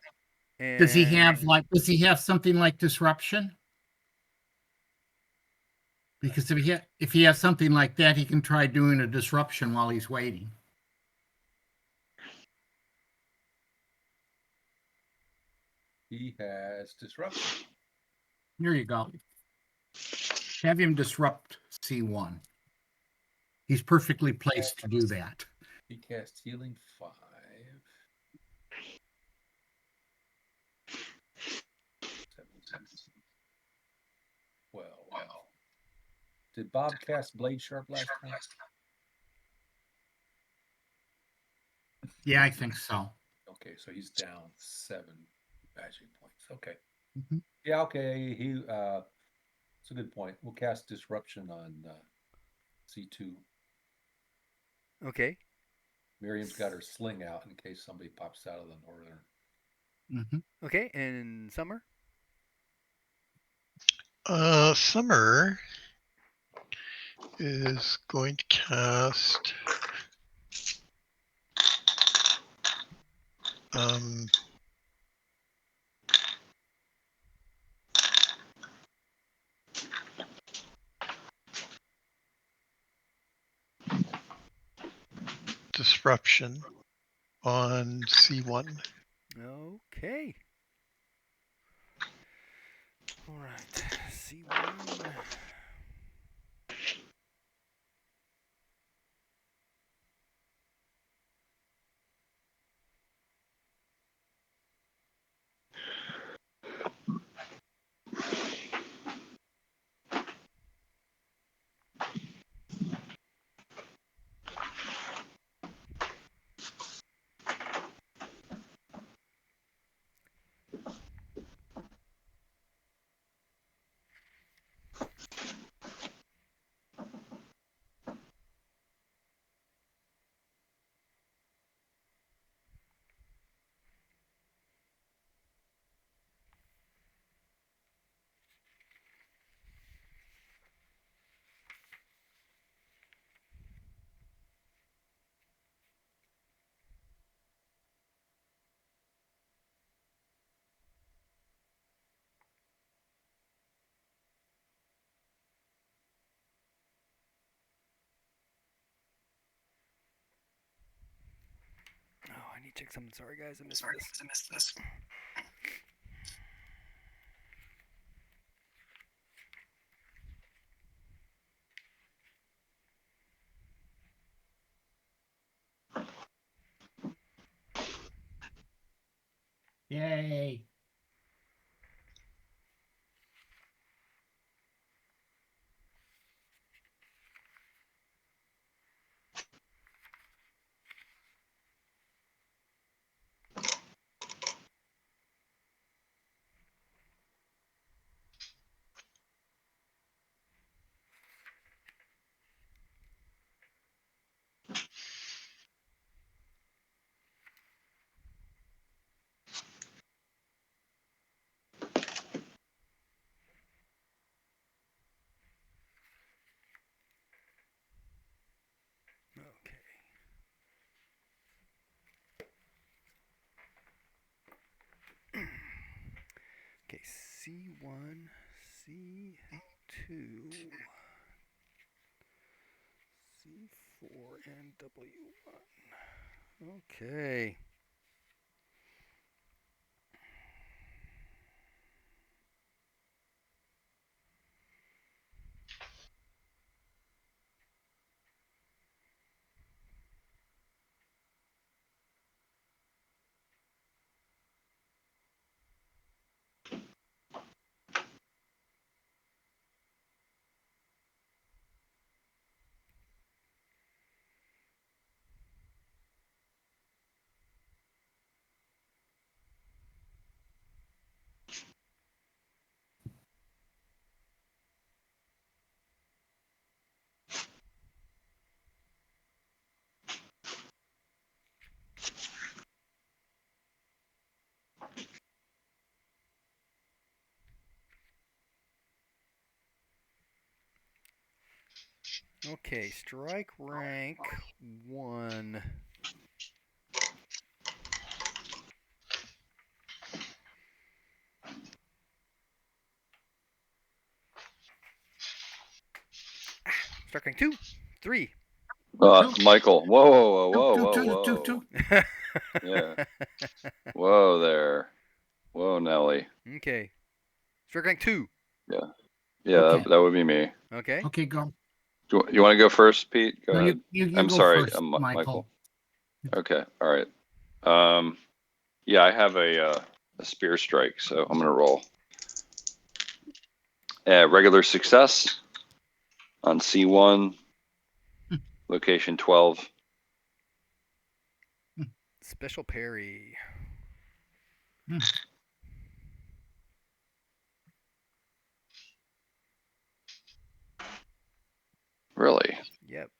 And Does he have something like disruption? Because if he has something like that, he can try doing a disruption while he's waiting. He has disruption. Here you go. Have him disrupt C1. He's perfectly placed to do that. He cast healing 5. 7, 12. Did Bob cast Blade Sharp last time? Yeah, I think so. Okay, so he's down 7 magic points. Okay. Mhm. Yeah, okay. It's a good point. We'll cast disruption on C2. Okay. Miriam's got her sling out in case somebody pops out of the northern. Mhm. Okay, and Summer? Summer is going to cast disruption on C1. Okay. All right. C1. Oh, I need to check something. Sorry, guys. I missed this. Yay. Okay. Okay, C1, C2, C4, and W1. Okay. Okay, strike rank 1. Strike rank 2, 3. Michael, whoa. Two. Yeah. Whoa there. Whoa, Nelly. Okay. Strike rank 2. Yeah, Okay. that would be me. Okay. Okay, go. You want to go first, Pete? Go No, ahead. you I'm go sorry, first, Michael. Okay, all right. Yeah, I have a spear strike, so I'm gonna roll. Regular success on C1, location 12. Special parry. Really? Yep.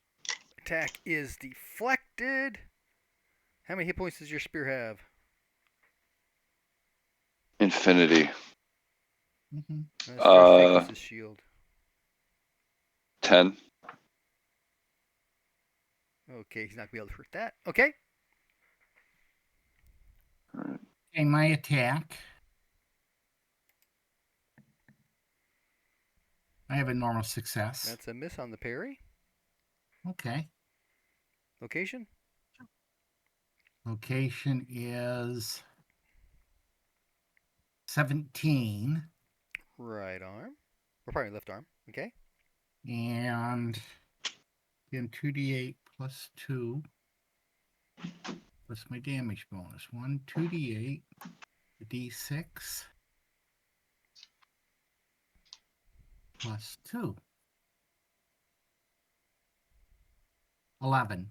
Attack is deflected. How many hit points does your spear have? Infinity. Strike equals his shield. 10. Okay, he's not gonna be able to hurt that. Okay. All right. Okay, my attack. I have a normal success. That's a miss on the parry. Okay. Location? Location is 17. Right arm. Or probably left arm. Okay. And then 2d8 plus 2. What's my damage bonus? 1, 2d8, d6, plus 2. 11.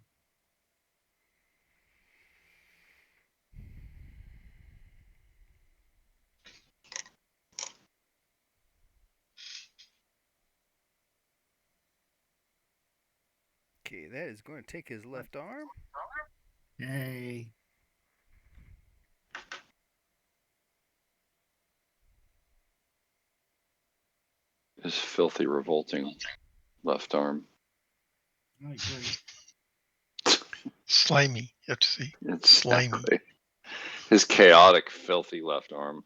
Okay, that is going to take his left arm. Yay. His filthy, revolting left arm. I agree. Slimy. You have to see. It's Slimy. exactly. His chaotic, filthy left arm.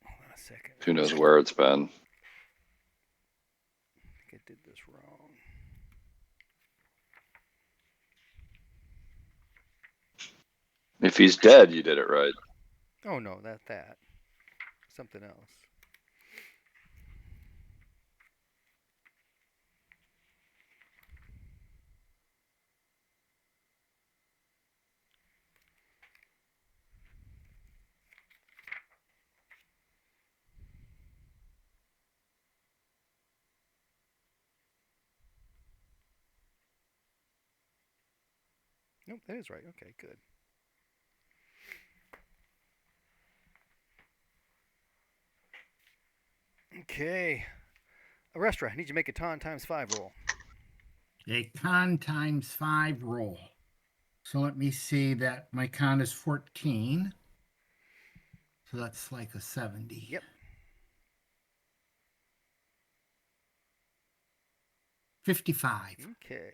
Hold on a second. Who knows where it's been? I think I did this wrong. If he's dead, you did it right. Oh no, that. Something else. Nope, that is right. Okay, good. Okay. Arrestra, I need you to make a ton times 5 roll. A con times 5 roll. So let me see that my con is 14. So that's like a 70. Yep. 55. Okay.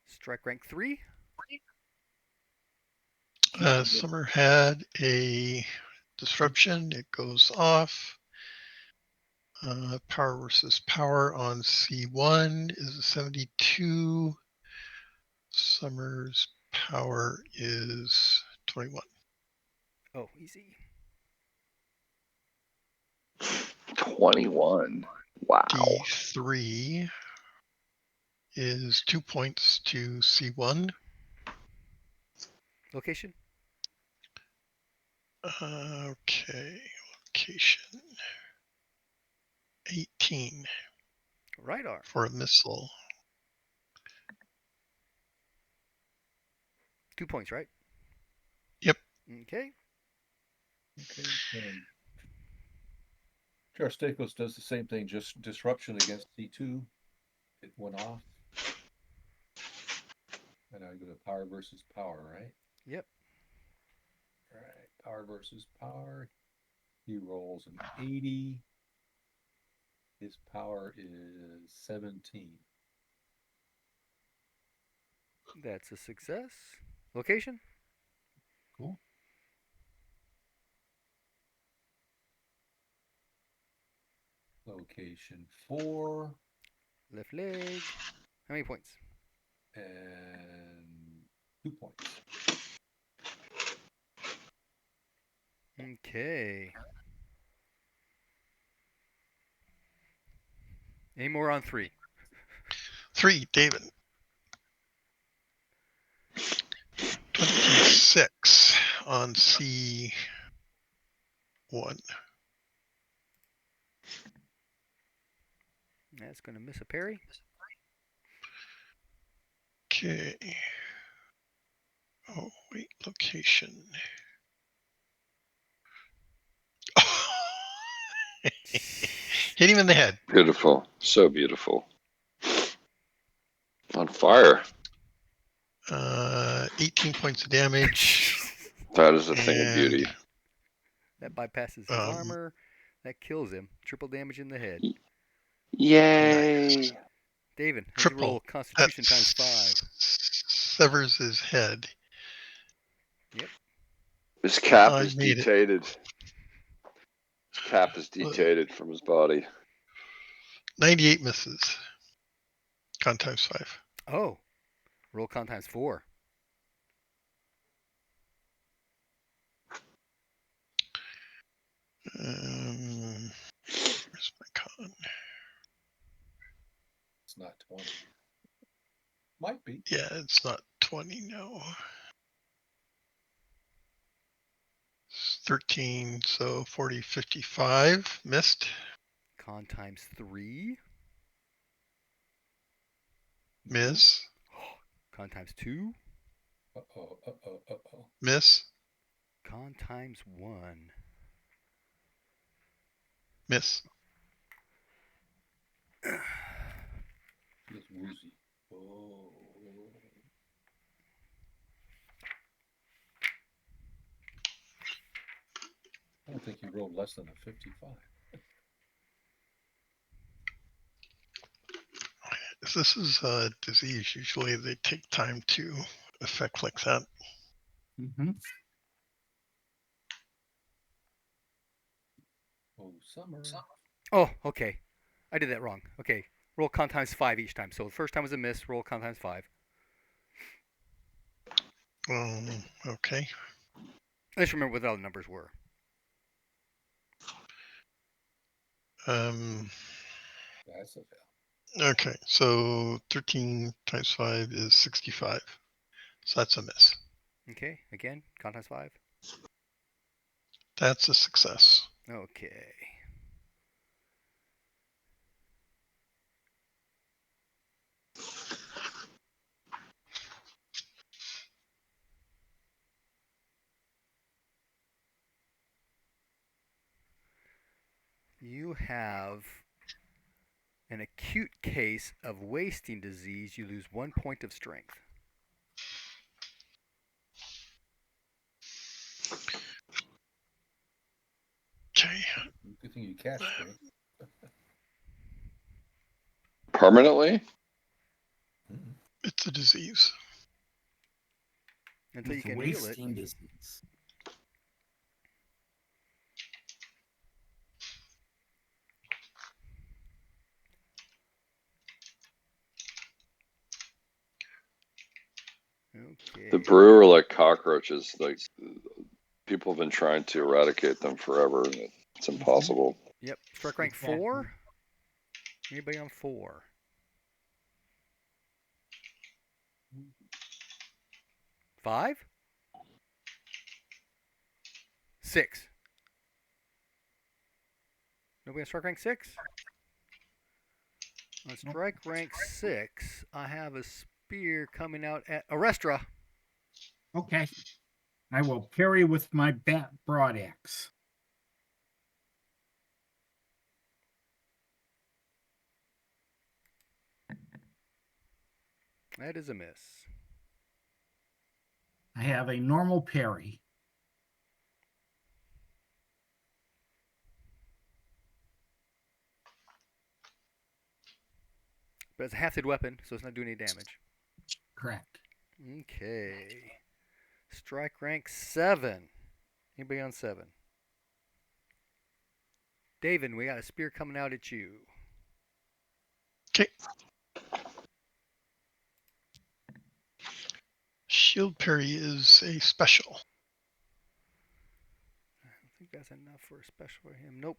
Strike rank 3. Summer had a disruption. It goes off. Power versus power on C1 is a 72. Summer's power is 21. Oh, easy. 21. Wow. D3 is 2 points to C1. Location? Okay, location 18 Right arm. for a missile. 2 points, right? Yep. Okay. Okay. Charastekos does the same thing, just disruption against C2. It went off. And I go to power versus power, right? Yep. All right, power versus power. He rolls an 80. His power is 17. That's a success. Location? Cool. Location 4 Left leg. How many points? and 2 points. Okay. Any more on 3? 3, David. 26 on C1. That's going to miss a parry. Okay. Oh, wait, location. Hit him in the head. Beautiful. So beautiful. On fire. 18 points of damage. That is a thing of And beauty. That bypasses his armor. That kills him. Triple damage in the head. Yay. David, how'd you triple. roll Constitution That times 5? severs his head. His cap I is made it. detated. His cap is detated from his body. 98 misses. Con times 5. Oh. Roll con times 4. Where's my con? It's not 20. Might be. Yeah, it's not 20, no. It's 13, so 40, 55. Missed. Con times 3. Miss. Con times 2. Uh-oh. Miss. Con times 1. Miss. Feels woozy. Oh. I don't think you rolled less than a 55. If this is a disease, usually they take time to affect like that. Mm-hmm. Oh, summer. Oh, okay. I did that wrong. Okay. Roll con times 5 each time. So the first time was a miss. Roll con times 5. Okay. I just remember what the other numbers were. That's a fail. Okay, so 13 times 5 is 65. So that's a miss. Okay. Again, con times 5. That's a success. Okay. You have an acute case of wasting disease. You lose 1 point of strength. Okay. Good thing you cast strength. Permanently? It's a disease. Until you It's can heal it. wasting disease. Okay. The brew are like cockroaches. Like people have been trying to eradicate them forever, and it's impossible. Yep. Strike rank Exactly. 4. Anybody on 4? 5? 6. Nobody on strike rank 6? On strike rank 6, I have a spear coming out at Arestra. Okay. I will parry with my broadaxe. That is a miss. I have a normal parry. But it's a hafted weapon, so it's not doing any damage. Correct. Okay. Strike rank 7. Anybody on 7? David, we got a spear coming out at you. Okay. Shield parry is a special. I think that's enough for a special for him. Nope.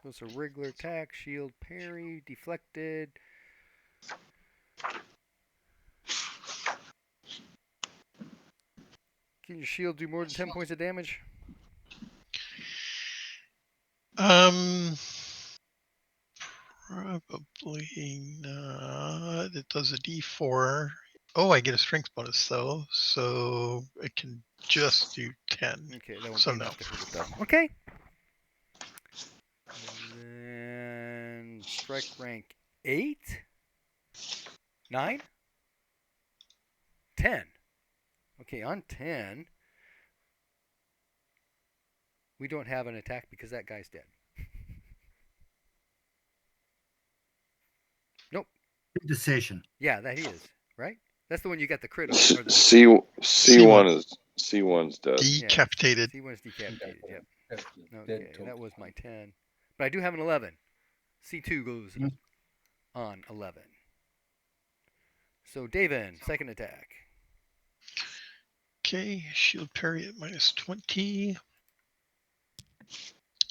So it's a regular attack, shield parry, deflected. Can your shield do more than 10 points of damage? Probably not. It does a D4. Oh, I get a strength bonus though, so it can just do 10. Okay, that won't So be no. enough to hurt it though. Okay. Then strike rank 8, 9, 10. Okay, on 10, we don't have an attack because that guy's dead. Nope. Good decision. Yeah, that he is, right? That's the one you got the crit on. Or the, C1's dead. Decapitated. C1's decapitated. Yep. That's the dead Okay, that token. was my 10. But I do have an 11. C2 goes Mm. on 11. So, David, second attack. Okay, shield parry at minus 20.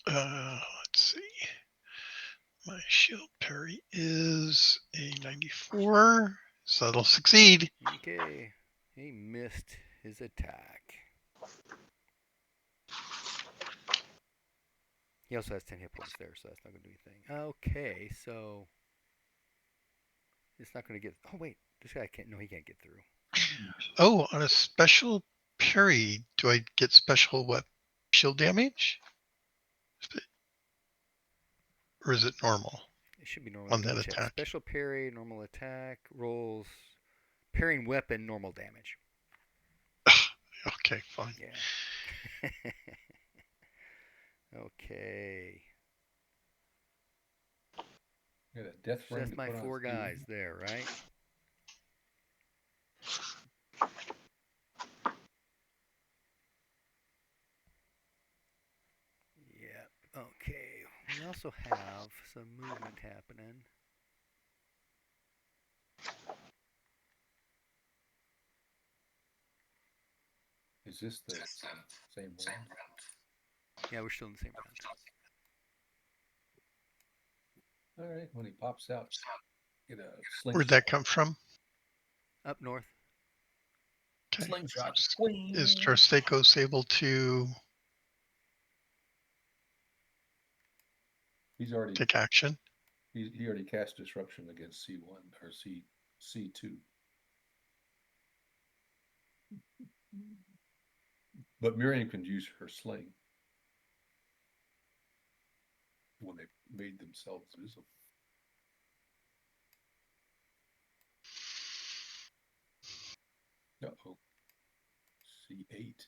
Let's see. My shield parry is a 94, so that'll succeed. Okay, he missed his attack. He also has 10 hit points there, so that's not going to do anything. Okay, so it's not going to get. Oh wait, this guy can't. No, he can't get through. Oh, on a special parry, do I get special what? Shield damage? Or is it normal? It should be normal. On that Double check. attack. Special parry, normal attack, rolls, parrying weapon, normal damage. Okay, fine. Yeah. Okay. Got a death So ring that's to my put on 4 Steve. guys there, right? Yep. Okay. We also have some movement happening. Is this the same one? Yeah, we're still in the same round. All right, when he pops out, get a slingshot. Where'd that come from? Up north. Okay. Slingshot. Is Torstacos able to He's already take action? he already cast disruption against C1 or C2. But Miriam can use her sling when they made themselves visible. Uh-oh. C8.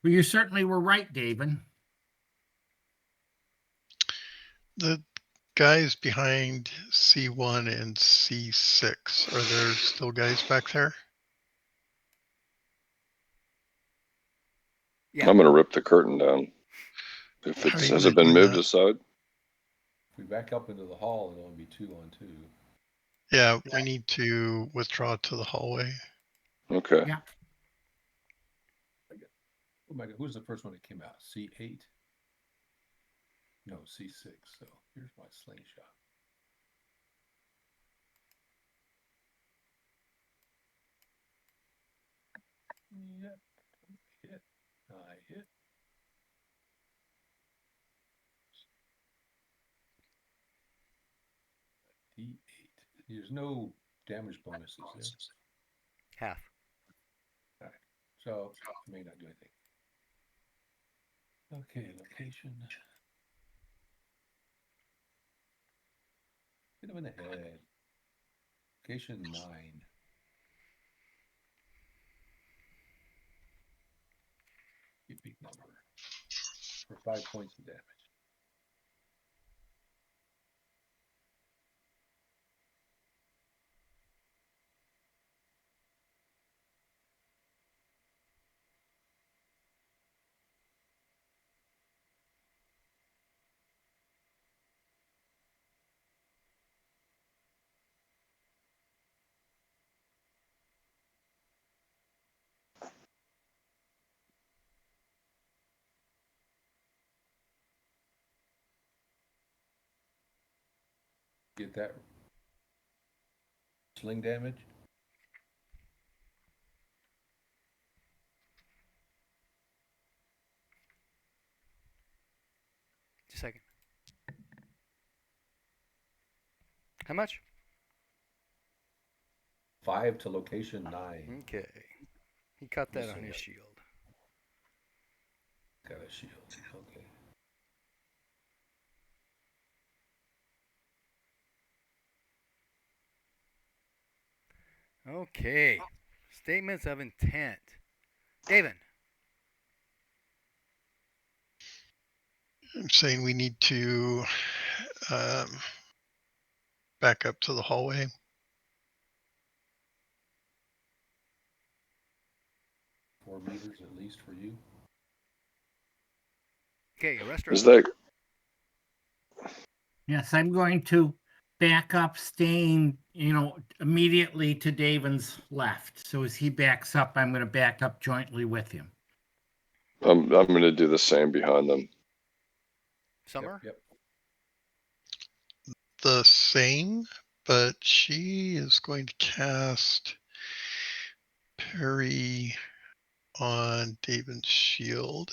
Well, you certainly were right, David. The guys behind C1 and C6, are there still guys back there? Yeah. I'm gonna rip the curtain down. If How are it's you has gonna it been do moved that? aside? If we back up into the hall, it'll only be 2-on-2. Yeah, we need to withdraw to the hallway. Okay. Yeah. Oh my God, who's the first one that came out? C8? No, C6. So here's my slingshot. Yep. Hit. I hit. D8. There's no damage bonuses there. Half. All right. So I may not do anything. Okay, location. Hit him in the head. Location 9. Big, big number. For 5 points of damage. Get that sling damage? Just a second. How much? 5 to location 9. Okay. He cut that on Missing his it. shield. Got a shield. Okay. Okay. Statements of intent. David. I'm saying we need to back up to the hallway. Four meters at least for you. Okay, arrest her. Is that Yes, I'm going to back up, staying, immediately to Davin's left. So as he backs up, I'm going to back up jointly with him. I'm going to do the same behind them. Summer? Yep. The same, but she is going to cast Parry on David's shield.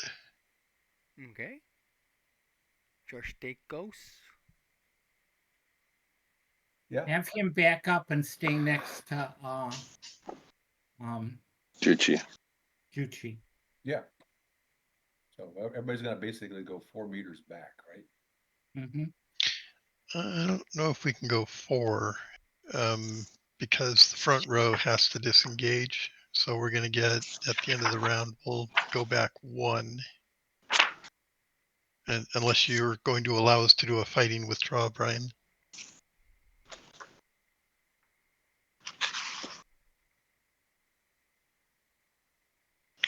Okay. Josh Stakos. Yeah. Have him back up and stay next to Juchi. Juchi. Yeah. So everybody's gonna basically go 4 meters back, right? Mm-hmm. I don't know if we can go 4, because the front row has to disengage. So we're going to get, at the end of the round, we'll go back 1. And unless you're going to allow us to do a fighting withdraw, Brian.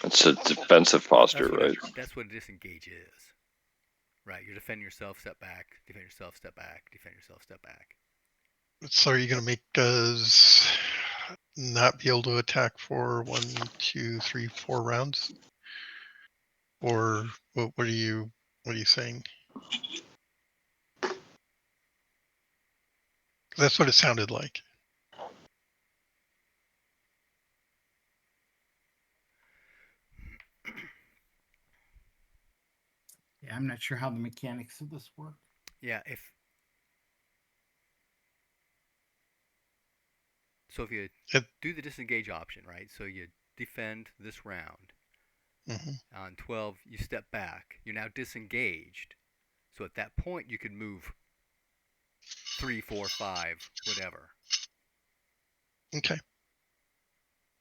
It's a defensive posture, right? That's what a disengage is. Right. You defend yourself, step back, defend yourself, step back, defend yourself, step back. So are you going to make us not be able to attack for 1, 2, 3, 4 rounds? Or what are you saying? That's what it sounded like. Yeah, I'm not sure how the mechanics of this work. Yeah, if you do the disengage option, right? So you defend this round. Mm-hmm. On 12, you step back. You're now disengaged. So at that point, you could move 3, 4, 5, whatever. Okay.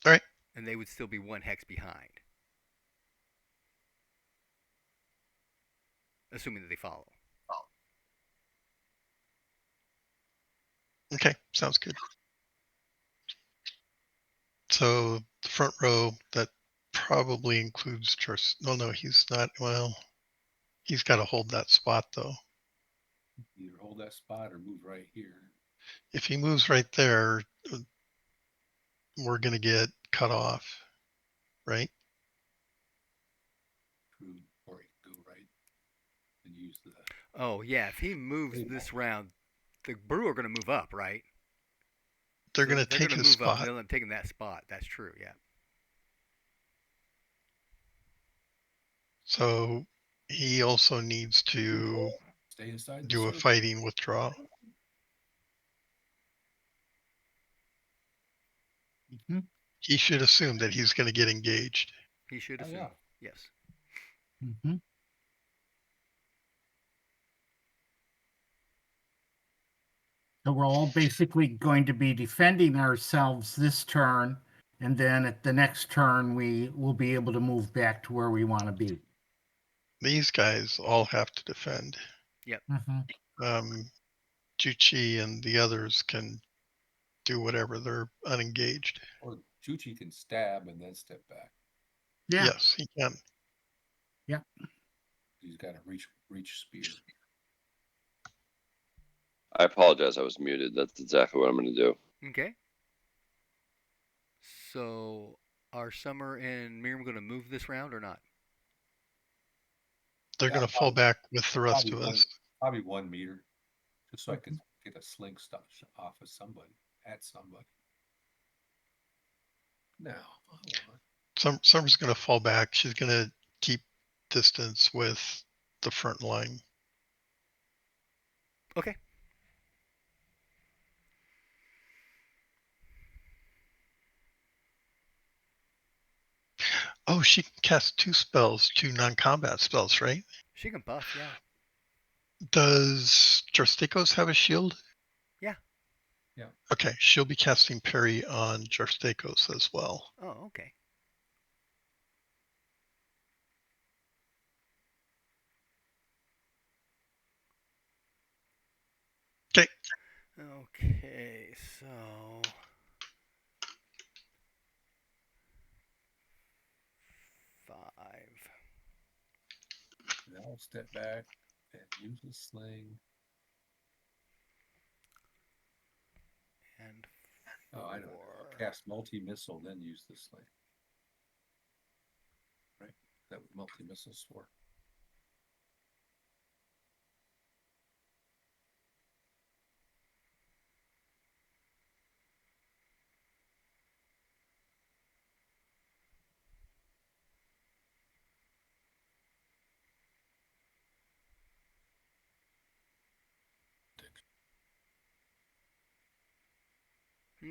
All right. And they would still be 1 hex behind. Assuming that they follow. Okay, sounds good. So the front row, that probably includes Charles. No, he's not. Well, he's got to hold that spot though. Either hold that spot or move right here. If he moves right there, we're going to get cut off, right? True. Or he can go right and use the. Oh, yeah. If he moves this round, the brew are going to move up, right? They're going to take his spot. They're taking that spot. That's true, yeah. So he also needs to Stay inside. do a fighting withdrawal. Mm-hmm. He should assume that he's going to get engaged. He should assume. Yeah. Yes. Mm-hmm. So we're all basically going to be defending ourselves this turn, and then at the next turn, we will be able to move back to where we want to be. These guys all have to defend. Mhm. Juchi and the others can do whatever. They're unengaged. Or Chuchi can stab and then step back. Yeah. Yes, he can. He's got a reach spear. I apologize. I was muted. That's exactly what I'm going to do. Okay. So are Summer and Miriam going to move this round or not? They're Yeah, going to fall back with the rest Probably of us. Probably 1 meter, just so I can get a sling stuff off of somebody, at somebody. Now, Summer's going to fall back. She's going to keep distance with the front line. Okay. Oh, she can cast 2 spells, 2 non-combat spells, right? She can buff, yeah. Does Jarstakos have a shield? Yeah. Yeah. Okay, she'll be casting parry on Jarstakos as well. Oh, okay. Okay. Okay, so five. now I'll step back and use a sling. And Oh, I don't know. I'll cast multi-missile, then use the sling. Right? That what multi-missiles for.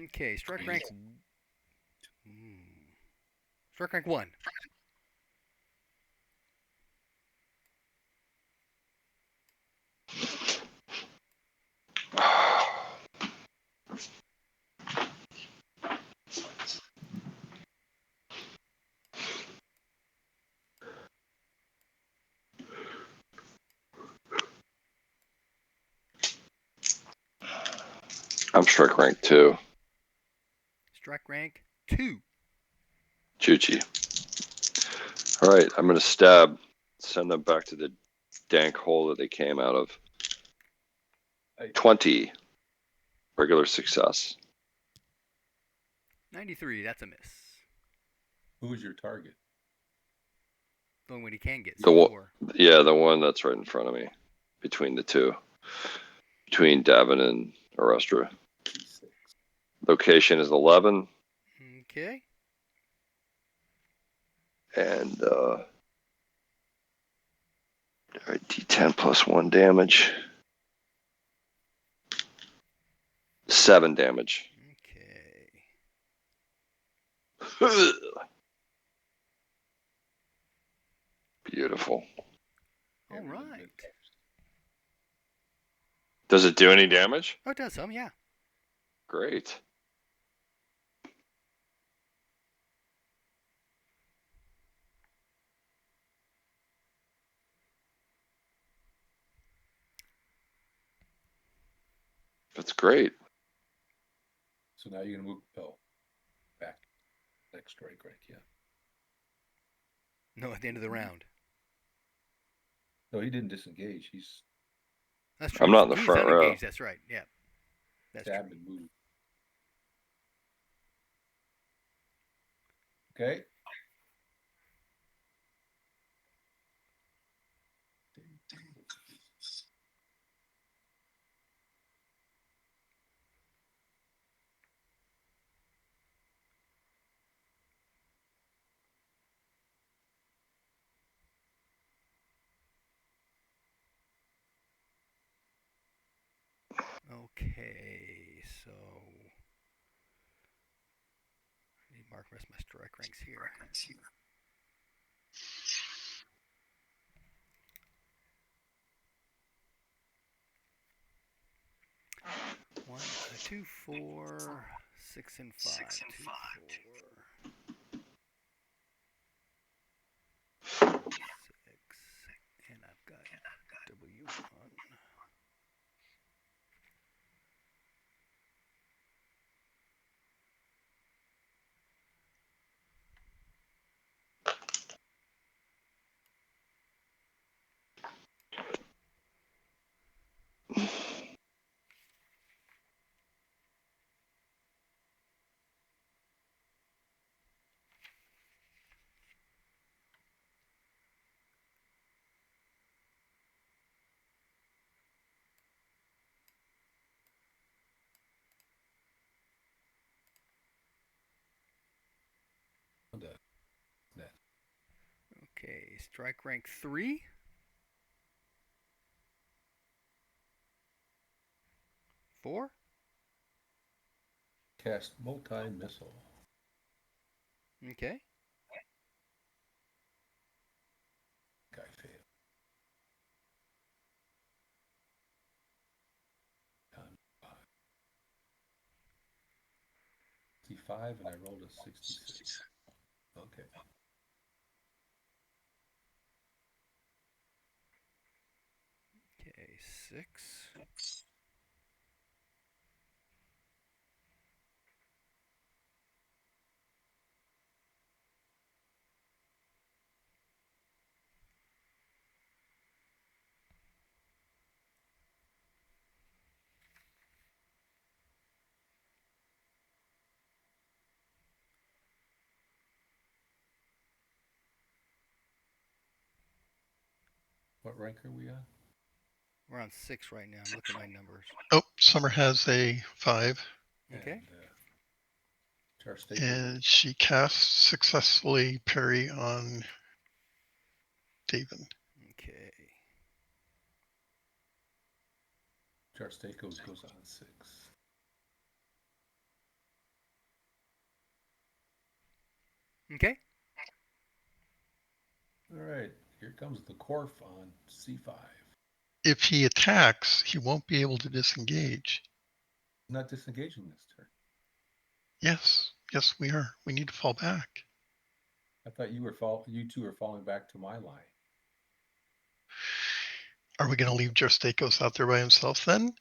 Okay, strike rank. Strike rank 1. I'm strike rank 2. Strike rank 2. Chuchi. All right, I'm going to stab. Send them back to the dank hole that they came out of. 20. Regular success. 93, that's a miss. Who is your target? The only one he can get The so one, far. yeah, the one that's right in front of me, between the two, between Davin and Arestra. Location is 11, Okay. and D10 plus 1 damage, 7 damage. Okay. Beautiful. All right. Does it do any damage? Oh, it does some, yeah. Great. That's great. So now you're gonna move back. Next strike rank, yeah. No, at the end of the round. No, he didn't disengage. He's That's true. I'm not in the He's front row. unengaged, that's right. Yeah. That's stabbed true. and moved. Okay. Okay, so I need to mark the rest of my strike ranks here. 2, 4, 6, and 5. 2, 4, 6, and I've got W1. Okay, strike rank 3. 4. Cast multi-missile. Okay. Guy failed. Done. 65 and I rolled a 66. Okay. Okay, 6. What rank are we on? We're on 6 right now. I'm looking at my numbers. Oh, Summer has a 5, Okay. And, Charstake and she casts successfully parry on David. Okay. Charstake goes on 6. Okay. All right, here comes the Corf on C5. If he attacks, he won't be able to disengage. Not disengaging this turn. Yes, yes, we are. We need to fall back. I thought you two were falling back to my line. Are we going to leave Jostakos out there by himself then?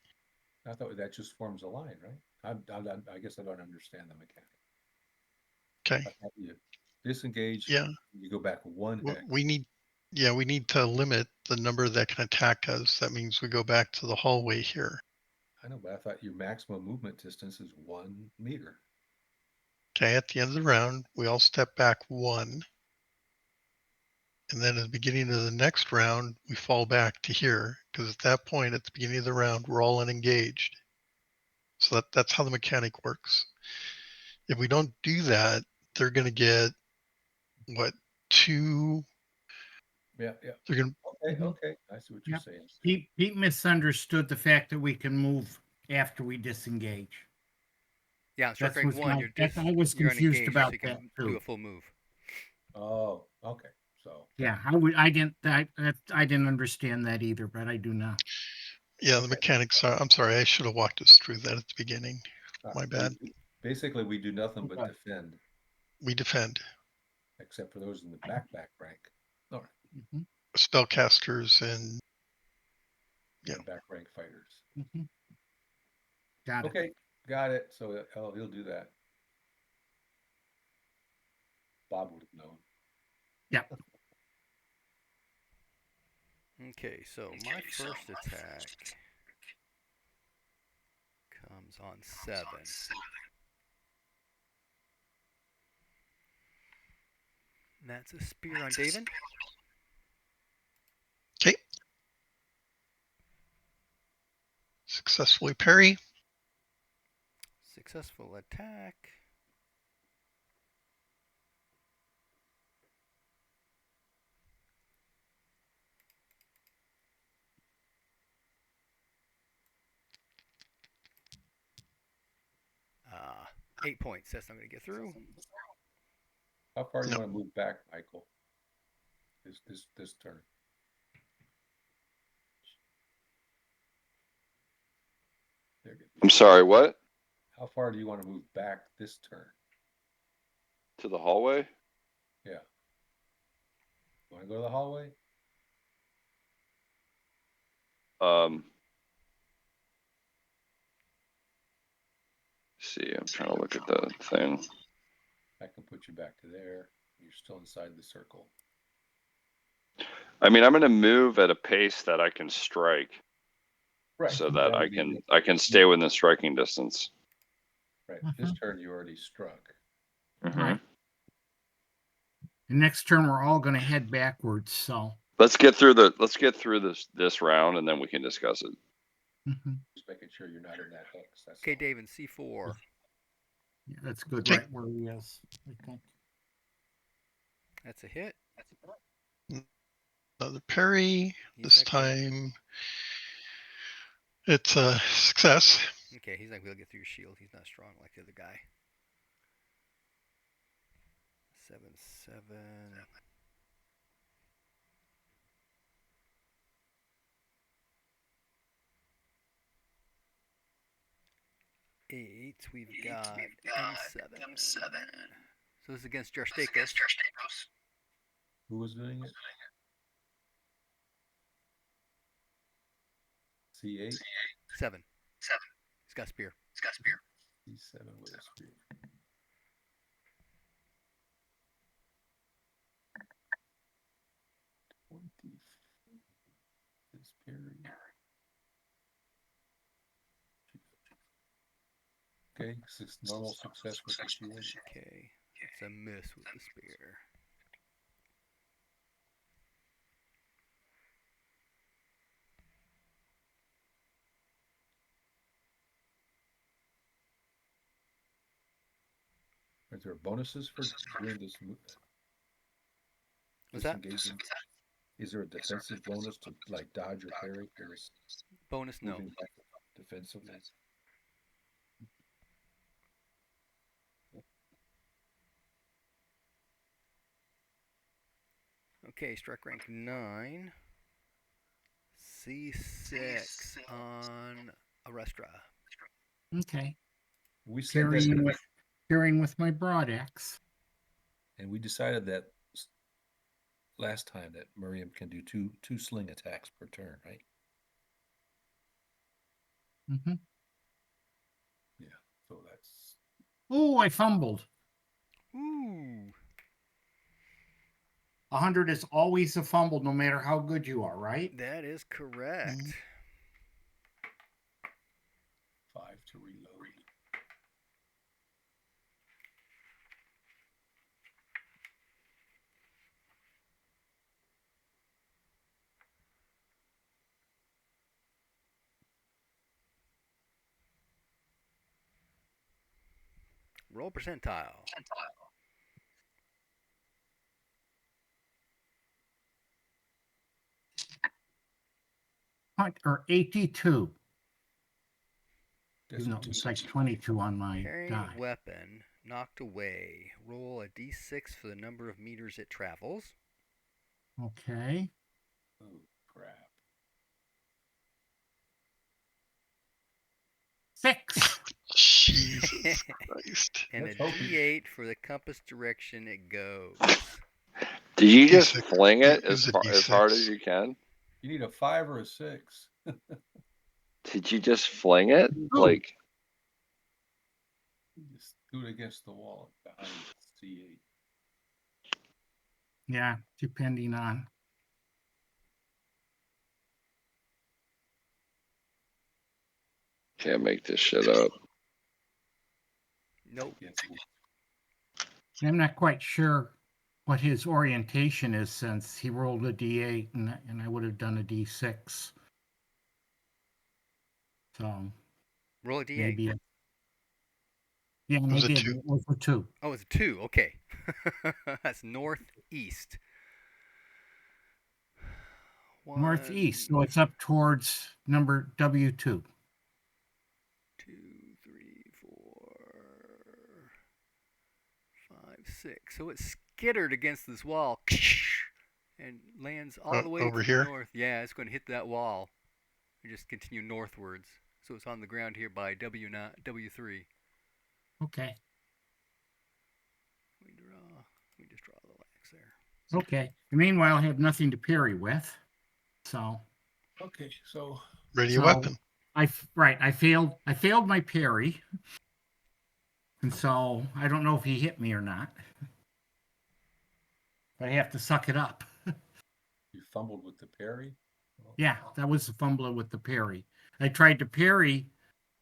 I thought that just forms a line, right? I guess I don't understand the mechanic. Okay. I thought you disengage. Yeah. You go back 1 hex. We need to limit the number that can attack us. That means we go back to the hallway here. I know, but I thought your maximum movement distance is 1 meter. Okay, at the end of the round, we all step back 1. And then at the beginning of the next round, we fall back to here, because at that point, at the beginning of the round, we're all unengaged. So that's how the mechanic works. If we don't do that, they're going to get, 2? Yeah. They're going Okay, Mhm. okay. I see what you're Yep. saying. Pete misunderstood the fact that we can move after we disengage. Yeah, strike That's rank what's 1. I was You're confused unengaged, about so you that can too. do a full move. Oh, okay. So Yeah, I didn't understand that either, but I do now. Yeah, the okay. mechanics are, I'm sorry, I should have walked us through that at the beginning. My bad. Basically, we do nothing but Okay. defend, We defend. except for those in the backpack rank. All right. Mhm, Spellcasters and Yeah, Yeah. back rank fighters. mhm. Got it. Okay, got it. So he'll do that. Bob would have known. Yep. Okay, so my first attack comes on 7. And that's a spear on David. Okay. Successfully parry. Successful attack. Uh, 8 points. That's not going to get through. How far do you No. want to move back, Michael? This turn. There you go. I'm sorry, what? How far do you want to move back this turn? To the hallway? Yeah. Want to go to the hallway? See, I'm trying to look at the thing. I can put you back to there. You're still inside the circle. I mean, I'm going to move at a pace that I can strike, so that That I would be can stay within striking distance. right. This turn you already struck. Right. The next turn, we're all going to head backwards. So Let's get through this round, and then we can discuss it. Just making sure you're not in that hex. That's Okay, all. Dave, in C4. yeah, that's good. Take- Right where he is. I think. That's a hit. Another parry. He's This not gonna- time it's a success. Okay, he's not gonna get through your shield. He's not strong like the other guy. 7/7. Eight. We've got M7. So this is against Jarstakos. Who was doing it? C8? 7. He's got spear. C7 with a spear. This parry. Okay, normal success with the shield. Okay, it's a miss with the spear. Is there bonuses for doing this move? What's that? Disengaging? Is there a defensive bonus to like dodge or parry? Bonus, no. Moving back defensively. Okay, strike rank 9. C6 on Arestra. Okay. We said that, Carrying with my broadaxe. and we decided that last time that Miriam can do two sling attacks per turn, right? Yeah. So that's. Oh, I fumbled. Ooh. 100 is always a fumble, no matter how good you are, right? That is correct. 5 to reload. Roll percentile. Or 82. Guess No, what it's like 22 on my Carrying die. weapon knocked away. Roll a d6 for the number of meters it travels. Okay. Oh, crap. 6. Jesus Christ. And Let's a hope he- d8 for the compass direction it goes. Did you just D6. fling it Use a as hard D6. as you can? You need a 5 or a 6. Did you just fling it? Ooh. Like, You just do it against the wall behind C8. Yeah, depending on. can't make this shit up. Nope. Yes. I'm not quite sure what his orientation is since he rolled a d8 and I would have done a d6. So Roll a d8. maybe. Yeah, and was I a did. 2. It was a 2. Oh, it's a 2. Okay. That's northeast. Northeast. So it's up towards number W2. 2, 3, 4, 5, 6. So it's skittered against this wall and lands all the way over to here? the north. Yeah, it's going to hit that wall and just continue northwards. So it's on the ground here by W3. Okay. We just draw the lax there. Okay. Meanwhile, I have nothing to parry with. So Okay, so Ready a So- weapon. I failed my parry. And so I don't know if he hit me or not. But I have to suck it up. you fumbled with the parry. Yeah, that was the fumbling with the parry. I tried to parry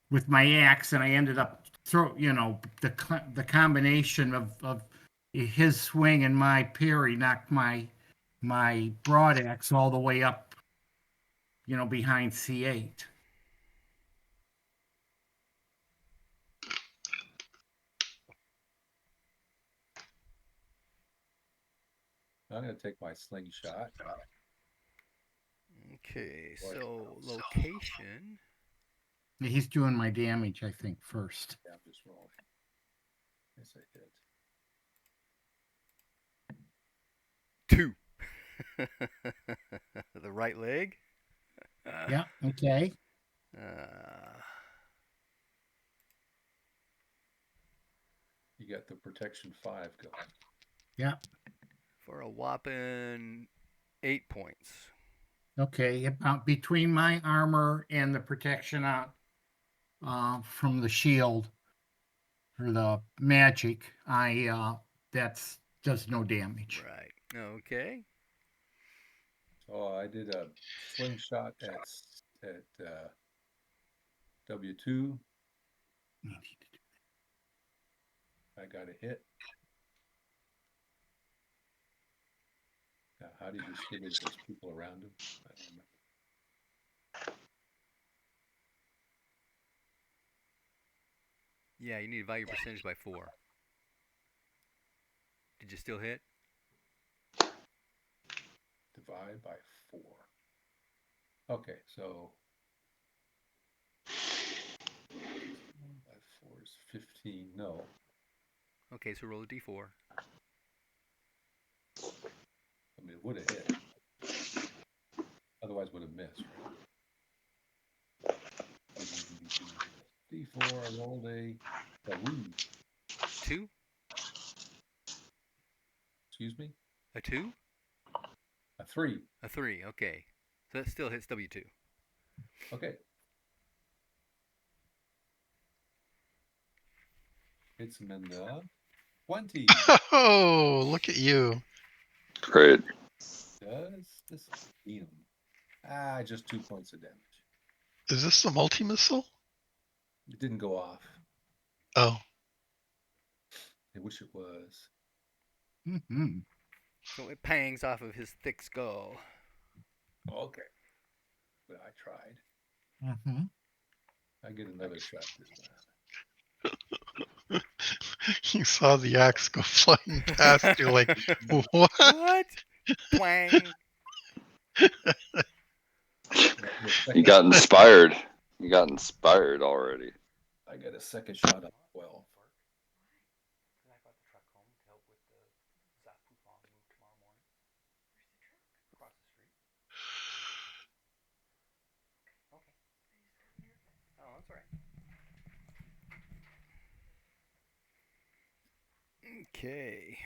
with my axe, and I ended up the combination of his swing and my parry knocked my broadaxe all the way up, behind C8. I'm gonna take my slingshot. Okay, so location. He's doing my damage, I think, first. Yeah, I'm just rolling. Yes, I did. 2. The right leg. Yeah, okay. You got the protection 5 going. Yeah, For a whopping 8 points. okay. About between my armor and the protection from the shield or the magic, that's does no damage. Right. Okay. So I did a slingshot at W2. I got a hit. Now, how did you distribute those people around him? I don't remember. Yeah, you need to divide your percentage by 4. Did you still hit? Divide by 4. Okay, so 1 by 4 is 15. No, Okay, so roll a d4. I mean, it would have hit. Otherwise, would have missed, right? D4, I rolled a woo. 2? Excuse me? A 2? A 3. A 3, okay. So that still hits W2. Okay. Hits him in the 20. Oh, look at you. Great. Does this beat him? Just 2 points of damage. Is this the multi-missile? It didn't go off. Oh, I wish it was. Mm-hmm. So it pangs off of his thick skull. Okay. But I tried. Mm-hmm. I get another shot this time. you saw the axe go flying past you like, what? What? Twang. You got inspired. You got inspired already. I got a second shot on 12. Can I brought the truck home to help with the Zap Pufong move tomorrow morning? Where's the truck? Across the street. Okay. Oh, that's all right. Okay.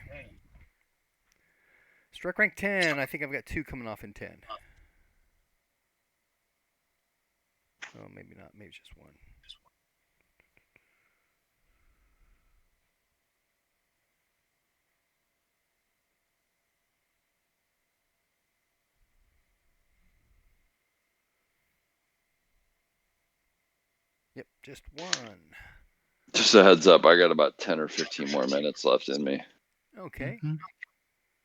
Strike rank 10. I think I've got 2 coming off in 10. Oh, maybe not. Maybe just 1. Yep, just 1. Just a heads up, I got about 10 or 15 more minutes left in me. Okay. Mm-hmm.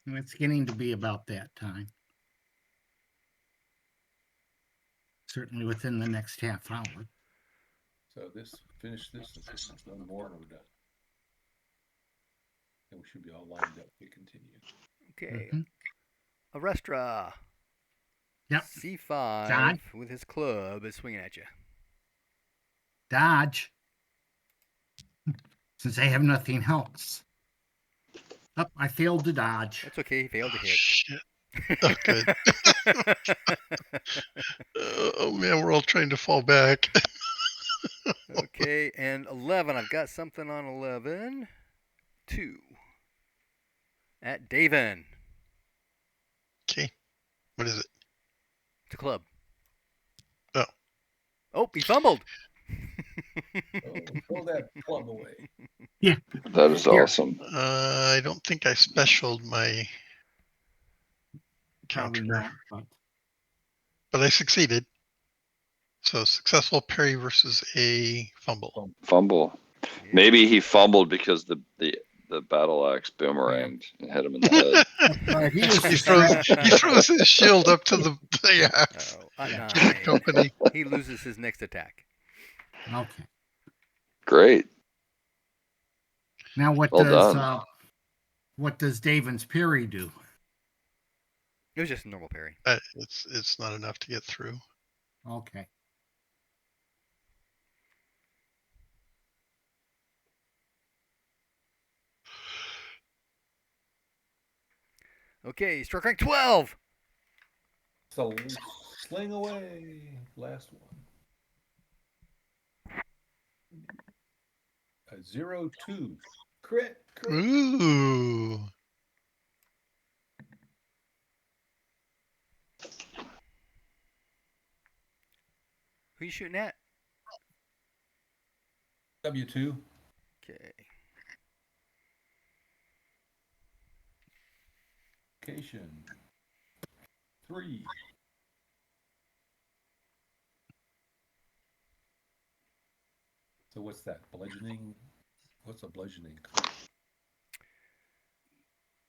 And it's getting to be about that time. Certainly within the next half hour. So finish this, and this is one more, and we're done. And we should be all lined up to continue. Okay. Mm-hmm. Arestra. Yep. C5 Dodge. with his club is swinging at you. Dodge. Since I have nothing else. Oh, I failed to dodge. That's okay. He failed to hit. Shit. Oh, good. Oh man, we're all trying to fall back. Okay, and 11. I've got something on 11. 2. At Davin. Okay. What is it? It's a club. Oh. Oh, he fumbled. Oh, throw that club away. That is Here. awesome. I don't think I specialed my Probably counter, not, but but I succeeded. So successful parry versus a fumble. Fumble. Yeah. Maybe he fumbled because the battle axe boomeranged and hit him in the head. Right, he was he throws distracted. he throws his shield up to the axe. Oh, at Yeah. To the 9. company. He loses his next attack. Okay. Great. Now Well done. what does Davin's parry do? It was just a normal parry. It's not enough to get through. Okay. Okay, struck rank 12. So sling away. Last one. A 0-2. Crit. Ooh. Who you shooting at? W2. Okay. Location 3. So what's that? Bludgeoning? What's a bludgeoning?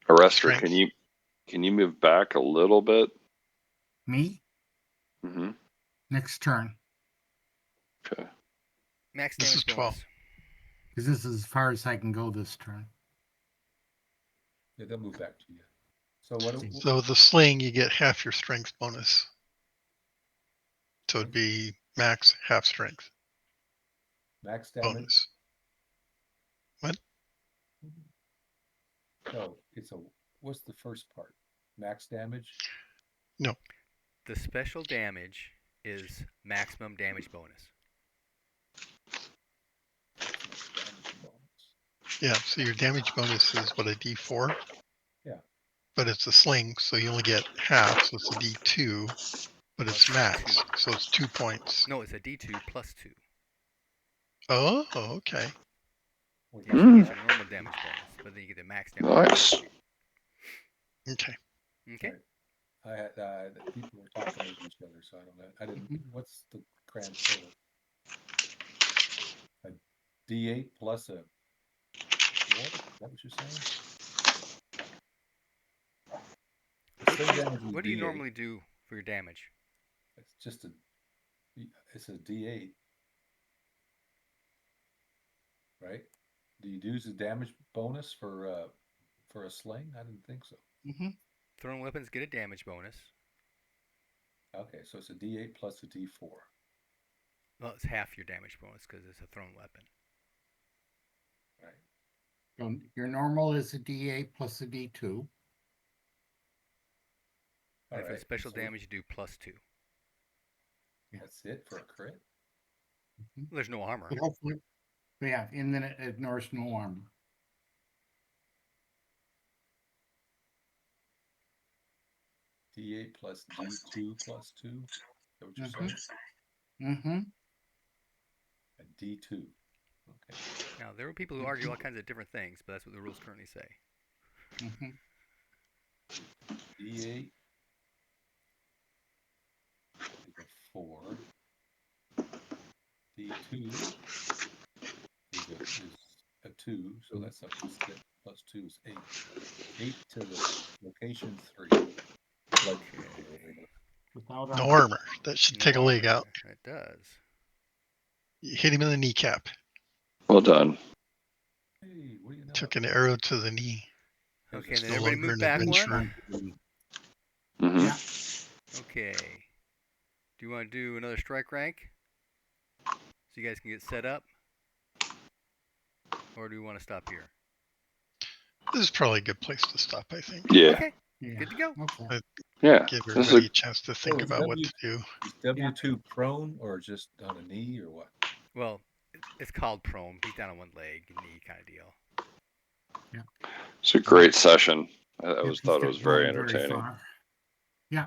Arrestor, Strength. can you move back a little bit? Me? Mm-hmm. Next turn. Okay. Max This damage is 12. bonus. Because this is as far as I can go this turn. Yeah, they'll move back to you. So what? So the sling, you get half your strength bonus. So it'd be max half strength Max damage? bonus. What? No, what's the first part? Max damage? No. The special damage is maximum damage bonus. Damage bonus. Yeah. So your damage bonus is what, a D4? Yeah. But it's a sling, so you only get half. So it's a D2, but it's max. So it's 2 points. No, it's a D2 plus 2. Oh, okay. Yeah, so you get your normal damage bonus, but then you get the max damage Nice. bonus. Okay. Okay. I had the people were talking with each other, so I don't know. I didn't. What's the grand total? A D8 plus a. What? Is that what you're saying? What do you normally do for your damage? It's just it's a D8, right? Do you use a damage bonus for a sling? I didn't think so. Mm-hmm. Thrown weapons get a damage bonus. Okay, so it's a D8 plus a D4. Well, it's half your damage bonus because it's a thrown weapon. Right. So your normal is a D8 plus a D2. And for the special so damage, you do plus 2. That's it for a crit? There's no armor. But hopefully, yeah, and then it ignores no armor. D8 plus D2 plus 2? Is that what you're saying? Mm-hmm. A D2. Okay. Now, there are people who argue all kinds of different things, but that's what the rules currently say. Mm-hmm. D8 is a 4. D2 is a 2, so that's up to 6 plus 2 is 8. 8 to the location 3. Like, Without No armor. That should take a No leg armor. out. It does. You hit him in the kneecap. Well done. hey, what do you know? Took an arrow to the knee. Okay, It's and then no everybody longer move an back adventure. one. Mm-hmm. Yeah. Okay. Do you want to do another strike rank? So you guys can get set up? Or do you want to stop here? This is probably a good place to stop, I think. Yeah. Okay, Yeah. good to go. Okay. Yeah. Give This is everybody a chance to think is about what to do. Is W2 prone or just on a knee or what? Well, It's called prone. He's down on one leg, knee kind of deal. It's a great session. I Yep, always he's thought it not was very going very entertaining. far. Yeah.